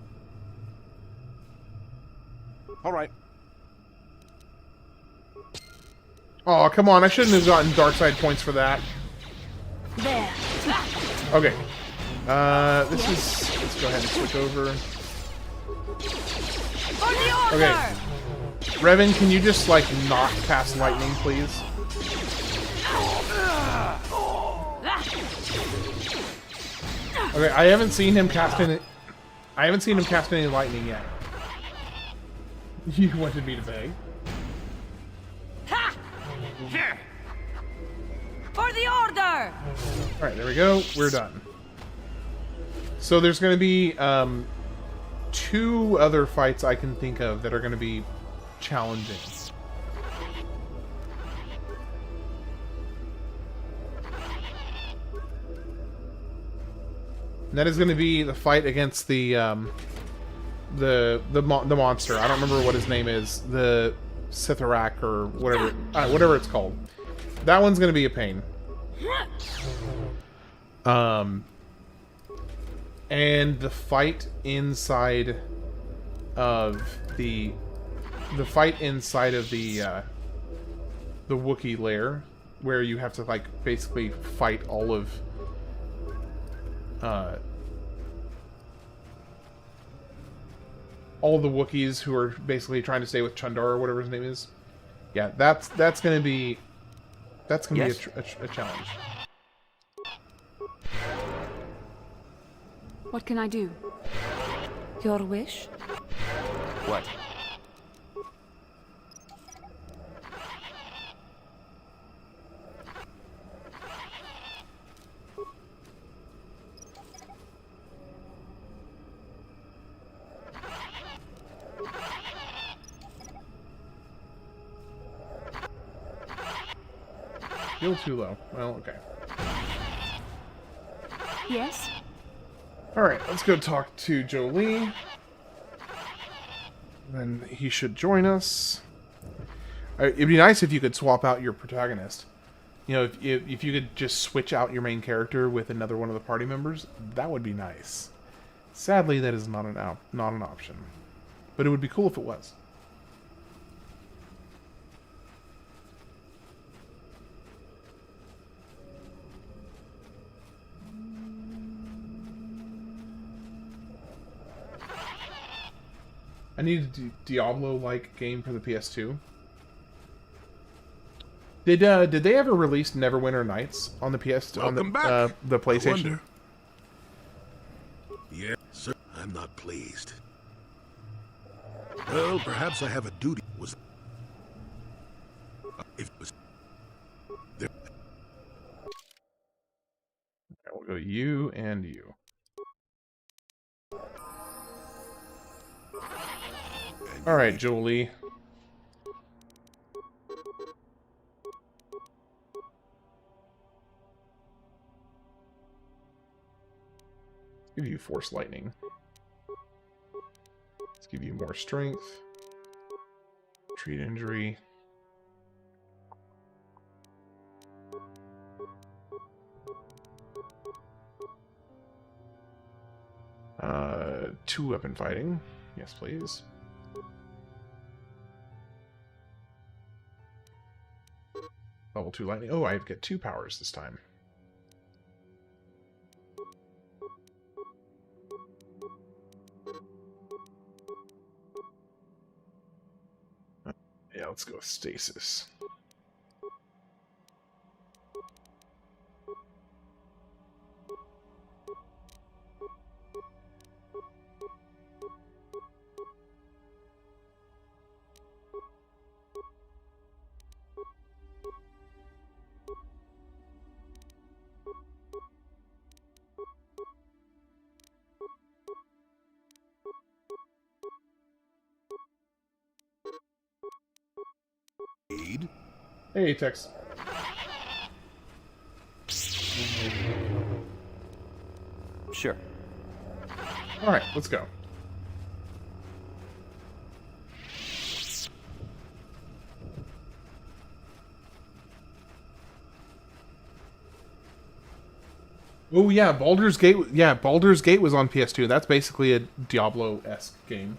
All right.
Oh, come on. I shouldn't have gotten dark side points for that.
There.
Okay. This is... Let's go ahead and switch over. Okay. Revan, can you just, like, not cast lightning, please? Okay, I haven't seen him cast any... I haven't seen him cast any lightning yet. You wanted me to beg?
For the order!
Alright, there we go. We're done. So there's going to be 2 other fights I can think of that are going to be challenging. And that is going to be the fight against the monster. I don't remember what his name is. The Sitharak or whatever, whatever it's called. That one's going to be a pain. And the fight inside of the Wookiee lair, where you have to, like, basically fight all of all the Wookiees who are basically trying to stay with Chundar or whatever his name is. Yeah, that's gonna be a challenge.
What can I do?
Your wish?
What?
Still too low. Well, okay.
Yes?
Alright, let's go talk to Jolee. Then he should join us. It'd be nice if you could swap out your protagonist. You know, if you could just switch out your main character with another one of the party members, that would be nice. Sadly, that is not an option. But it would be cool if it was. I need a Diablo-like game for the PS2. Did they ever release Neverwinter Nights on the PS2 on the PlayStation?
Yeah, sir. I'm not pleased. Well, perhaps I have a duty. If it was there.
Okay, we'll go you and you. Alright, Jolee. Give you Force Lightning. Let's give you more strength. Treat injury. Two weapon fighting. Yes, please. Level 2 lightning. Oh, I get 2 powers this time. Yeah, let's go with stasis. Hey, Tex.
Sure.
All right, let's go. Oh yeah, Baldur's Gate. Yeah, Baldur's Gate was on PS2. That's basically a Diablo-esque game.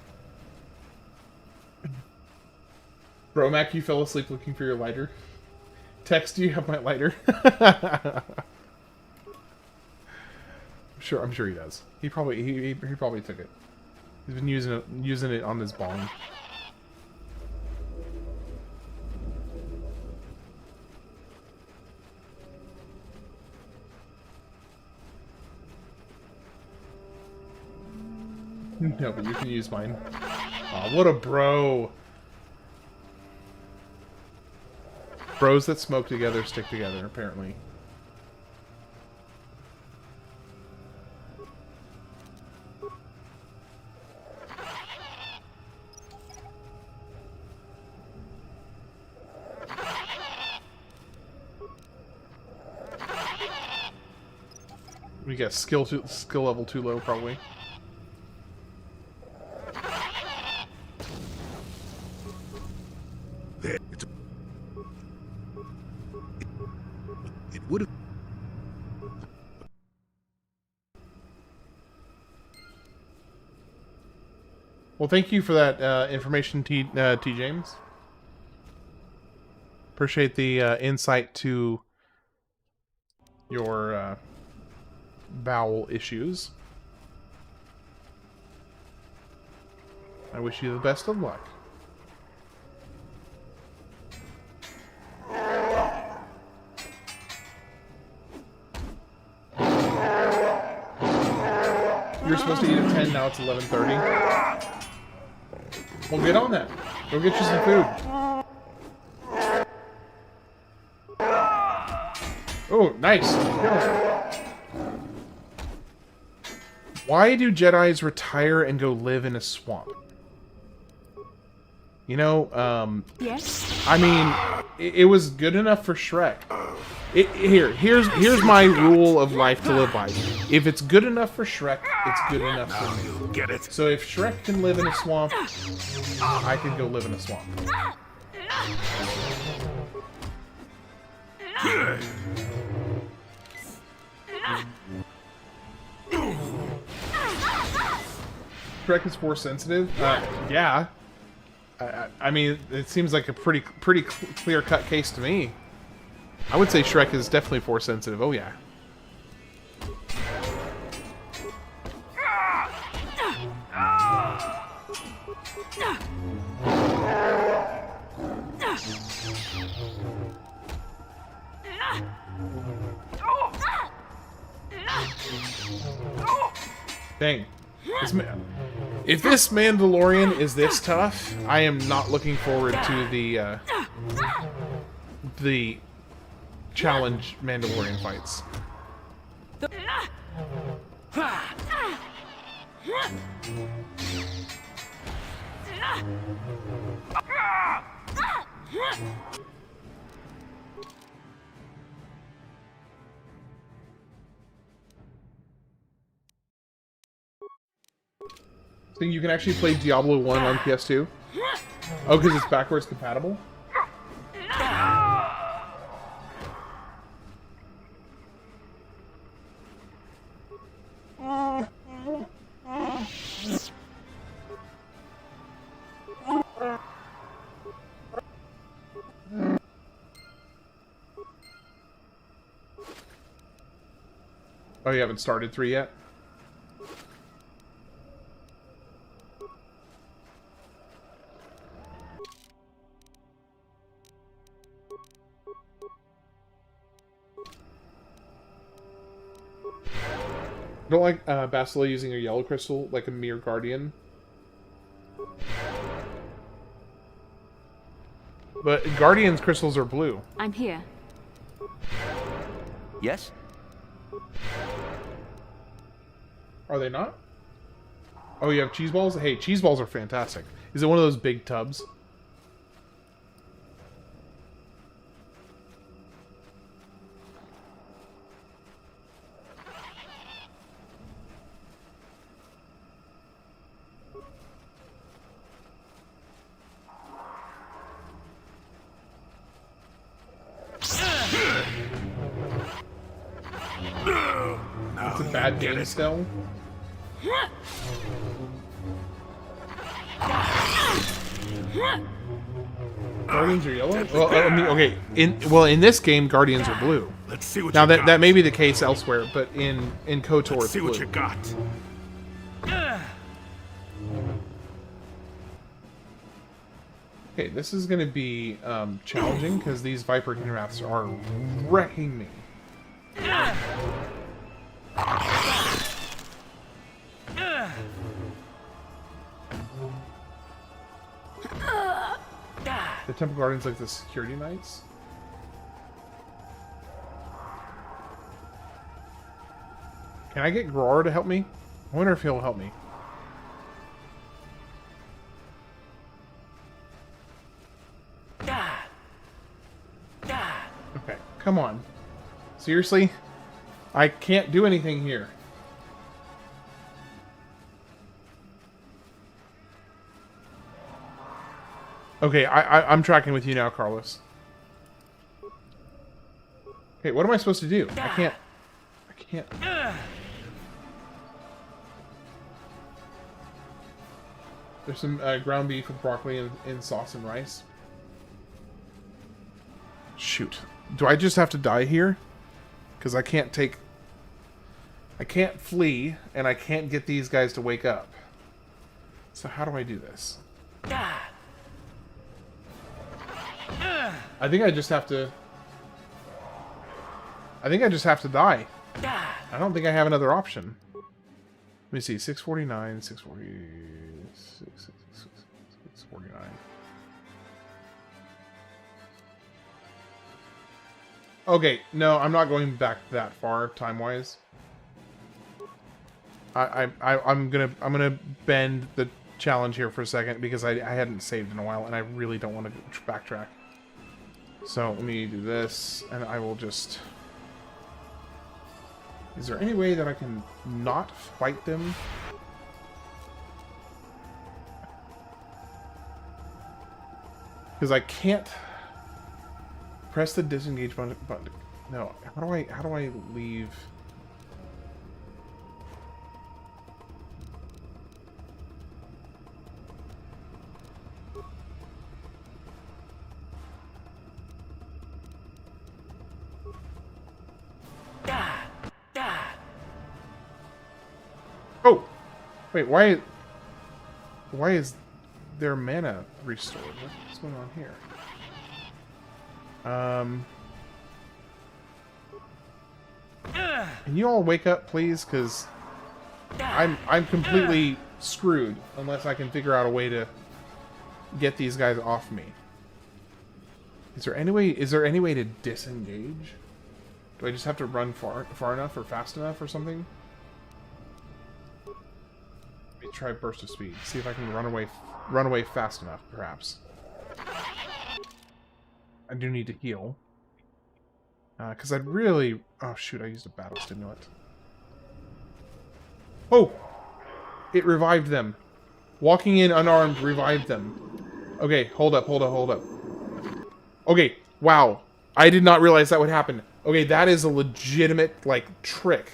Bro, Mac, you fell asleep looking for your lighter. Text, do you have my lighter? I'm sure he does. He probably took it. He's been using it on his bong. No, but you can use mine. Aw, what a bro. Bros that smoke together stick together, apparently. We got skill level too low, probably.
It would have.
Well, thank you for that information, T. James. Appreciate the insight to your bowel issues. I wish you the best of luck. You're supposed to eat at 10, now it's 11:30. Well, get on that. Go get you some food. Oh, nice. Why do Jedis retire and go live in a swamp? You know,
yes.
I mean, it was good enough for Shrek. Here's my rule of life to live by. If it's good enough for Shrek, it's good enough for me.
Get it?
So if Shrek can live in a swamp, I can go live in a swamp. Shrek is force sensitive? Yeah. I mean, it seems like a pretty clear-cut case to me. I would say Shrek is definitely force sensitive. Oh yeah. Dang. If this Mandalorian is this tough, I am not looking forward to the challenge Mandalorian fights. So you can actually play Diablo 1 on PS2? Oh, because it's backwards compatible? Oh, you haven't started 3 yet? I don't like Bastila using a yellow crystal like a mere guardian. But Guardian's crystals are blue.
I'm here.
Yes?
Are they not? Oh, you have cheese balls? Hey, cheese balls are fantastic. Is it one of those big tubs? It's a bad game still. Guardians are yellow? Well, I mean, okay. In this game, Guardians are blue.
Let's see what
now
you got.
that may be the case elsewhere, but in KOTOR,
Let's
it's
see
blue.
what you got.
Okay, this is going to be challenging because these Viper Kinraths are wrecking me. The Temple Guardians like the security knights. Can I get Gror to help me? I wonder if he'll help me. Okay, come on. Seriously? I can't do anything here. Okay, I'm tracking with you now, Carlos. Okay, what am I supposed to do? I can't. There's some ground beef with broccoli and sauce and rice. Shoot. Do I just have to die here? Because I can't flee, and I can't get these guys to wake up. So how do I do this? I think I just have to die. I don't think I have another option. Let me see. 649, 640, 649. Okay, no, I'm not going back that far time-wise. I'm gonna bend the challenge here for a second because I hadn't saved in a while and I really don't want to backtrack. So let me do this, and I will just... Is there any way that I can not fight them? Because I can't press the disengage button. No, how do I leave? Oh! Wait, why is their mana restored? What's going on here? Can you all wake up, please? Because I'm completely screwed unless I can figure out a way to get these guys off me. Is there any way to disengage? Do I just have to run far enough or fast enough or something? Let me try burst of speed. See if I can run away fast enough, perhaps. I do need to heal. Because I'd really... Oh, shoot, I used a battle stimulant. Oh! It revived them. Walking in unarmed revived them. Okay, hold up. Okay, wow. I did not realize that would happen. Okay, that is a legitimate, like, trick.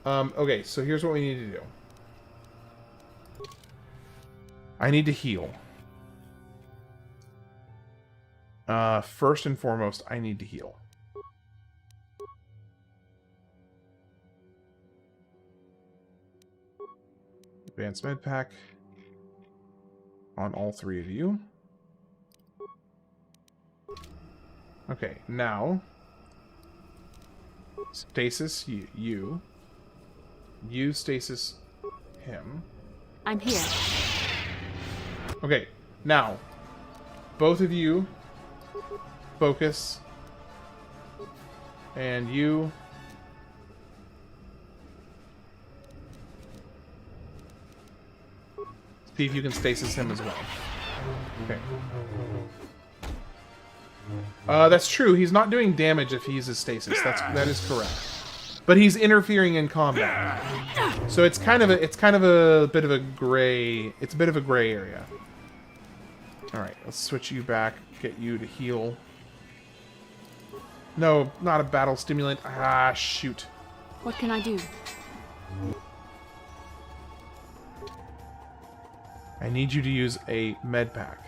Okay, so here's what we need to do. I need to heal. First and foremost, I need to heal. Advanced med pack on all three of you. Okay, now stasis you stasis him.
I'm here.
Okay, now both of you focus, and you see if you can stasis him as well. Okay. That's true. He's not doing damage if he uses stasis. That is correct. But he's interfering in combat. So it's kind of a bit of a gray. It's a bit of a gray area. All right, let's switch you back. Get you to heal. No, not a battle stimulant. Ah, shoot.
What can I do?
I need you to use a med pack.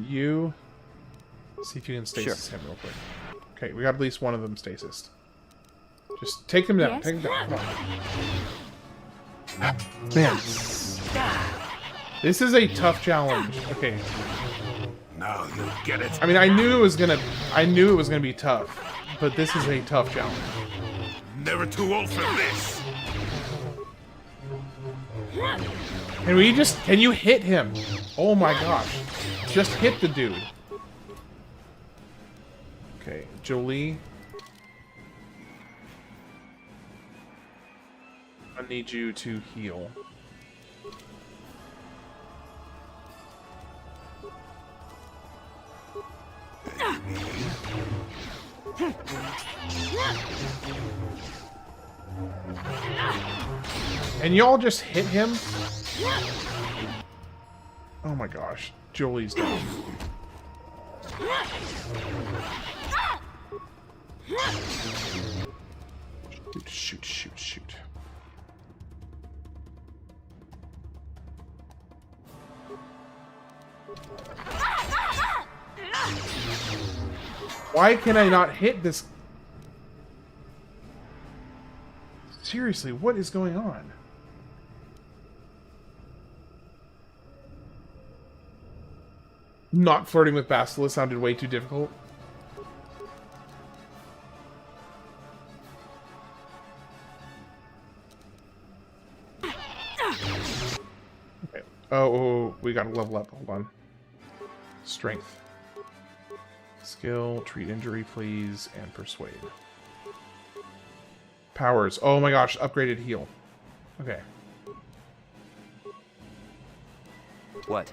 You see if you can stasis him real quick. Okay, we got at least one of them stasis. Just take them down.
Yes?
Take them down. Come on. Man, this is a tough challenge. Okay.
Now you get it.
I mean, I knew it was gonna be tough, but this is a tough challenge.
Never too old for this.
Can you hit him? Oh my gosh. Just hit the dude. Okay, Jolee. I need you to heal. And y'all just hit him? Oh my gosh. Jolie's down. Shoot. Why can I not hit this? Seriously, what is going on? Not flirting with Bastila sounded way too difficult. Okay. Oh, we gotta level up. Hold on. Strength. Skill, treat injury, please, and persuade. Powers. Oh my gosh, upgraded heal. Okay.
What?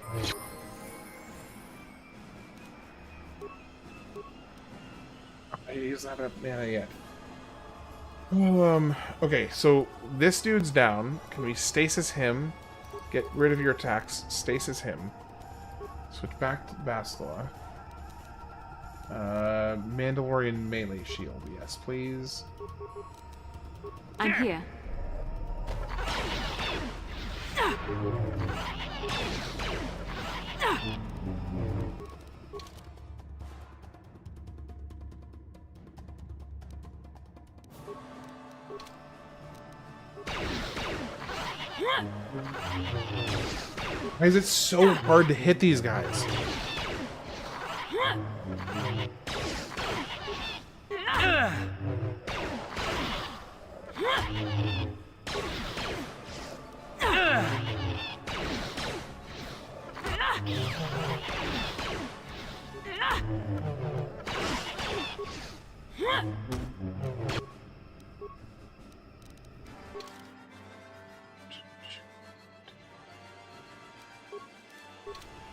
He doesn't have enough mana yet. Okay, so this dude's down. Can we stasis him? Get rid of your attacks. Stasis him. Switch back to Bastila. Mandalorian melee shield. Yes, please.
I'm here.
Why is it so hard to hit these guys?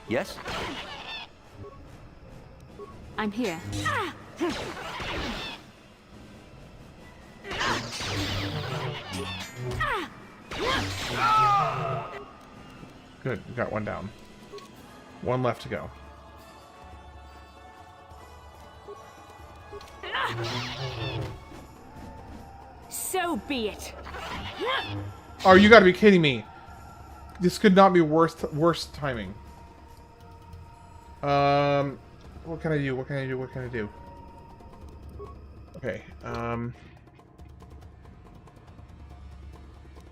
Yes?
I'm here.
Good, we got one down. One left to go.
So be it.
Oh, you gotta be kidding me. This could not be worse timing. What can I do? What can I do? What can I do? Okay,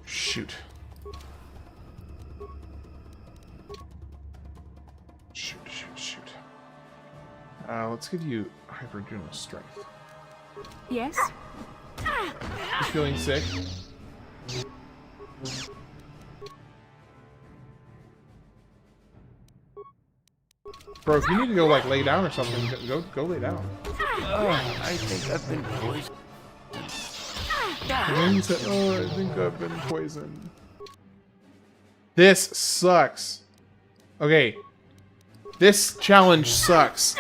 shoot. Shoot. Let's give you hyperdual strength.
Yes?
You feeling sick? Bro, if you need to go, like, lay down or something, go lay down.
I think I've been poisoned.
And then he said, "Oh, I think I've been poisoned." This sucks. Okay. This challenge sucks.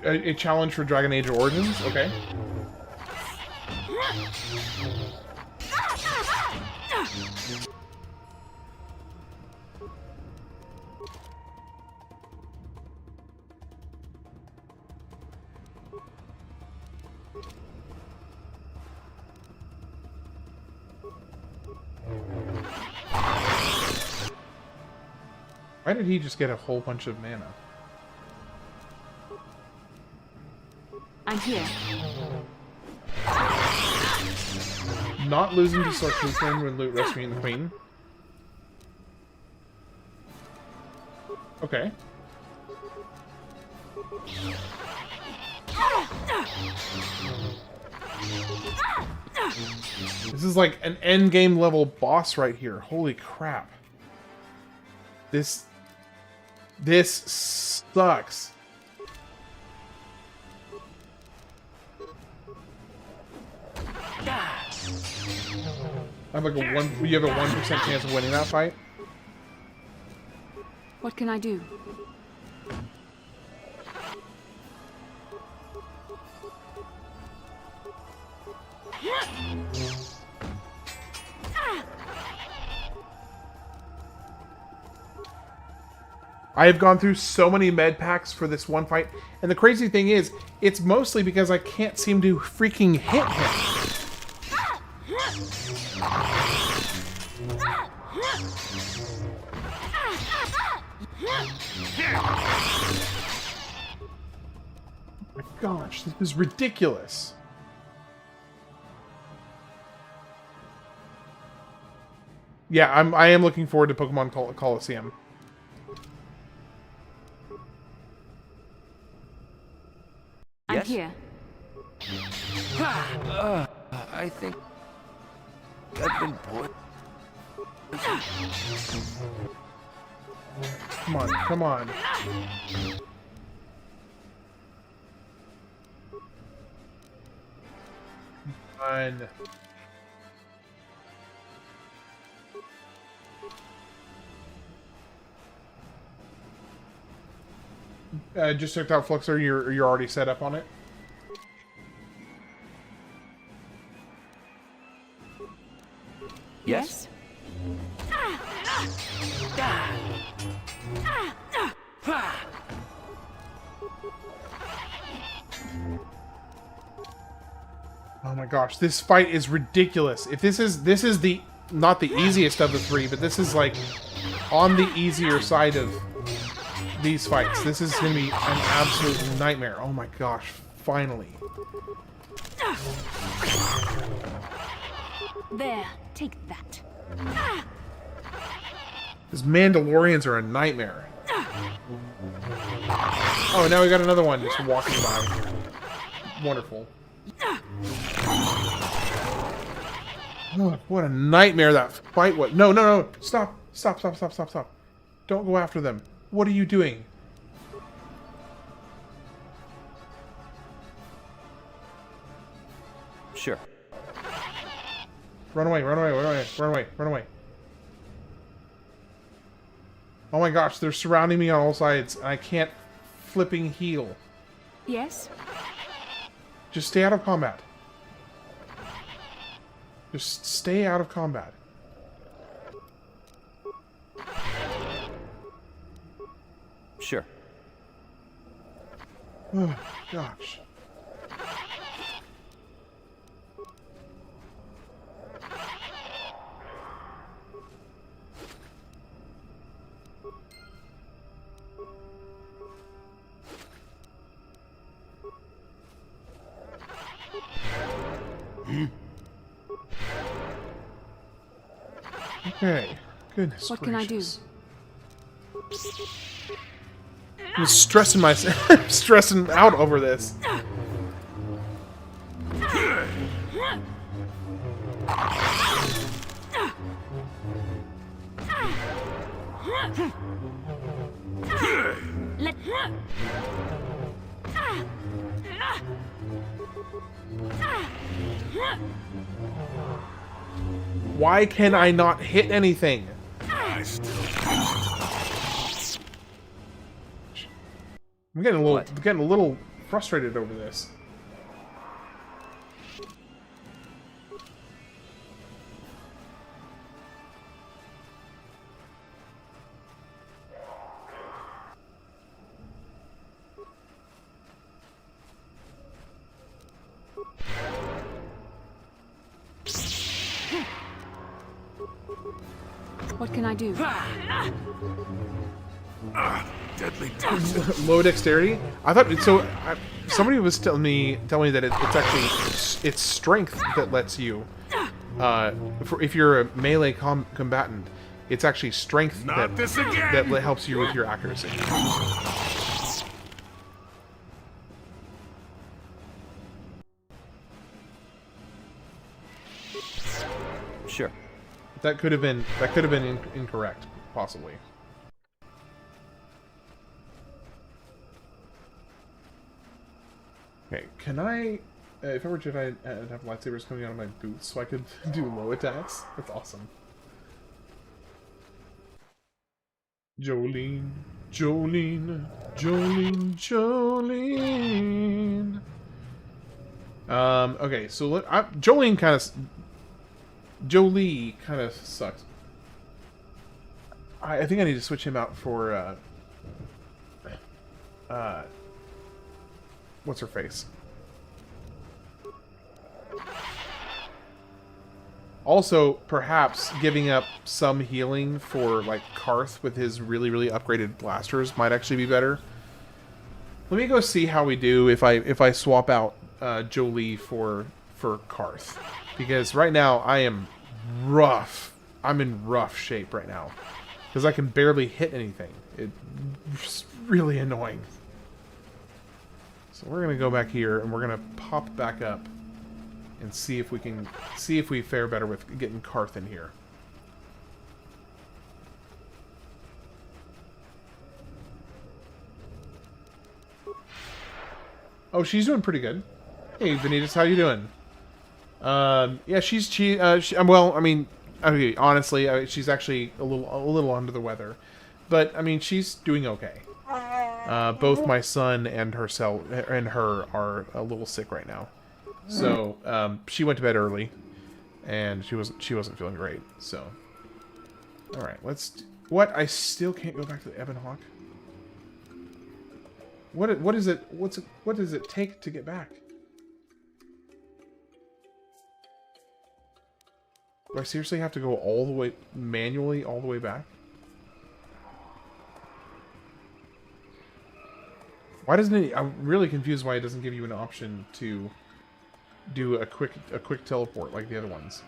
A challenge for Dragon Age Origins? Okay. Why did he just get a whole bunch of mana?
I'm here.
Not losing to Sork Lutheran when Loot rescuing the Queen. Okay. This is like an endgame level boss right here. Holy crap. This sucks. I have like you have a 1% chance of winning that fight.
What can I do?
I have gone through so many med packs for this one fight, and the crazy thing is, it's mostly because I can't seem to freaking hit him. Oh my gosh, this is ridiculous. Yeah, I am looking forward to Pokemon Coliseum.
I'm here.
I think I've been poisoned.
Come on, come on. Come on. Just checked out Fluxer. You're already set up on it.
Yes.
Oh my gosh, this fight is ridiculous. If this is the not the easiest of the three, but this is like on the easier side of these fights. This is going to be an absolute nightmare. Oh my gosh, finally.
There, take that.
These Mandalorians are a nightmare. Oh, now we got another one just walking by. Wonderful. Oh, what a nightmare that fight was. No, no, no. Stop. Stop, stop, stop, stop, stop. Don't go after them. What are you doing?
Sure.
Run away, run away, run away, run away, run away. Oh my gosh, they're surrounding me on all sides, and I can't flipping heal.
Yes?
Just stay out of combat. Just stay out of combat.
Sure.
Oh, gosh. Okay. Goodness
What can I do?
I'm stressing myself, stressing out over this. Why can I not hit anything? I'm getting a little frustrated over this.
What can I do?
Deadly
Low dexterity. I thought so. Somebody was telling me that it's actually it's strength that lets you. If you're a melee combatant, it's actually strength that helps you with your accuracy.
Sure.
That could have been incorrect, possibly. Okay, can I? If I were Jedi, I'd have lightsabers coming out of my boots so I could do low attacks. That's awesome. Jolene, Jolene, Jolene, Jolene. Okay, so Jolene kind of. Jolee kind of sucks. I think I need to switch him out for what's her face? Also, perhaps giving up some healing for like Karth with his really upgraded blasters might actually be better. Let me go see how we do if I swap out Jolee for Karth. Because right now I am rough. I'm in rough shape right now. Because I can barely hit anything. It's really annoying. So we're going to go back here and we're going to pop back up and see if we fare better with getting Karth in here. Oh, she's doing pretty good. Hey, Vanitas, how you doing? Yeah, well, I mean, okay, honestly, she's actually a little under the weather, but I mean, she's doing okay. Both my son and her are a little sick right now, so she went to bed early, and she wasn't feeling great. So, all right, what? I still can't go back to the Ebon Hawk. What does it take to get back? Do I seriously have to go all the way, manually, all the way back? Why doesn't it... I'm really confused why it doesn't give you an option to do a quick teleport like the other ones.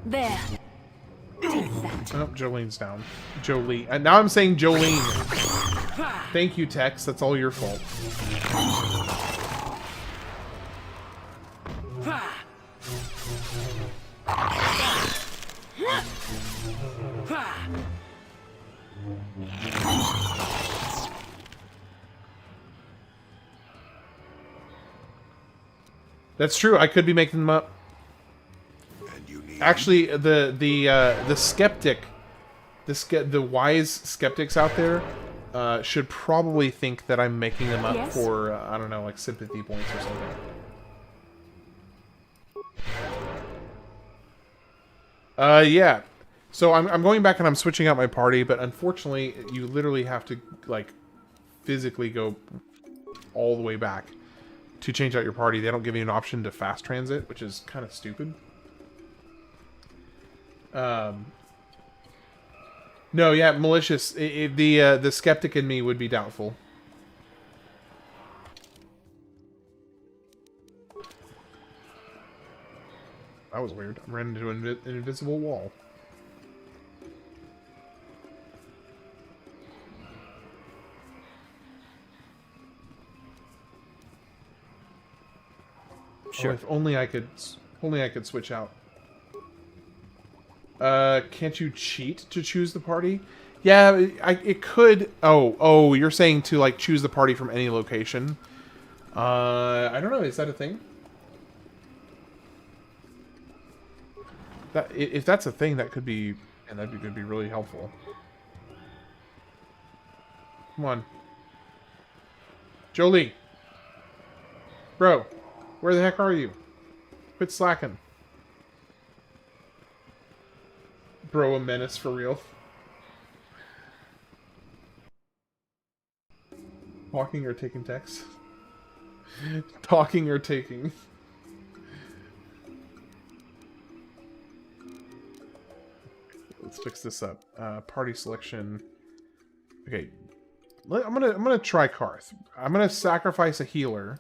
There.
Oh, Jolene's down. Jolee. And now I'm saying Jolene. Thank you, Tex. That's all your fault. That's true. I could be making them up. Actually, the skeptic, the wise skeptics out there should probably think that I'm making them up for I don't know, like sympathy points or something. Yeah. So I'm going back and I'm switching out my party, but unfortunately, you literally have to like physically go all the way back to change out your party. They don't give you an option to fast transit, which is kind of stupid. No, yeah, malicious. The skeptic in me would be doubtful. That was weird. I ran into an invisible wall.
Sure.
Oh, if only I could switch out. Can't you cheat to choose the party? Yeah, it could. Oh, you're saying to like choose the party from any location. I don't know. Is that a thing? If that's a thing, that could be, and that could be really helpful. Come on, Jolee, bro, where the heck are you? Quit slacking, bro. A menace for real. Talking or taking text? Talking or taking? Let's fix this up. Party selection. Okay, I'm gonna try Karth. I'm gonna sacrifice a healer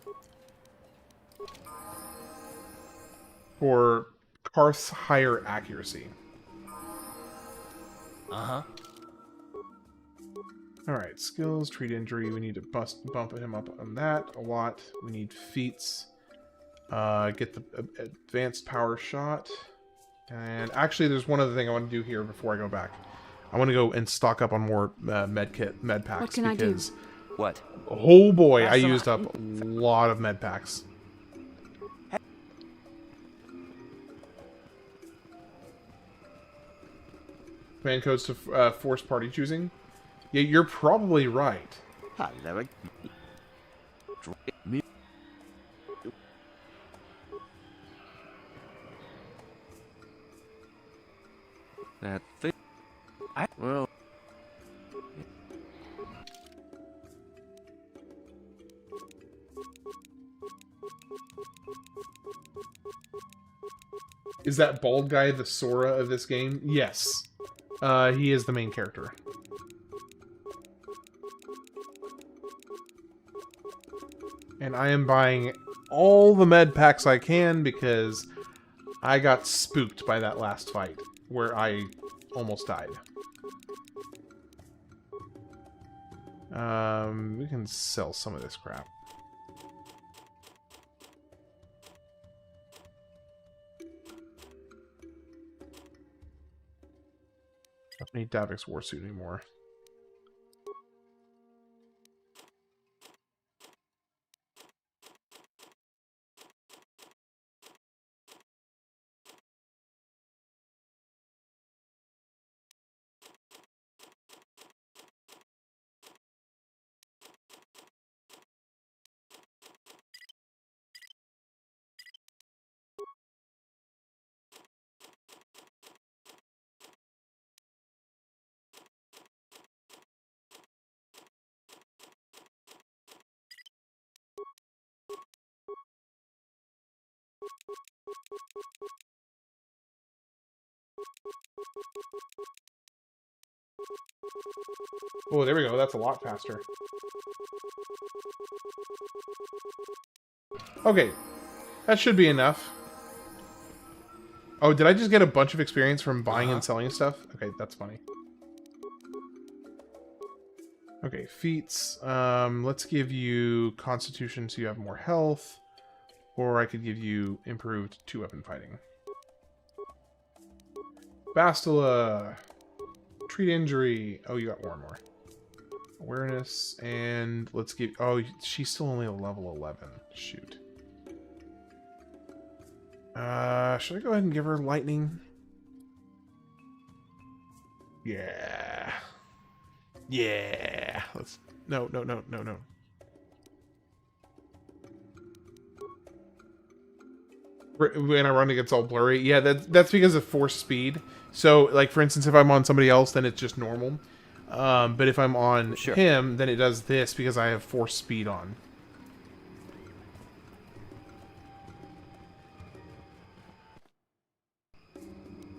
for Karth's higher accuracy.
Uh-huh.
Alright, skills, treat injury. We need to bump him up on that a lot. We need feats. Get the advanced power shot. And actually, there's one other thing I want to do here before I go back. I want to go and stock up on more med packs.
What can I do?
What?
Oh boy, I used up a lot of med packs. Command codes to force party choosing. Yeah, you're probably right.
That thing. Well.
Is that bald guy the Sora of this game? Yes. He is the main character. And I am buying all the med packs I can because I got spooked by that last fight where I almost died. We can sell some of this crap. I don't need Davik's warsuit anymore. Oh, there we go. That's a lot faster. Okay. That should be enough. Oh, did I just get a bunch of experience from buying and selling stuff? Okay, that's funny. Okay, feats. Let's give you Constitution so you have more health. Or I could give you improved 2-weapon fighting. Bastila. Treat injury. Oh, you got one more. Awareness. And let's give... Oh, she's still only a level 11. Shoot. Should I go ahead and give her lightning? Yeah. Yeah. Let's... No. When I run, it gets all blurry. Yeah, that's because of force speed. So, like, for instance, if I'm on somebody else, then it's just normal. But if I'm on him, then it does this because I have force speed on.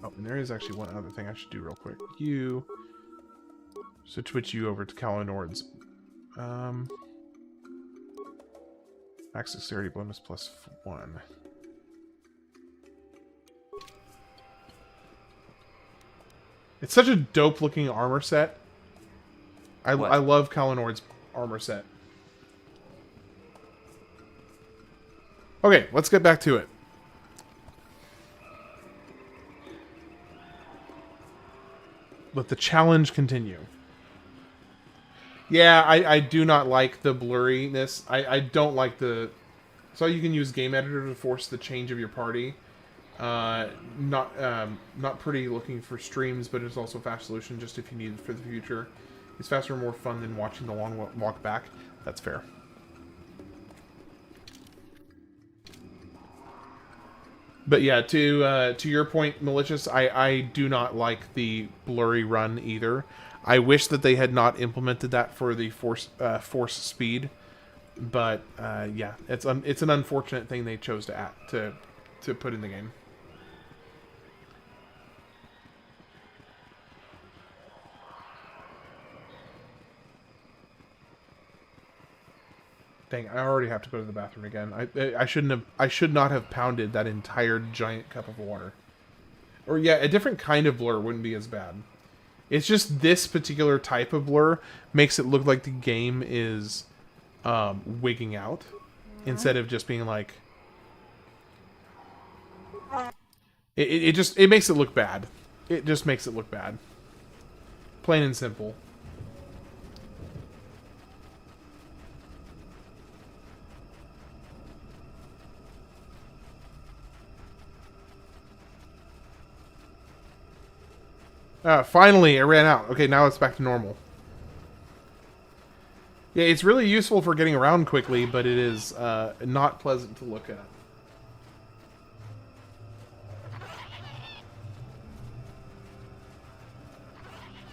Oh, and there is actually one other thing I should do real quick. You... So switch you over to Kalinord's. Max dexterity bonus +1. It's such a dope looking armor set. I love Kalinord's armor set. Okay, let's get back to it. Let the challenge continue. Yeah, I do not like the blurriness. I don't like the... So you can use Game Editor to force the change of your party. Not pretty looking for streams, but it's also a fast solution just if you need it for the future. It's faster and more fun than watching the long walk back. That's fair. But yeah, to your point, Malicious, I do not like the blurry run either. I wish that they had not implemented that for the force speed, but yeah, it's an unfortunate thing they chose to put in the game. Dang, I already have to go to the bathroom again. I should not have pounded that entire giant cup of water. Or yeah, a different kind of blur wouldn't be as bad. It's just this particular type of blur makes it look like the game is wigging out instead of just being like... It makes it look bad. It just makes it look bad. Plain and simple. Finally, I ran out. Okay, now it's back to normal. Yeah, it's really useful for getting around quickly, but it is not pleasant to look at.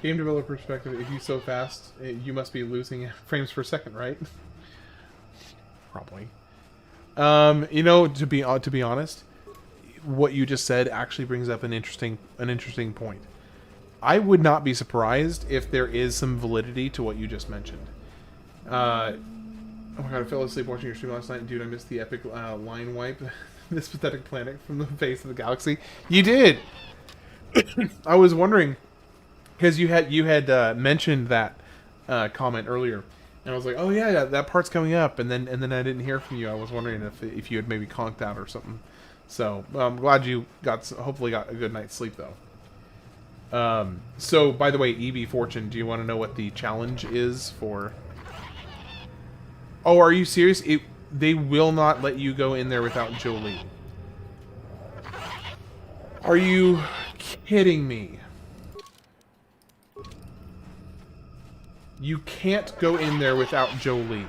Game developer perspective, if you so fast, you must be losing frames per second, right? Probably. You know, to be honest, what you just said actually brings up an interesting point. I would not be surprised if there is some validity to what you just mentioned. Oh my god, I fell asleep watching your stream last night, and dude, I missed the epic line wipe. This pathetic planet from the face of the galaxy. You did! I was wondering, because you had mentioned that comment earlier, and I was like, oh yeah, that part's coming up, and then I didn't hear from you. I was wondering if you had maybe conked out or something. So I'm glad you hopefully got a good night's sleep though. So, by the way, EB Fortune, do you want to know what the challenge is for... Oh, are you serious? They will not let you go in there without Jolee. Are you kidding me? You can't go in there without Jolee.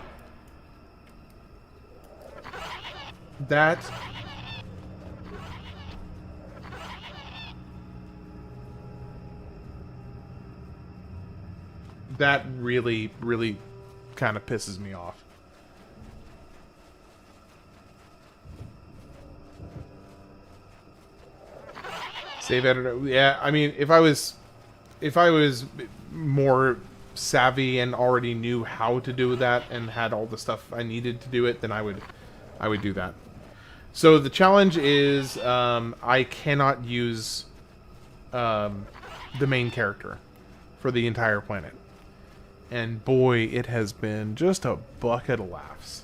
That really, really kind of pisses me off. Save editor. Yeah, I mean, if I was more savvy and already knew how to do that and had all the stuff I needed to do it, then I would do that. So the challenge is I cannot use the main character for the entire planet. And boy, it has been just a bucket of laughs.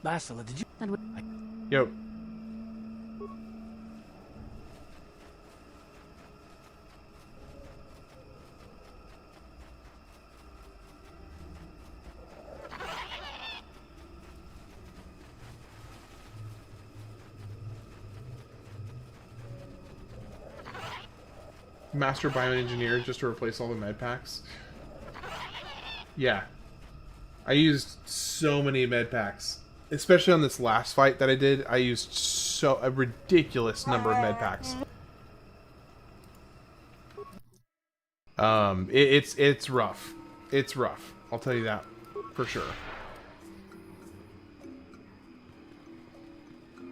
Bastila, did you...
Yo. Master bioengineer just to replace all the med packs. Yeah. I used so many med packs. Especially on this last fight that I did, I used a ridiculous number of med packs. It's rough. It's rough. I'll tell you that for sure.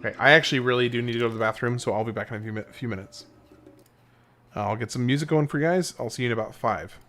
Okay, I actually really do need to go to the bathroom, so I'll be back in a few minutes. I'll get some music going for you guys. I'll see you in about 5.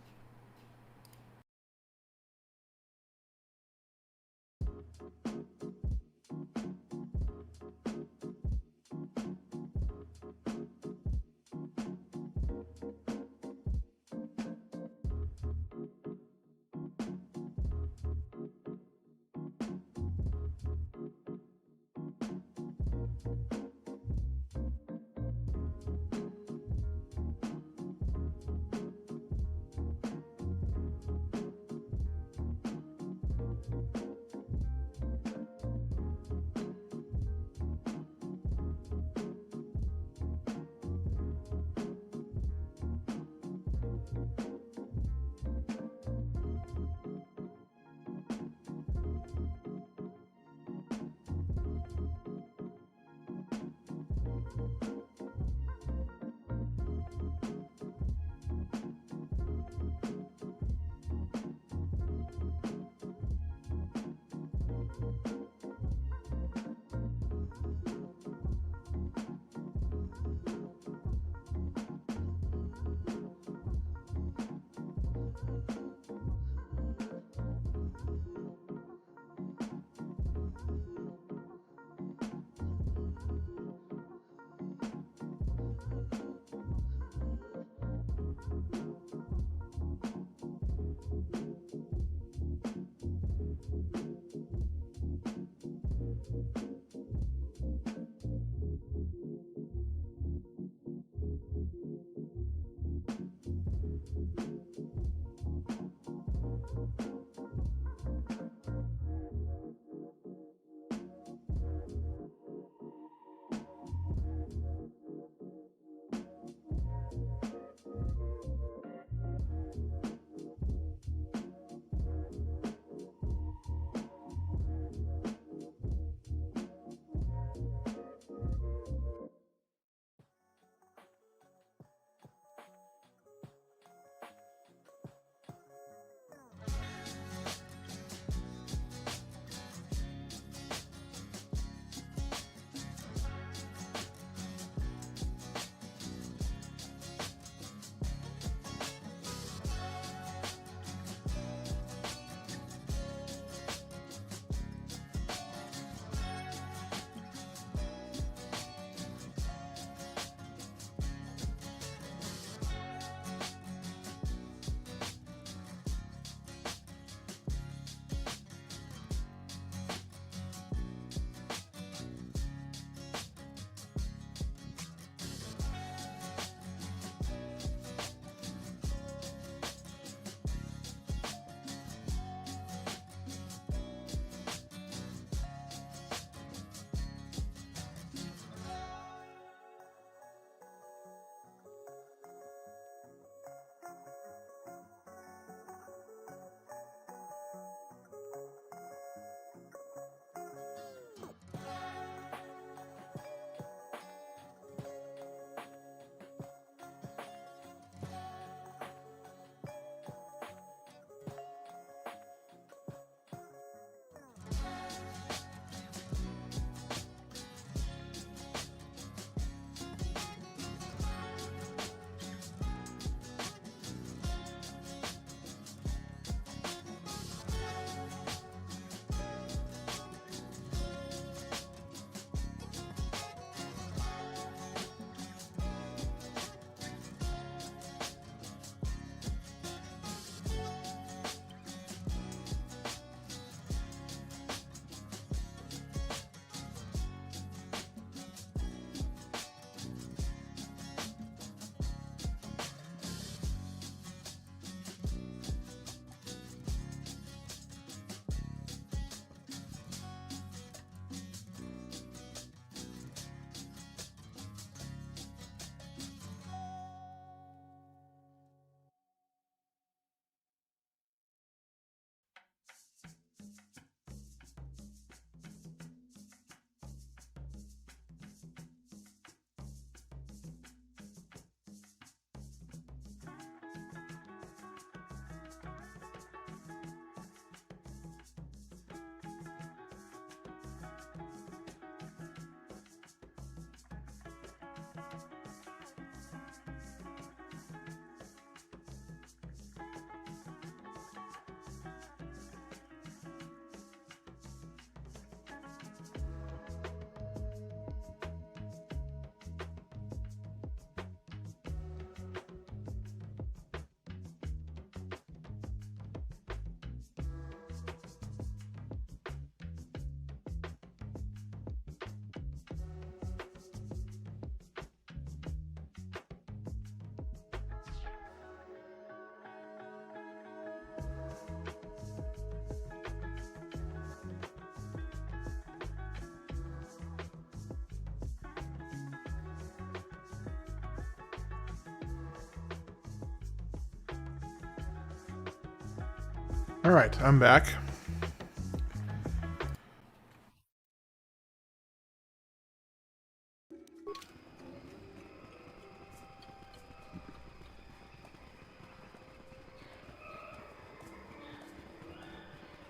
Alright, I'm back.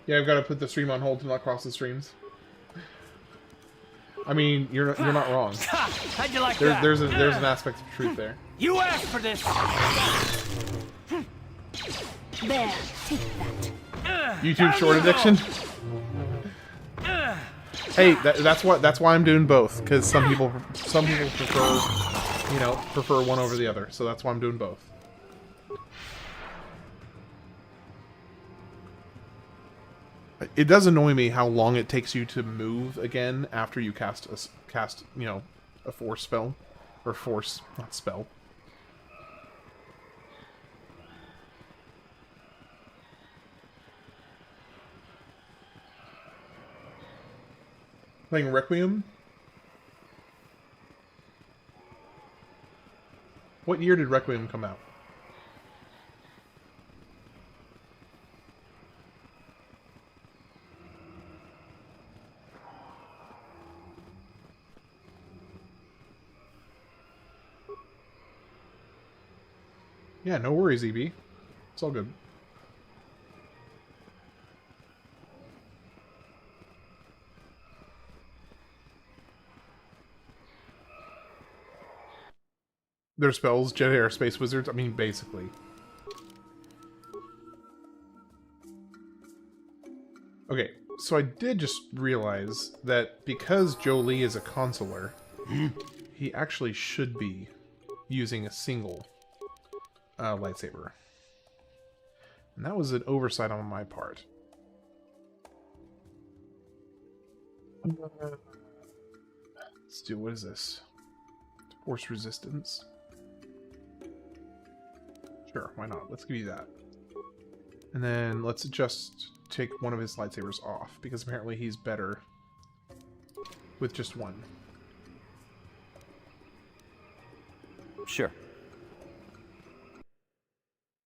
Yeah, I've got to put the stream on hold to not cross the streams. I mean, you're not wrong.
How'd you like that?
There's an aspect of truth there.
You asked for this.
There, take that.
YouTube short addiction. Hey, that's why I'm doing both, because some people prefer one over the other, so that's why I'm doing both. It does annoy me how long it takes you to move again after you cast a force spell, or force, not spell. Playing Requiem? What year did Requiem come out? Yeah, no worries, EB. It's all good. Their spells, Jedi are space wizards. I mean, basically. Okay, so I did just realize that because Jolee is a consular, he actually should be using a single lightsaber. And that was an oversight on my part. Let's do, what is this? Force resistance. Sure, why not? Let's give you that. And then let's just take one of his lightsabers off, because apparently he's better with just one.
Sure.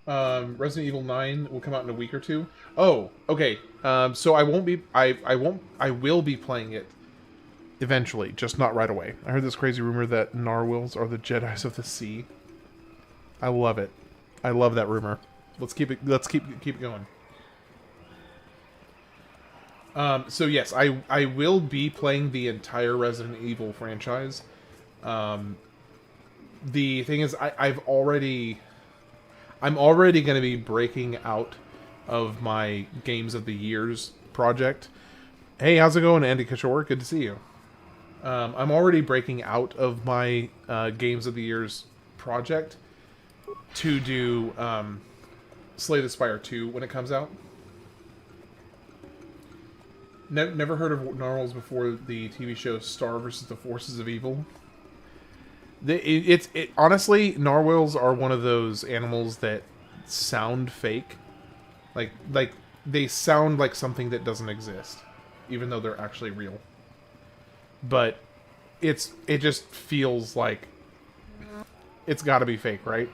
Resident Evil 9 will come out in a week or two. Oh, okay. So I won't be. I will be playing it eventually, just not right away. I heard this crazy rumor that narwhals are the Jedis of the sea. I love it. I love that rumor. Let's keep it. Let's keep it going. So yes, I will be playing the entire Resident Evil franchise. The thing is, I'm already going to be breaking out of my Games of the Years project. Hey, how's it going, Andy Kashyyyk? Good to see you. I'm already breaking out of my Games of the Years project to do Slay the Spire 2 when it comes out. Never heard of narwhals before the TV show Star vs. the Forces of Evil. Honestly, narwhals are one of those animals that sound fake. Like they sound like something that doesn't exist, even though they're actually real. But it just feels like it's got to be fake, right?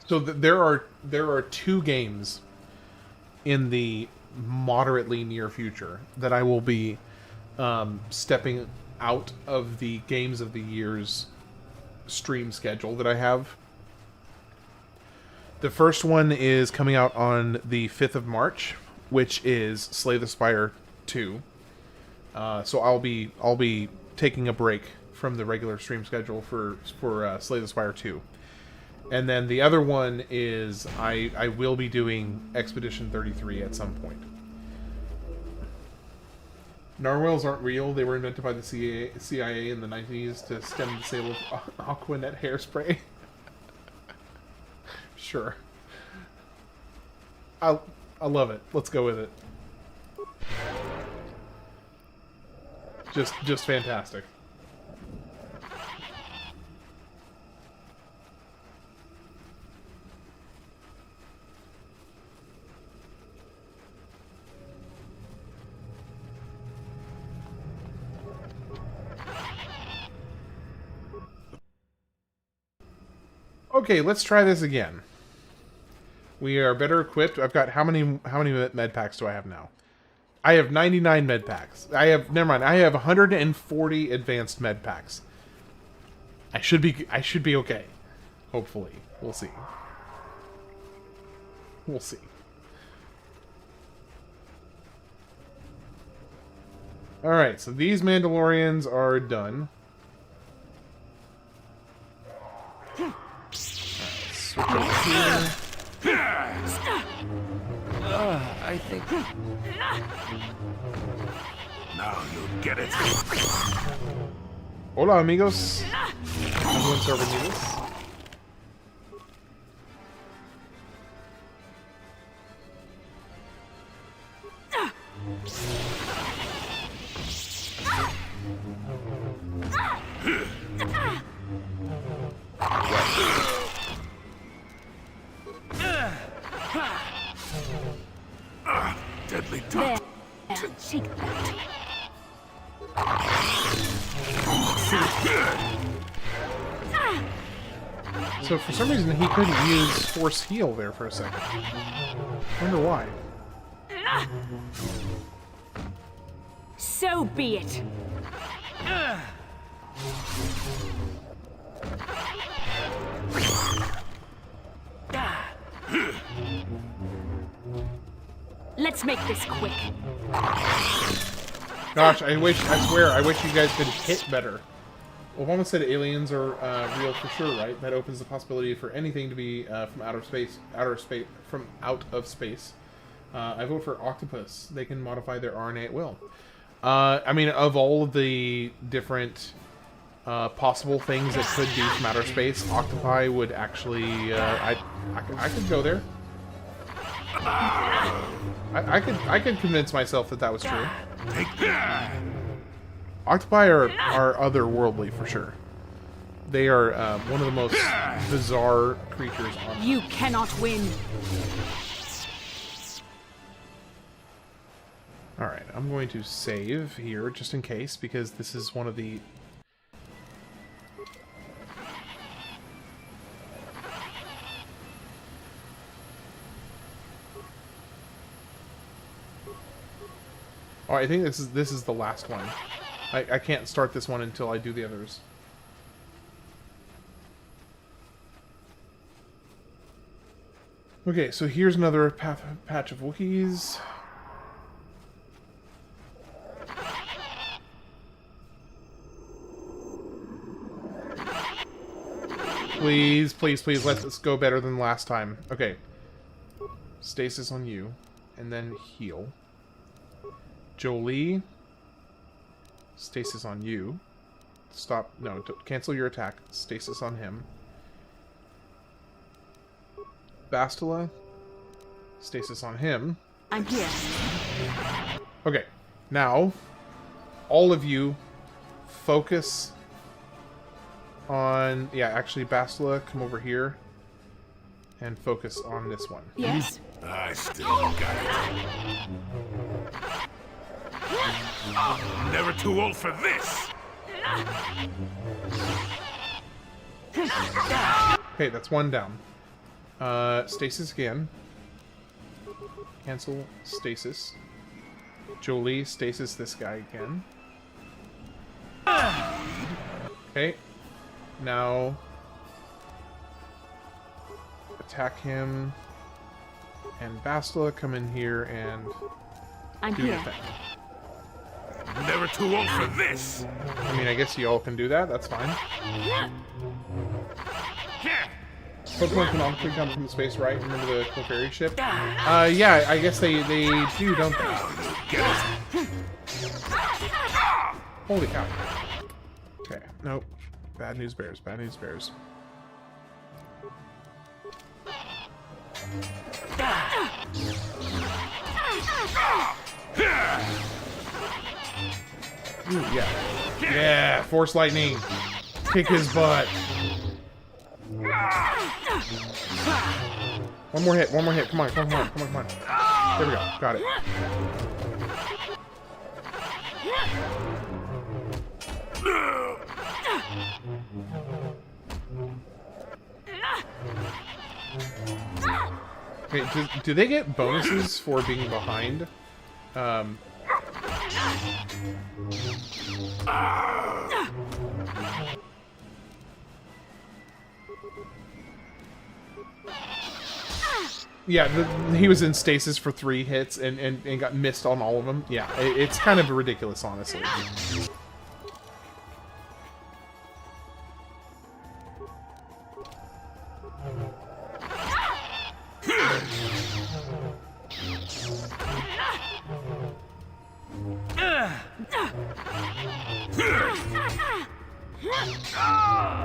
So there are two games in the moderately near future that I will be stepping out of the Games of the Year's stream schedule that I have. The first one is coming out on the 5th of March, which is Slay the Spire 2. So I'll be taking a break from the regular stream schedule for Slay the Spire 2. And then the other one is I will be doing Expedition 33 at some point. Narwhals aren't real. They were invented by the CIA in the 90s to stem the sale of Aquanet hairspray. Sure. I love it. Let's go with it. Just fantastic. Okay, let's try this again. We are better equipped. I've got how many med packs do I have now? I have 99 med packs. I have 140 advanced med packs. I should be okay. Hopefully. We'll see. We'll see. Alright, so these Mandalorians are done. Alright, switch over here.
I think... Now you'll get it.
Hola, amigos. Everyone's serving me this.
Deadly touch.
Shake that.
So for some reason he couldn't use Force Heal there for a second. Wonder why.
So be it. Let's make this quick.
Gosh, I swear, I wish you guys could hit better. Obama said aliens are real for sure, right? That opens the possibility for anything to be from out of space. I vote for octopus. They can modify their RNA at will. I mean, of all of the different possible things that could be from outer space, octopi would actually. I could go there. I could convince myself that was true. Octopi are otherworldly for sure. They are one of the most bizarre creatures on Earth.
You cannot win.
Alright, I'm going to save here just in case, because this is one of the... Oh, I think this is the last one. I can't start this one until I do the others. Okay, so here's another patch of Wookiees. Please, please, please, let this go better than last time. Okay. Stasis on you. And then heal. Jolee. Stasis on you. Stop. No, cancel your attack. Stasis on him. Bastila. Stasis on him.
I'm here.
Okay. Now, all of you focus on... Yeah, actually, Bastila, come over here and focus on this one.
Yes.
I still got it. Never too old for this.
Okay, that's one down. Stasis again. Cancel stasis. Jolee, stasis this guy again. Okay. Now attack him. And Bastila, come in here and do your thing.
Never too old for this.
I mean, I guess you all can do that. That's fine. Pokemon canonically come from space, right? Remember the Clefairy ship? Yeah, I guess they do, don't they? Holy cow. Okay, nope. Bad news bears, bad news bears. Ooh, yeah. Yeah, Force Lightning. Kick his butt. One more hit, come on. There we go, got it. Okay, do they get bonuses for being behind? Yeah, he was in stasis for 3 hits and got missed on all of them. Yeah, it's kind of ridiculous, honestly.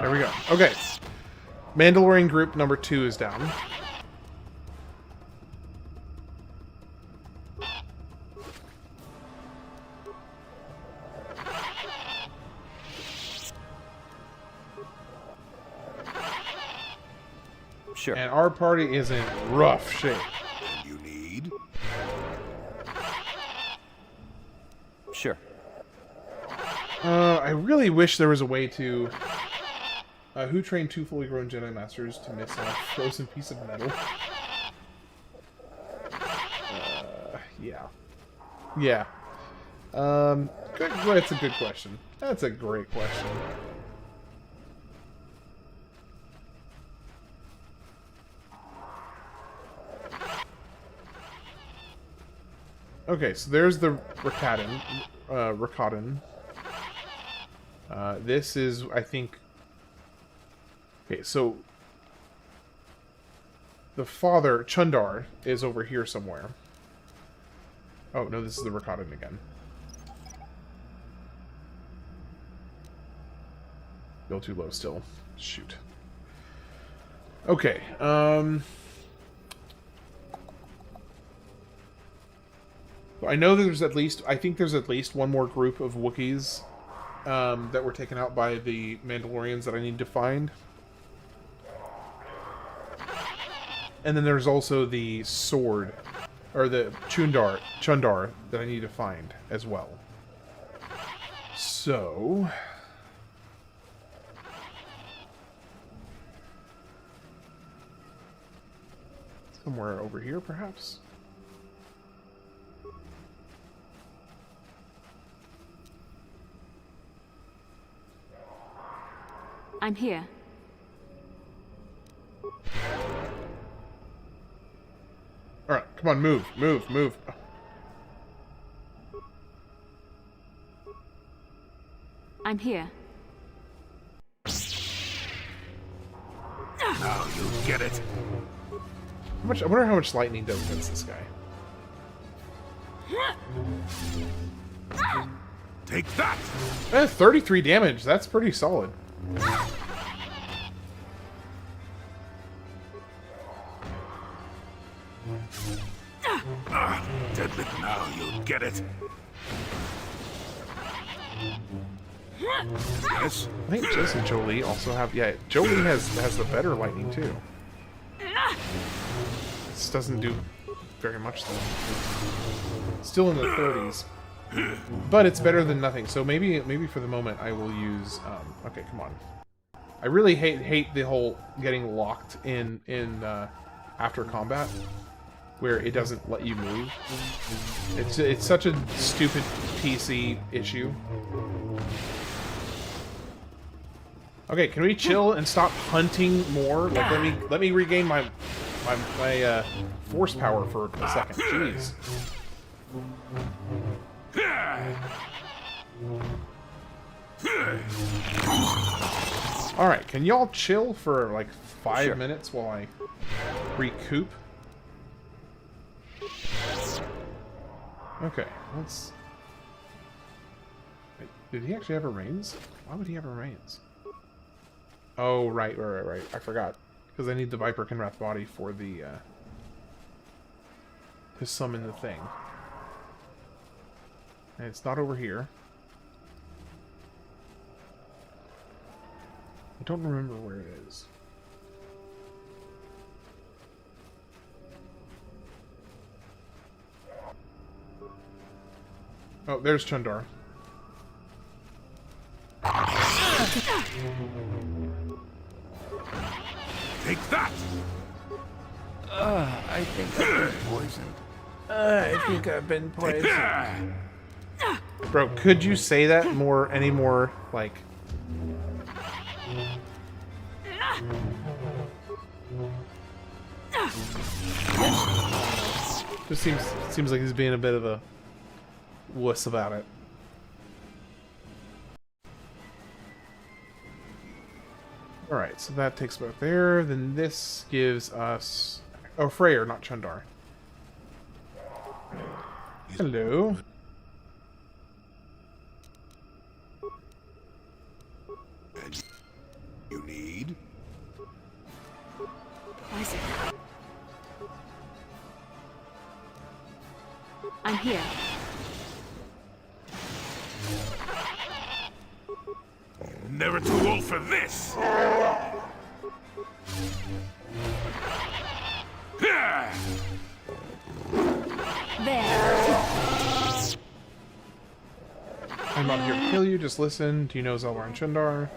There we go. Okay. Mandalorian group number 2 is down.
Sure.
And our party is in rough shape.
You need?
Sure.
I really wish there was a way to... who trained 2 fully grown Jedi Masters to miss a frozen piece of metal? Yeah. Yeah. That's a good question. That's a great question. Okay, so there's the Rakatan. This is, I think... Okay, so... The father, Chundar, is over here somewhere. Oh, no, this is the Rakatan again. Go too low still. Shoot. Okay, I know there's at least... I think there's at least one more group of Wookiees that were taken out by the Mandalorians that I need to find. And then there's also the sword, or the Chundar that I need to find as well. So... somewhere over here, perhaps?
I'm here.
Alright, come on, move, move, move.
I'm here.
Now you get it.
How much? I wonder how much lightning does against this guy.
Take that!
33 damage. That's pretty solid.
Deadly. Now you get it. Yes.
I think Jess and Jolee also have. Yeah, Jolee has the better lightning too. This doesn't do very much though. Still in the 30s, but it's better than nothing. So maybe for the moment I will use. Okay, come on. I really hate the whole getting locked in after combat, where it doesn't let you move. It's such a stupid PC issue. Okay, can we chill and stop hunting more? Like, let me regain my force power for a second. Jeez. All right, can y'all chill for like 5 minutes while I recoup? Okay, let's... Wait, did he actually have a reins? Why would he have a reins? Oh, right. I forgot. Because I need the Viper Kinrath body for the, to summon the thing. And it's not over here. I don't remember where it is. Oh, there's Chundar.
Take that!
I think I've been poisoned. I think I've been poisoned. Bro, could you say that any more, like... Just seems like he's being a bit of a wuss about it. Alright, so that takes both there. Then this gives us... Oh, Freyr, not Chundar. Hello.
And you need?
I'm here.
Never too old for this!
I'm not here to kill you, just listen. Do you know Zelvar and Chundar?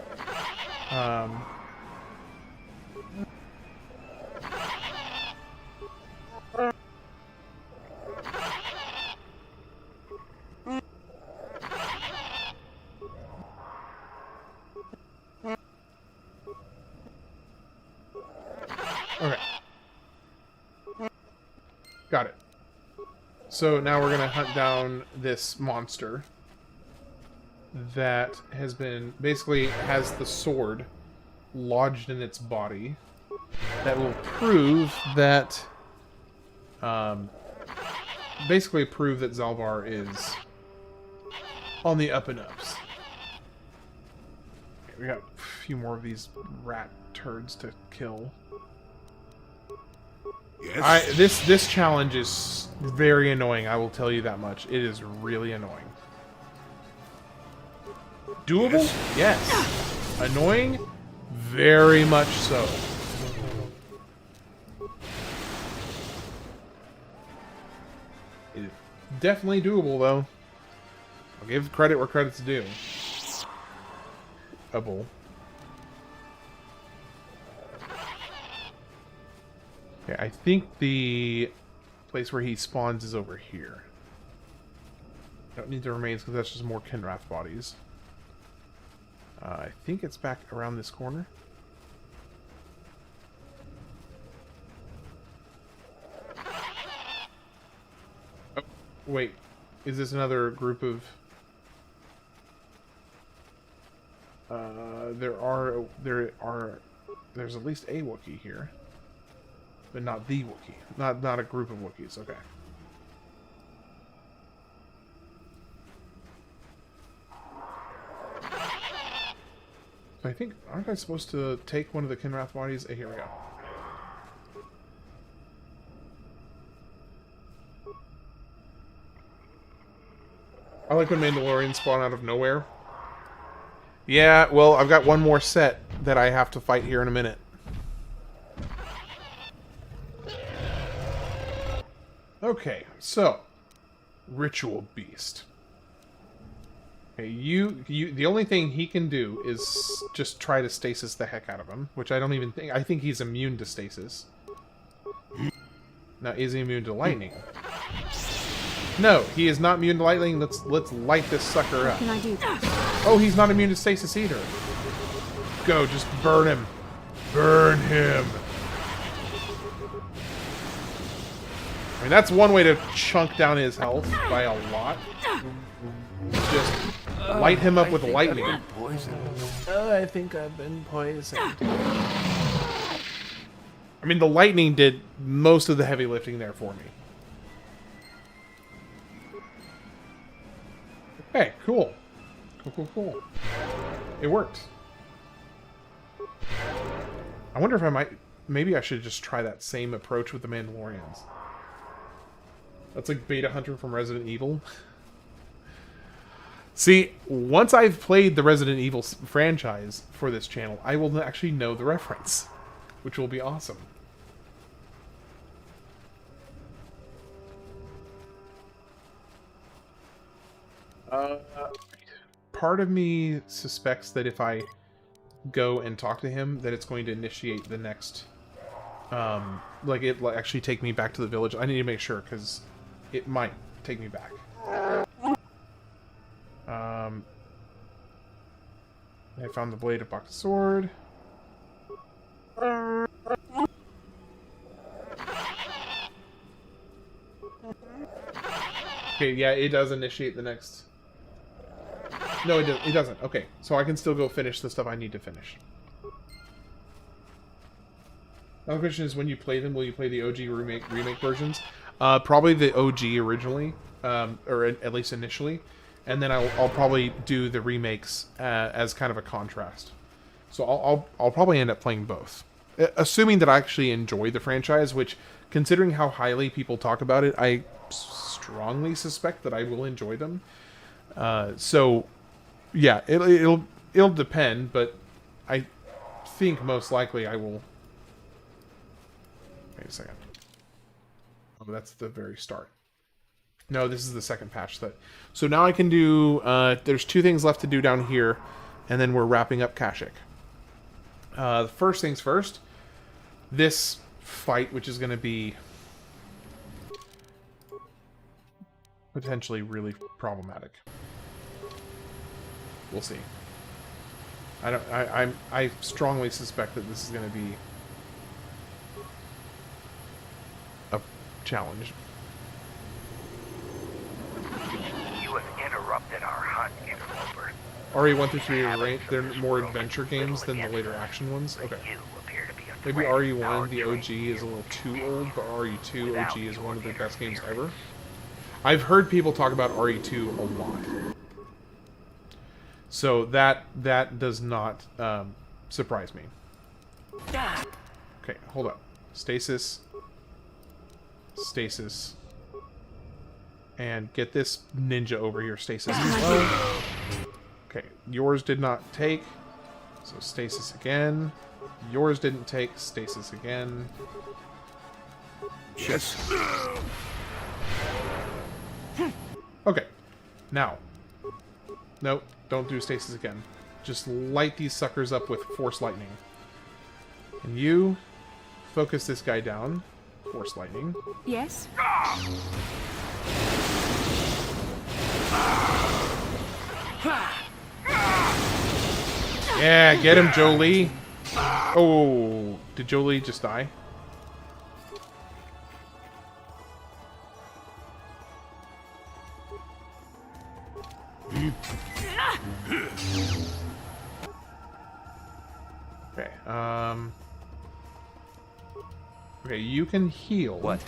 Okay. Got it. So now we're gonna hunt down this monster that has been basically has the sword lodged in its body that will prove that basically prove that Zelvar is on the up and ups. Okay, we got a few more of these rat turds to kill. Yes. This challenge is very annoying, I will tell you that much. It is really annoying. Doable? Yes. Annoying? Very much so. It is definitely doable, though. I'll give credit where credit's due. Double. Okay, I think the place where he spawns is over here. Don't need the remains because that's just more Kinrath bodies. I think it's back around this corner. Oh, wait. Is this another group of... There's at least a Wookiee here. But not the Wookiee. Not a group of Wookiees. Okay. So I think... Aren't I supposed to take one of the Kinrath bodies? Here we go. I like when Mandalorians spawn out of nowhere. Yeah, well, I've got one more set that I have to fight here in a minute. Okay, so Ritual Beast. Okay, the only thing he can do is just try to stasis the heck out of him, which I don't even think. I think he's immune to stasis. Now, is he immune to lightning? No, he is not immune to lightning. Let's light this sucker up.
What can I do?
Oh, he's not immune to stasis either. Go, just burn him. Burn him. I mean, that's one way to chunk down his health by a lot. Just light him up with lightning. I think I've been poisoned. I mean, the lightning did most of the heavy lifting there for me. Okay, cool. Cool. It worked. I wonder if I might... Maybe I should just try that same approach with the Mandalorians. That's like Beta Hunter from Resident Evil. See, once I've played the Resident Evil franchise for this channel, I will actually know the reference, which will be awesome. Part of me suspects that if I go and talk to him, that it's going to initiate the next like it actually take me back to the village. I need to make sure because it might take me back. I found the blade of Baccha's sword. Okay, yeah, it does initiate the next. No, it doesn't. Okay, so I can still go finish the stuff I need to finish. Now the question is, when you play them, will you play the OG remake versions? Probably the OG originally, or at least initially, and then I'll probably do the remakes as kind of a contrast. So I'll probably end up playing both, assuming that I actually enjoy the franchise. Which, considering how highly people talk about it, I strongly suspect that I will enjoy them. So yeah, it'll depend, but I think most likely I will. Wait a second. Oh, that's the very start. No, this is the second patch. So now I can do... there's 2 things left to do down here, and then we're wrapping up Kashyyyk. The first things first. This fight, which is going to be potentially really problematic. We'll see. I strongly suspect that this is going to be a challenge.
You have interrupted our hunt, interloper.
RE1 through 3 are ranked. They're more adventure games than the later action ones. Okay. Maybe RE1, the OG, is a little too old, but RE2 OG is one of the best games ever. I've heard people talk about RE2 a lot. So that does not surprise me. Okay, hold up. Stasis. Stasis. And get this ninja over here, Stasis, as well. Okay, yours did not take. So Stasis again. Yours didn't take. Stasis again.
Yes.
Okay. Now. Nope. Don't do Stasis again. Just light these suckers up with Force Lightning. And you focus this guy down. Force Lightning.
Yes?
Yeah, get him, Jolee. Oh, did Jolee just die? Okay, okay, you can heal.
What?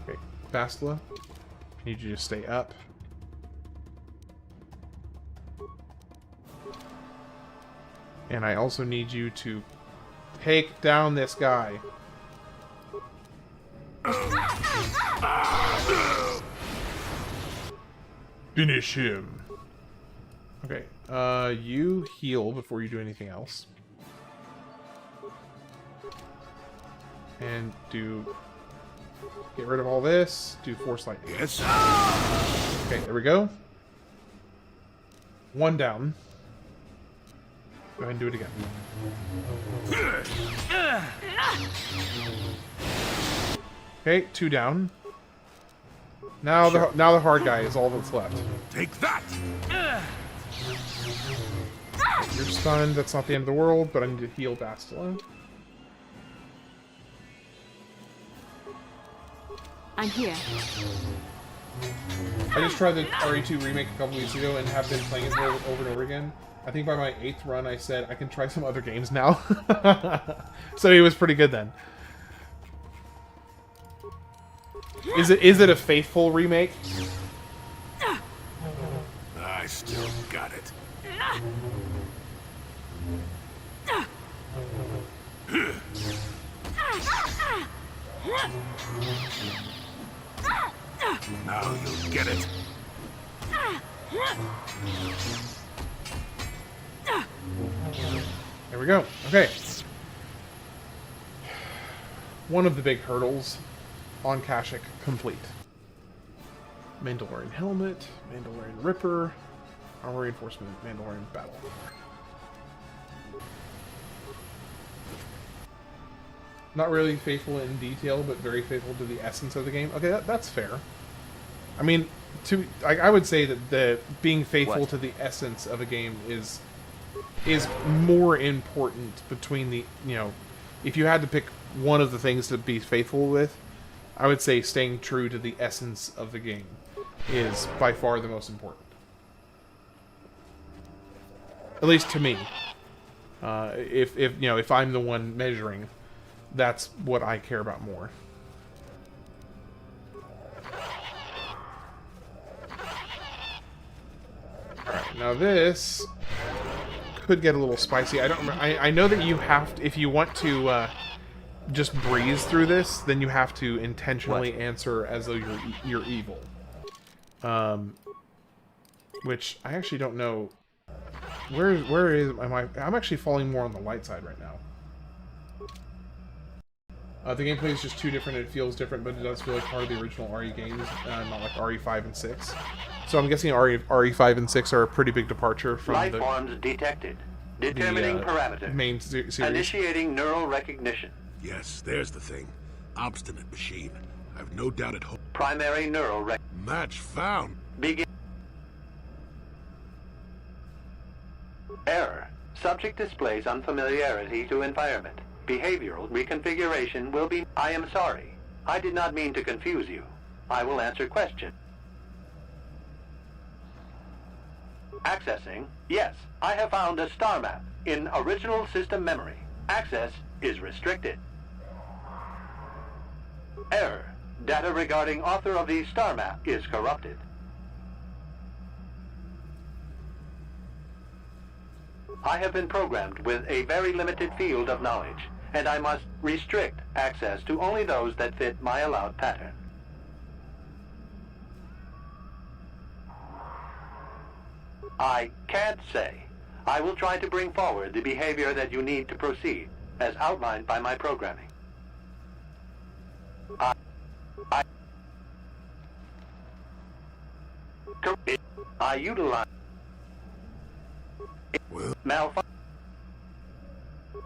Okay, Bastila, I need you to stay up. And I also need you to take down this guy. Finish him. Okay, you heal before you do anything else. And get rid of all this, do Force Lightning.
Yes.
Okay, there we go. 1 down. Go ahead and do it again. Okay, 2 down. Now the hard guy is all that's left.
Take that.
You're stunned. That's not the end of the world, but I need to heal Bastila.
I'm here.
I just tried the RE2 remake a couple weeks ago and have been playing it over and over again. I think by my 8th run I said I can try some other games now. So it was pretty good then. Is it a faithful remake?
I still got it. Now you'll get it.
There we go. Okay. One of the big hurdles on Kashyyyk complete. Mandalorian helmet, Mandalorian Ripper. Armor reinforcement, Mandalorian battle. Not really faithful in detail, but very faithful to the essence of the game. Okay, that's fair. I mean, I would say that the being faithful to the essence of a game is more important between the, you know, if you had to pick one of the things to be faithful with, I would say staying true to the essence of the game is by far the most important. At least to me. If you know, if I'm the one measuring, that's what I care about more. Alright, now this could get a little spicy. I don't remember. I know that you have to, if you want to just breeze through this, then you have to intentionally answer as though you're evil. Which I actually don't know. Where am I? I'm actually falling more on the light side right now. The gameplay is just too different. It feels different, but it does feel like part of the original RE games, not like RE5 and 6. So I'm guessing RE5 and 6 are a pretty big departure from
Life forms detected. Determining parameter.
Main series.
Initiating neural recognition.
Yes, there's the thing. Obstinate machine. I've no doubt it holds.
Primary neural
match found.
Begin. Error. Subject displays unfamiliarity to environment. Behavioral reconfiguration will be... I am sorry. I did not mean to confuse you. I will answer question. Accessing. Yes, I have found a star map in original system memory. Access is restricted. Error. Data regarding author of the star map is corrupted. I have been programmed with a very limited field of knowledge, and I must restrict access to only those that fit my allowed pattern. I can't say. I will try to bring forward the behavior that you need to proceed, as outlined by my programming. I utilize malfunction.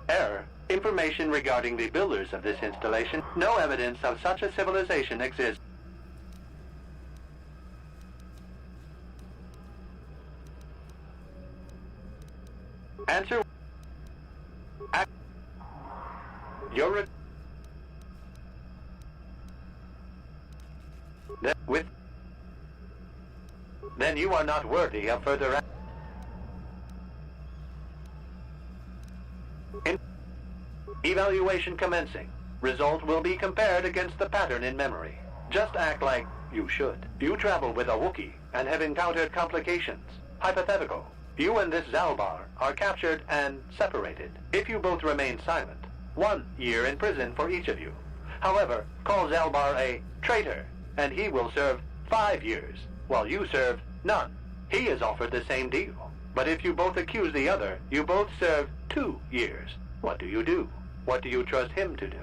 Error. Information regarding the builders of this installation. No evidence of such a civilization exists. Answer. Your then you are not worthy of further evaluation commencing. Result will be compared against the pattern in memory. Just act like you should. You travel with a Wookiee and have encountered complications. Hypothetical. You and this Zalbar are captured and separated. If you both remain silent, 1 year in prison for each of you. However, call Zalbar a traitor, and he will serve 5 years, while you serve none. He is offered the same deal. But if you both accuse the other, you both serve 2 years. What do you do? What do you trust him to do?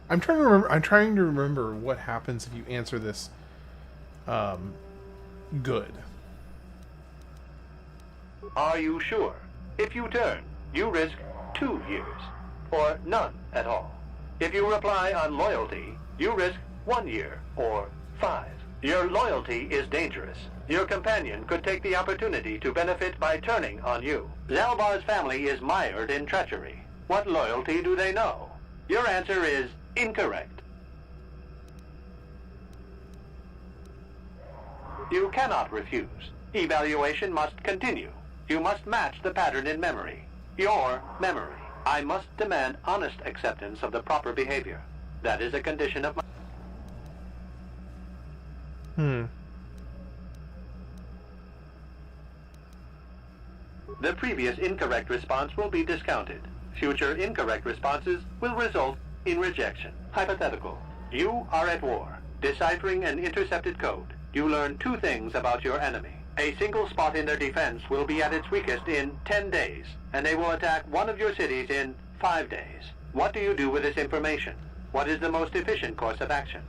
I'm trying to remember what happens if you answer this good.
Are you sure? If you turn, you risk 2 years, or none at all. If you reply on loyalty, you risk 1 year, or 5. Your loyalty is dangerous. Your companion could take the opportunity to benefit by turning on you. Zalbar's family is mired in treachery. What loyalty do they know? Your answer is incorrect. You cannot refuse. Evaluation must continue. You must match the pattern in memory. Your memory. I must demand honest acceptance of the proper behavior. That is a condition of my... The previous incorrect response will be discounted. Future incorrect responses will result in rejection. Hypothetical. You are at war. Deciphering an intercepted code. You learn 2 things about your enemy. A single spot in their defense will be at its weakest in 10 days, and they will attack one of your cities in 5 days. What do you do with this information? What is the most efficient course of action?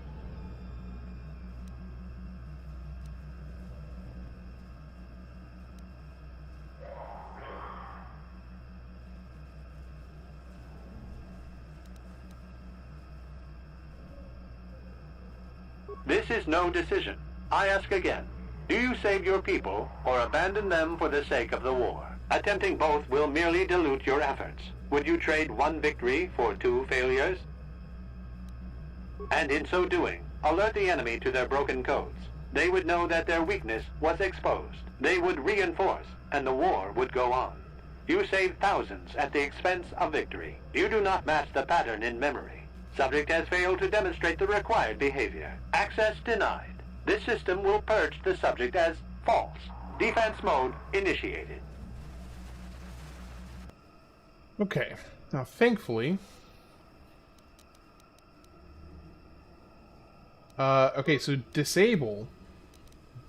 This is no decision. I ask again. Do you save your people or abandon them for the sake of the war? Attempting both will merely dilute your efforts. Would you trade one victory for 2 failures? And in so doing, alert the enemy to their broken codes. They would know that their weakness was exposed. They would reinforce, and the war would go on. You save thousands at the expense of victory. You do not match the pattern in memory. Subject has failed to demonstrate the required behavior. Access denied. This system will purge the subject as false. Defense mode initiated.
Okay. Now, thankfully... okay, so disable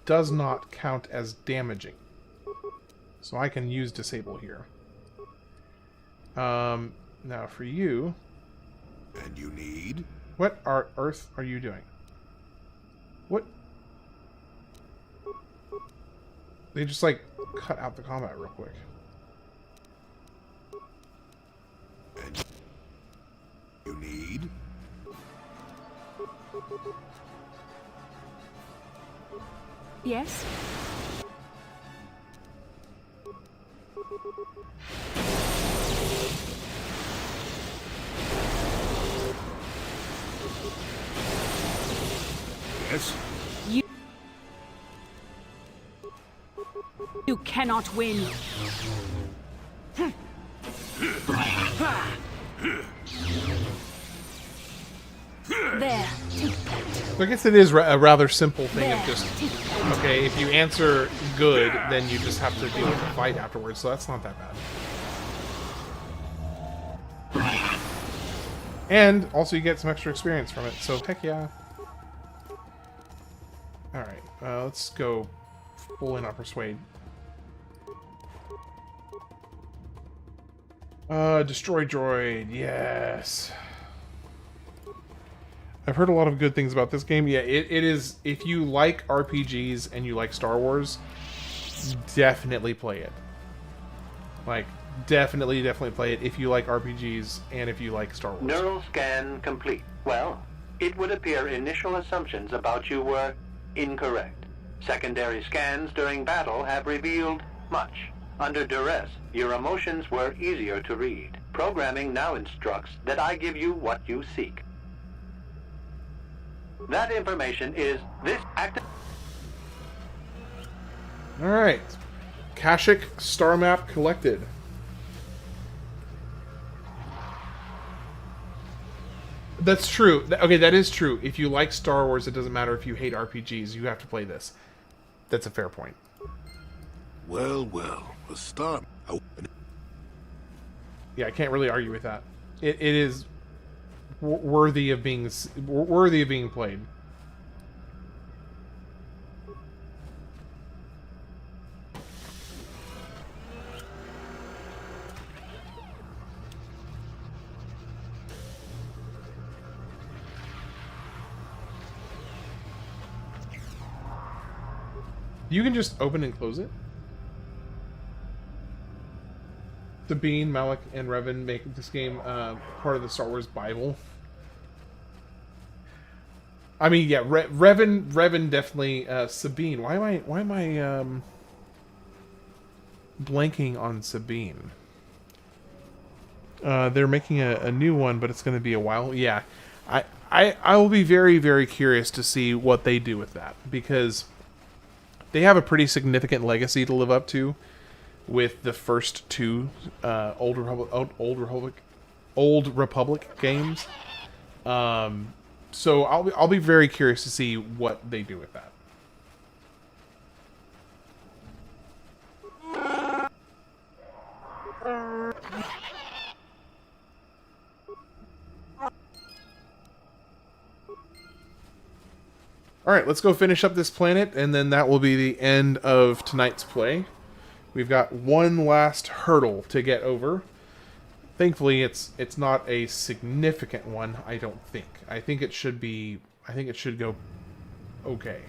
does not count as damaging. So I can use disable here. Now for you...
And you need?
What on earth are you doing? What? They just, like, cut out the combat real quick.
And you need?
Yes?
Yes?
You cannot win. There.
So I guess it is a rather simple thing of just, okay, if you answer good, then you just have to deal with the fight afterwards, so that's not that bad. And also you get some extra experience from it, so heck yeah. Alright, let's go full in on Persuade. Destroy droid, yes. I've heard a lot of good things about this game. Yeah, it is, if you like RPGs and you like Star Wars, definitely play it. Like, definitely play it if you like RPGs and if you like Star Wars.
Neural scan complete. Well, it would appear initial assumptions about you were incorrect. Secondary scans during battle have revealed much. Under duress, your emotions were easier to read. Programming now instructs that I give you what you seek. That information is this active...
Alright. Kashyyyk star map collected. That's true. Okay, that is true. If you like Star Wars, it doesn't matter if you hate RPGs. You have to play this. That's a fair point.
Well, a star...
Yeah, I can't really argue with that. It is worthy of being played. You can just open and close it. Sabine, Malik, and Revan make this game part of the Star Wars Bible. I mean, yeah, Revan definitely. Sabine, why am I blanking on Sabine? They're making a new one, but it's going to be a while. Yeah, I will be very, very curious to see what they do with that, because they have a pretty significant legacy to live up to with the first two Old Republic games. So I'll be very curious to see what they do with that. Alright, let's go finish up this planet, and then that will be the end of tonight's play. We've got one last hurdle to get over. Thankfully, it's not a significant one. I don't think. I think it should be. I think it should go okay.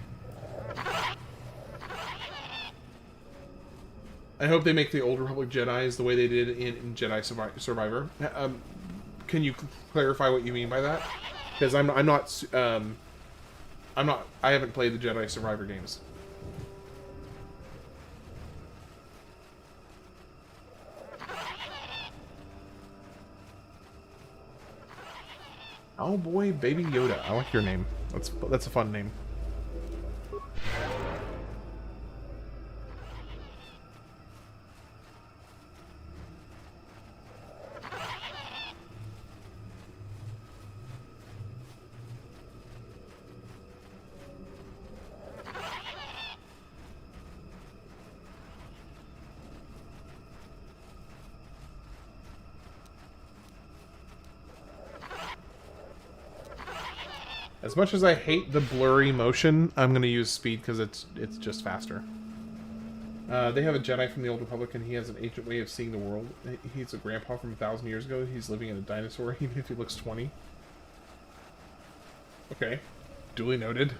I hope they make the Old Republic Jedis the way they did in Jedi Survivor. Can you clarify what you mean by that? Because I'm not. I haven't played the Jedi Survivor games. Oh boy, Baby Yoda. I like your name. That's a fun name. As much as I hate the blurry motion, I'm going to use speed because it's just faster. They have a Jedi from the Old Republic, and he has an ancient way of seeing the world. He's a grandpa from 1,000 years ago. He's living in a dinosaur, even if he looks 20. Okay. Duly noted.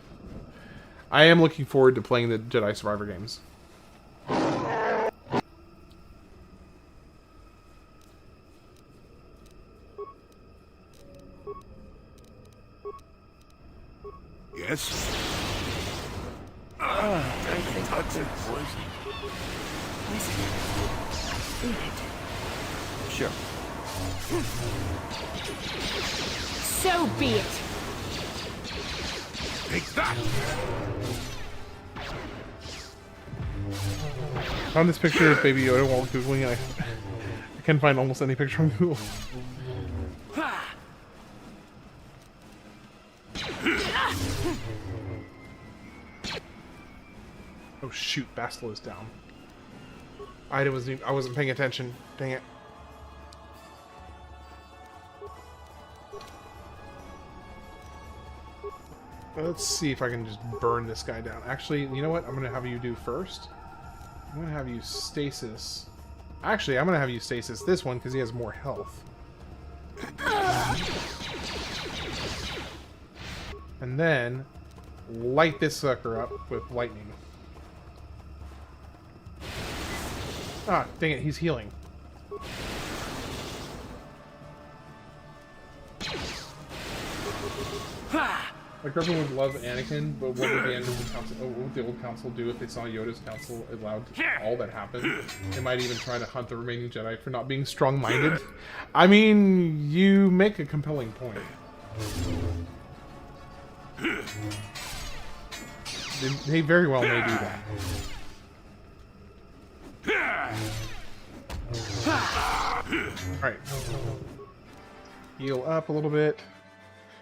I am looking forward to playing the Jedi Survivor games.
Yes?
I think that's it. Listen. Eat it.
Sure.
So be it.
Take that!
Found this picture of Baby Yoda while Googling. I can find almost any picture on Google. Oh shoot, Bastila is down. I wasn't paying attention. Dang it. Let's see if I can just burn this guy down. Actually, you know what? I'm gonna have you do first. I'm gonna have you stasis. Actually, I'm gonna have you stasis this one because he has more health. And then light this sucker up with lightning. Ah, dang it, he's healing. Like, everyone would love Anakin, but what would the old council do if they saw Yoda's council allowed all that happened? They might even try to hunt the remaining Jedi for not being strong-minded. I mean, you make a compelling point. They very well may do that. Alright. Heal up a little bit.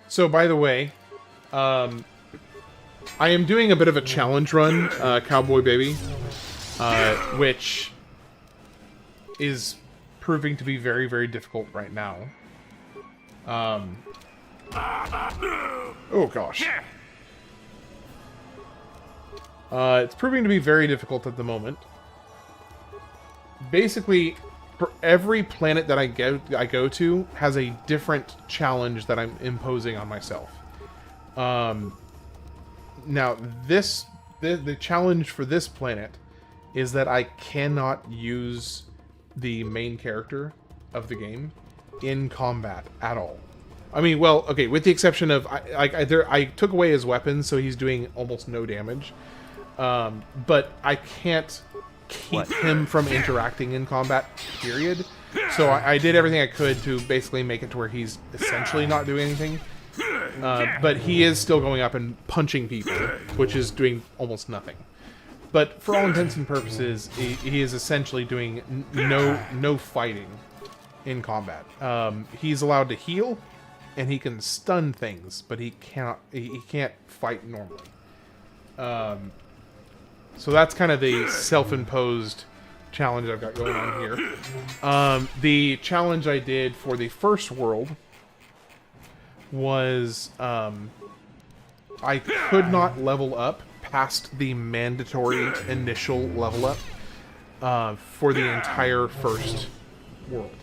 So, by the way, I am doing a bit of a challenge run, Cowboy Baby, which is proving to be very, very difficult right now. Oh gosh. It's proving to be very difficult at the moment. Basically, for every planet that I go to has a different challenge that I'm imposing on myself. Now, the challenge for this planet is that I cannot use the main character of the game in combat at all. I mean, well, okay, with the exception of I took away his weapons, so he's doing almost no damage. But I can't keep him from interacting in combat, period. So I did everything I could to basically make it to where he's essentially not doing anything. But he is still going up and punching people, which is doing almost nothing. But for all intents and purposes, he is essentially doing no fighting in combat. He's allowed to heal, and he can stun things, but he can't fight normally. So that's kind of the self-imposed challenge I've got going on here. The challenge I did for the first world was I could not level up past the mandatory initial level up for the entire first world.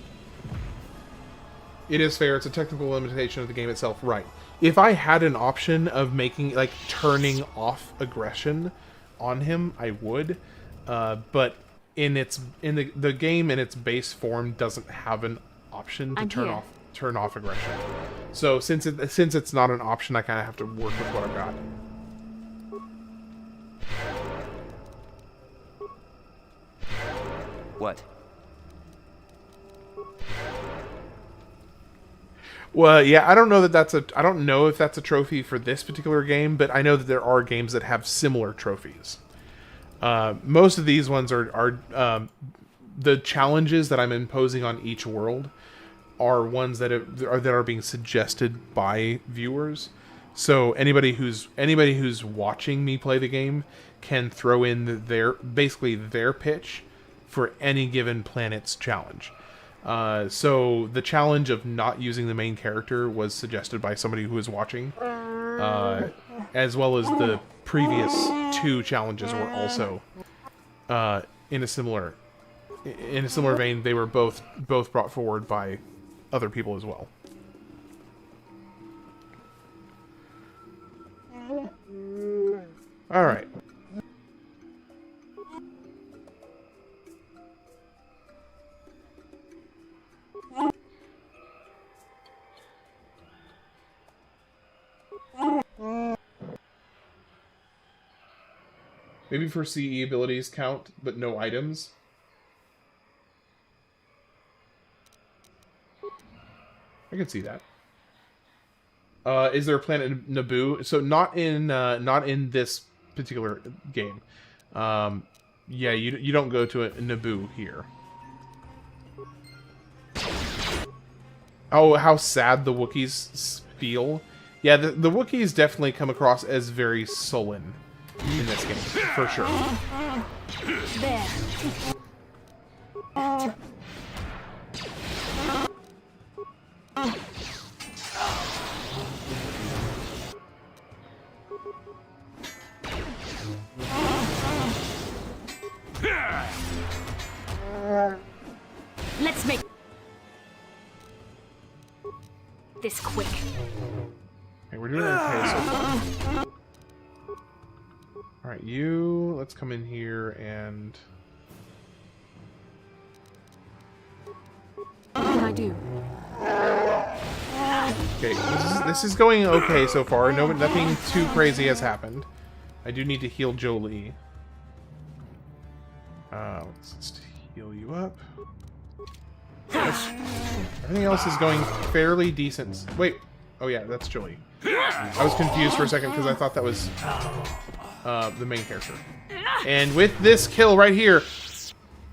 It is fair. It's a technical limitation of the game itself, right? If I had an option of making, like, turning off aggression on him, I would. But in the game in its base form doesn't have an option to turn off aggression. So since it's not an option, I kind of have to work with what I've got.
What?
Well, yeah, I don't know if that's a trophy for this particular game, but I know that there are games that have similar trophies. Most of these ones are the challenges that I'm imposing on each world are ones that are being suggested by viewers. So anybody who's watching me play the game can throw in their pitch for any given planet's challenge. So the challenge of not using the main character was suggested by somebody who was watching, as well as the previous 2 challenges were also in a similar vein. They were both brought forward by other people as well. All right. Maybe for CE abilities count, but no items. I can see that. Is there a planet in Naboo? So not in this particular game. Yeah, you don't go to a Naboo here. Oh, how sad the Wookiees feel. Yeah, the Wookiees definitely come across as very sullen in this game, for sure.
There. Let's make this quick.
Okay, we're doing okay so far. Alright, let's come in here and...
What can I do?
Okay, this is going okay so far. Nothing too crazy has happened. I do need to heal Jolee. Let's just heal you up. Everything else is going fairly decent. Wait. Oh yeah, that's Jolee. I was confused for a second because I thought that was the main character. And with this kill right here,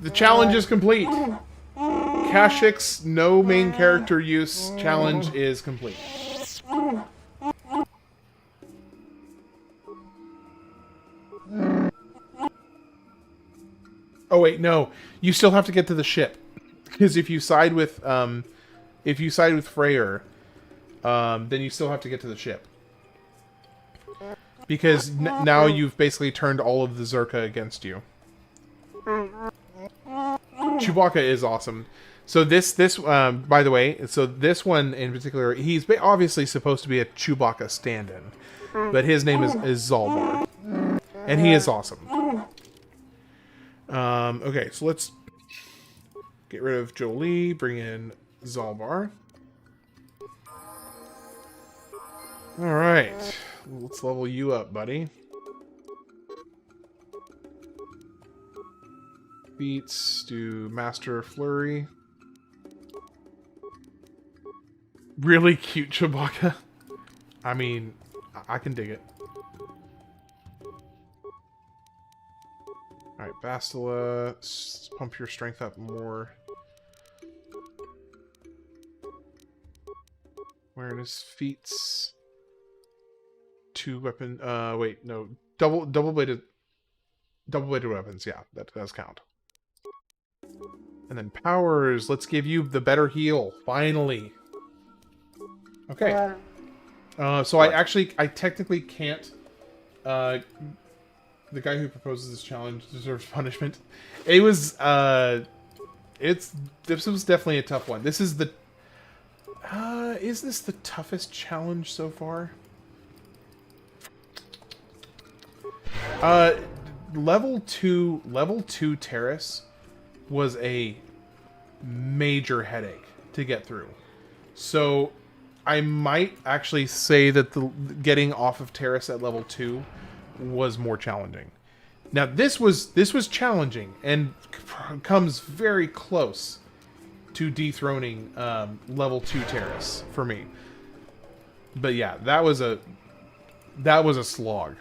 the challenge is complete. Kashyyyk's no main character use challenge is complete. Oh wait, no. You still have to get to the ship. Because if you side with Freyr, then you still have to get to the ship. Because now you've basically turned all of the Zelka against you. Chewbacca is awesome. So this by the way, so this one in particular, he's obviously supposed to be a Chewbacca stand-in, but his name is Zalbar, and he is awesome. Okay, so let's get rid of Jolee, bring in Zalbar. All right, let's level you up, buddy. Beats, do Master Flurry. Really cute Chewbacca. I mean, I can dig it. Alright, Bastila, pump your strength up more. Awareness, feats. 2 weapon, wait, no. Double-bladed weapons, yeah, that does count. And then powers, let's give you the better heal, finally. Okay. So I technically can't, the guy who proposes this challenge deserves punishment. It was, this was definitely a tough one. This is Is this the toughest challenge so far? Level 2 terrace was a major headache to get through. So I might actually say that the getting off of terrace at level 2 was more challenging. Now this was challenging and comes very close to dethroning level 2 terrace for me. But yeah, that was a slog.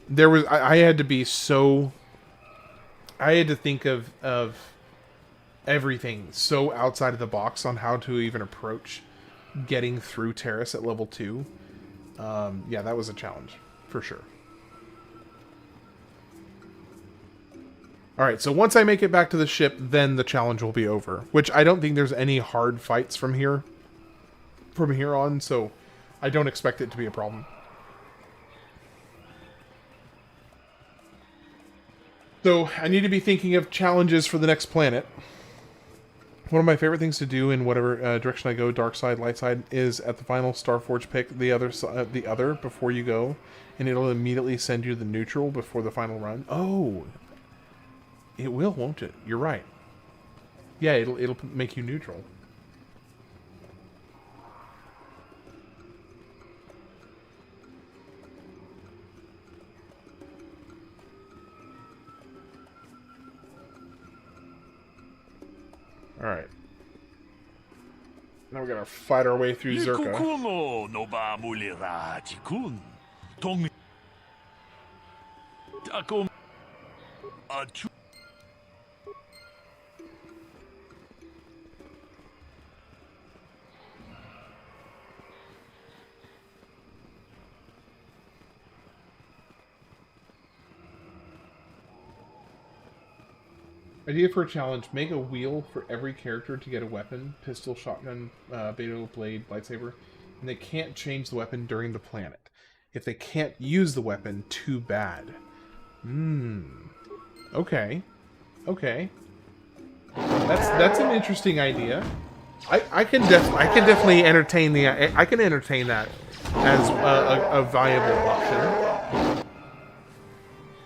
There was I had to be so I had to think of everything so outside of the box on how to even approach getting through terrace at level 2. Yeah, that was a challenge for sure. Alright, so once I make it back to the ship, then the challenge will be over. Which I don't think there's any hard fights from here on, so I don't expect it to be a problem. So, I need to be thinking of challenges for the next planet. One of my favorite things to do in whatever direction I go, dark side, light side, is at the final Starforge pick the other before you go, and it'll immediately send you the neutral before the final run. Oh, it will, won't it? You're right. Yeah, it'll make you neutral. Alright. Now we're gonna fight our way through Zelka. Idea for a challenge: make a wheel for every character to get a weapon, pistol, shotgun, Beto, blade, lightsaber, and they can't change the weapon during the planet. If they can't use the weapon, too bad. Okay. Okay. That's an interesting idea. I can definitely entertain I can entertain that as a viable option.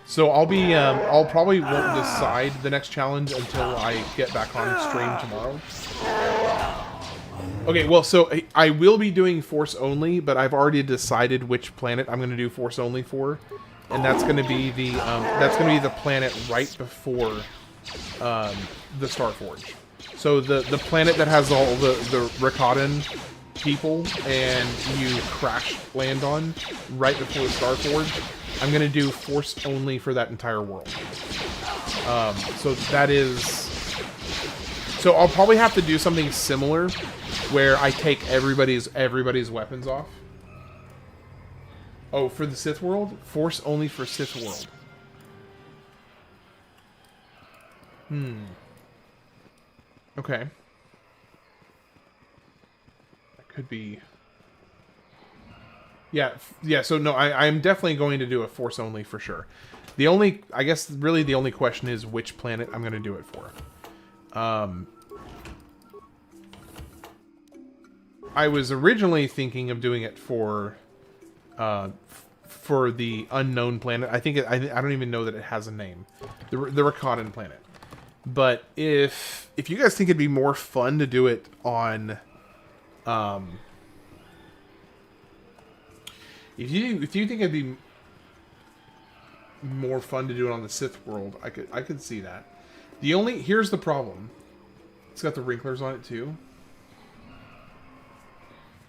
So I'll probably won't decide the next challenge until I get back on stream tomorrow. Okay, well, so I will be doing Force only, but I've already decided which planet I'm going to do Force only for, and that's going to be the planet right before the Starforge. So the planet that has all the Rakatan people and you crash land on right before the Starforge, I'm going to do Force only for that entire world. So that is... So I'll probably have to do something similar where I take everybody's weapons off. Oh, for the Sith world? Force only for Sith world. Okay. That could be... Yeah, so no, I'm definitely going to do a Force only for sure. The only, I guess, really the only question is which planet I'm going to do it for. I was originally thinking of doing it for the unknown planet. I think I don't even know that it has a name. The Rakatan planet. But if you guys think it'd be more fun to do it on if you think it'd be more fun to do it on the Sith world, I could see that. Here's the problem. It's got the wrinklers on it too.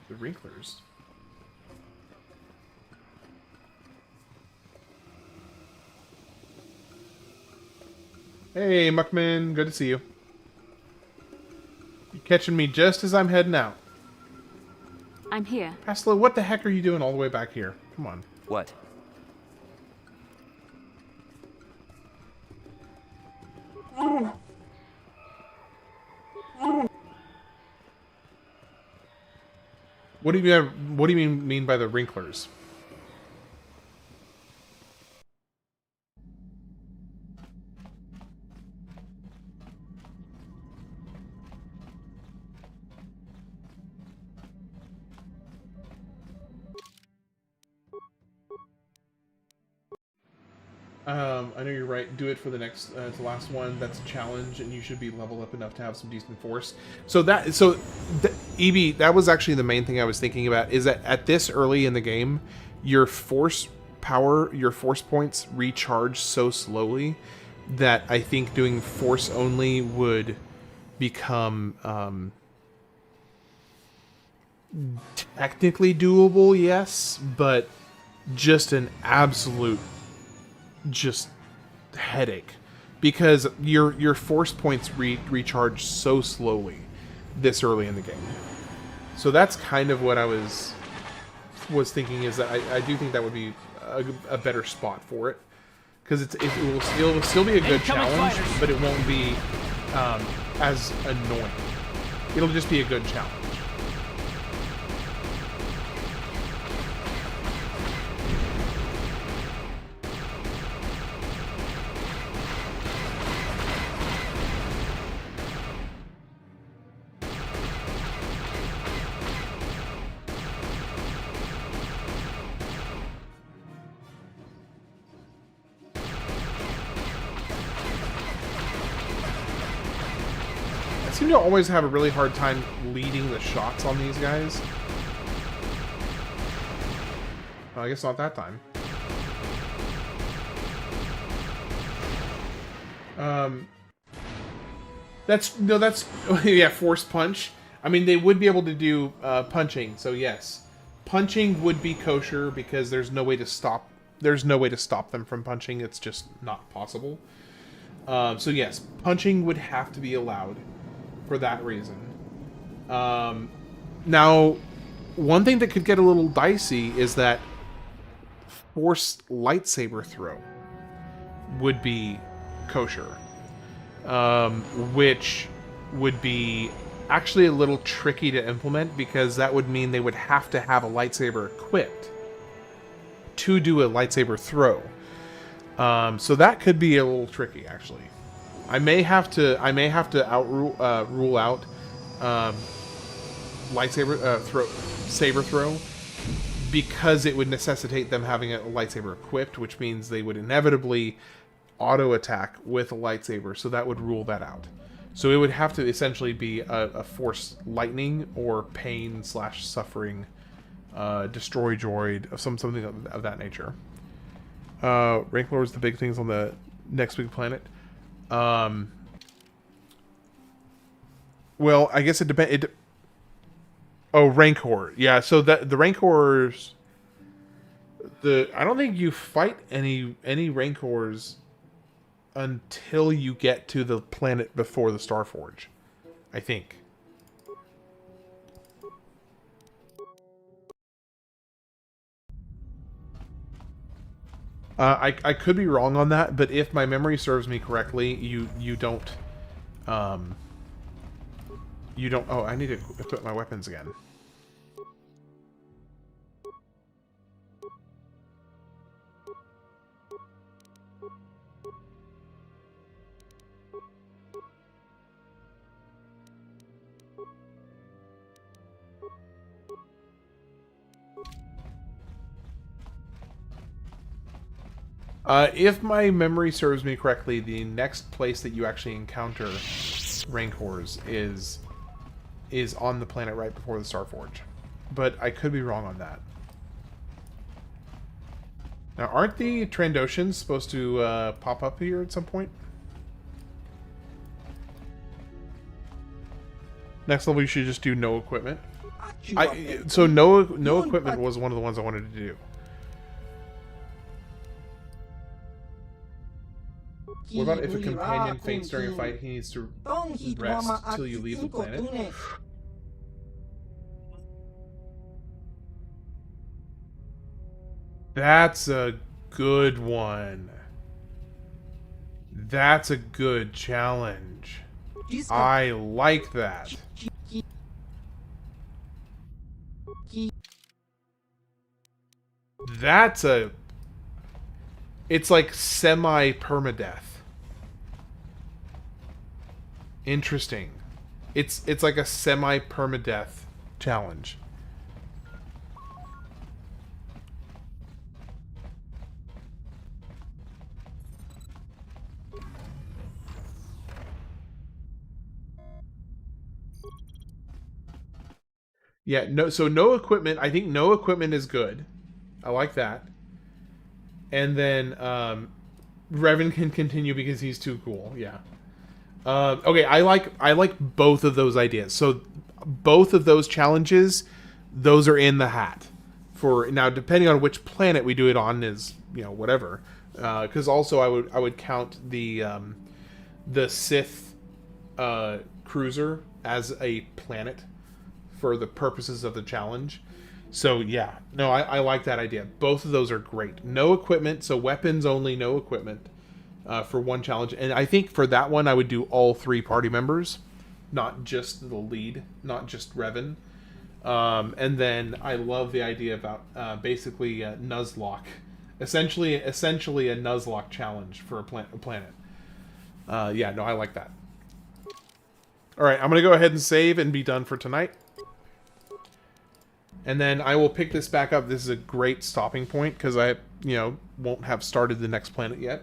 The wrinklers. Hey, Muckman, good to see you. You're catching me just as I'm heading out.
I'm here.
Asla, what the heck are you doing all the way back here? Come on.
What?
What do you mean by the wrinklers? I know you're right. Do it for the next, the last one. That's a challenge, and you should be leveled up enough to have some decent force. EB, that was actually the main thing I was thinking about. Is that at this early in the game, your force power, your force points recharge so slowly that I think doing force only would become technically doable, yes, but just an absolute headache, because your force points recharge so slowly this early in the game. So that's kind of what I was thinking, is that I do think that would be a better spot for it, because it will still be a good challenge, but it won't be as annoying. It'll just be a good challenge. I seem to always have a really hard time leading the shots on these guys. Well, I guess not that time. That's yeah, force punch. I mean, they would be able to do punching, so yes, punching would be kosher because there's no way to stop. There's no way to stop them from punching. It's just not possible. So yes, punching would have to be allowed for that reason. Now, one thing that could get a little dicey is that force lightsaber throw would be kosher, which would be actually a little tricky to implement, because that would mean they would have to have a lightsaber equipped to do a lightsaber throw. So that could be a little tricky, actually. I may have to rule out saber throw, because it would necessitate them having a lightsaber equipped, which means they would inevitably auto attack with a lightsaber. So that would rule that out. So it would have to essentially be a force lightning or pain / suffering destroy droid of something of that nature. Rank lords, the big things on the next big planet. Well, I guess it depends. Oh, Rancor. Yeah, so the Rancors, I don't think you fight any Rancors until you get to the planet before the Starforge, I think. I could be wrong on that, but if my memory serves me correctly, you don't. Oh, I need to equip my weapons again. If my memory serves me correctly, the next place that you actually encounter Rancors is on the planet right before the Starforge. But I could be wrong on that. Now, aren't the Trandoshans supposed to pop up here at some point? Next level, you should just do no equipment. So no equipment was one of the ones I wanted to do. What about if a companion faints during a fight, he needs to rest till you leave the planet? That's a good one. That's a good challenge. I like that. It's like semi-permadeath. Interesting. It's like a semi-permadeath challenge. Yeah, no. So no equipment. I think no equipment is good. I like that. And then Revan can continue because he's too cool. Yeah. Okay, I like both of those ideas. So both of those challenges, those are in the hat. For now, depending on which planet we do it on is, you know, whatever. Because also I would count the Sith cruiser as a planet for the purposes of the challenge. So yeah, no, I like that idea. Both of those are great. No equipment, so weapons only, no equipment for one challenge. And I think for that one, I would do all 3 party members, not just the lead, not just Revan. And then I love the idea about basically Nuzlocke, essentially a Nuzlocke challenge for a planet. Yeah, no, I like that. All right, I'm gonna go ahead and save and be done for tonight. And then I will pick this back up. This is a great stopping point because I, won't have started the next planet yet.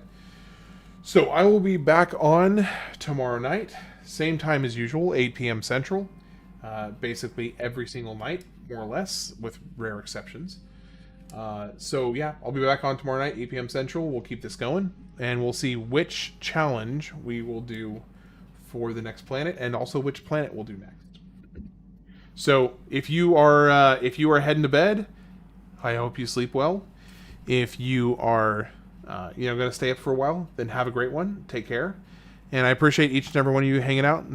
So I will be back on tomorrow night, same time as usual, 8 p.m. Central. Basically every single night, more or less, with rare exceptions. So yeah, I'll be back on tomorrow night, 8 p.m. Central. We'll keep this going, and we'll see which challenge we will do for the next planet, and also which planet we'll do next. So if you are heading to bed, I hope you sleep well. If you are going to stay up for a while, then have a great one. Take care, and I appreciate each and every one of you hanging out.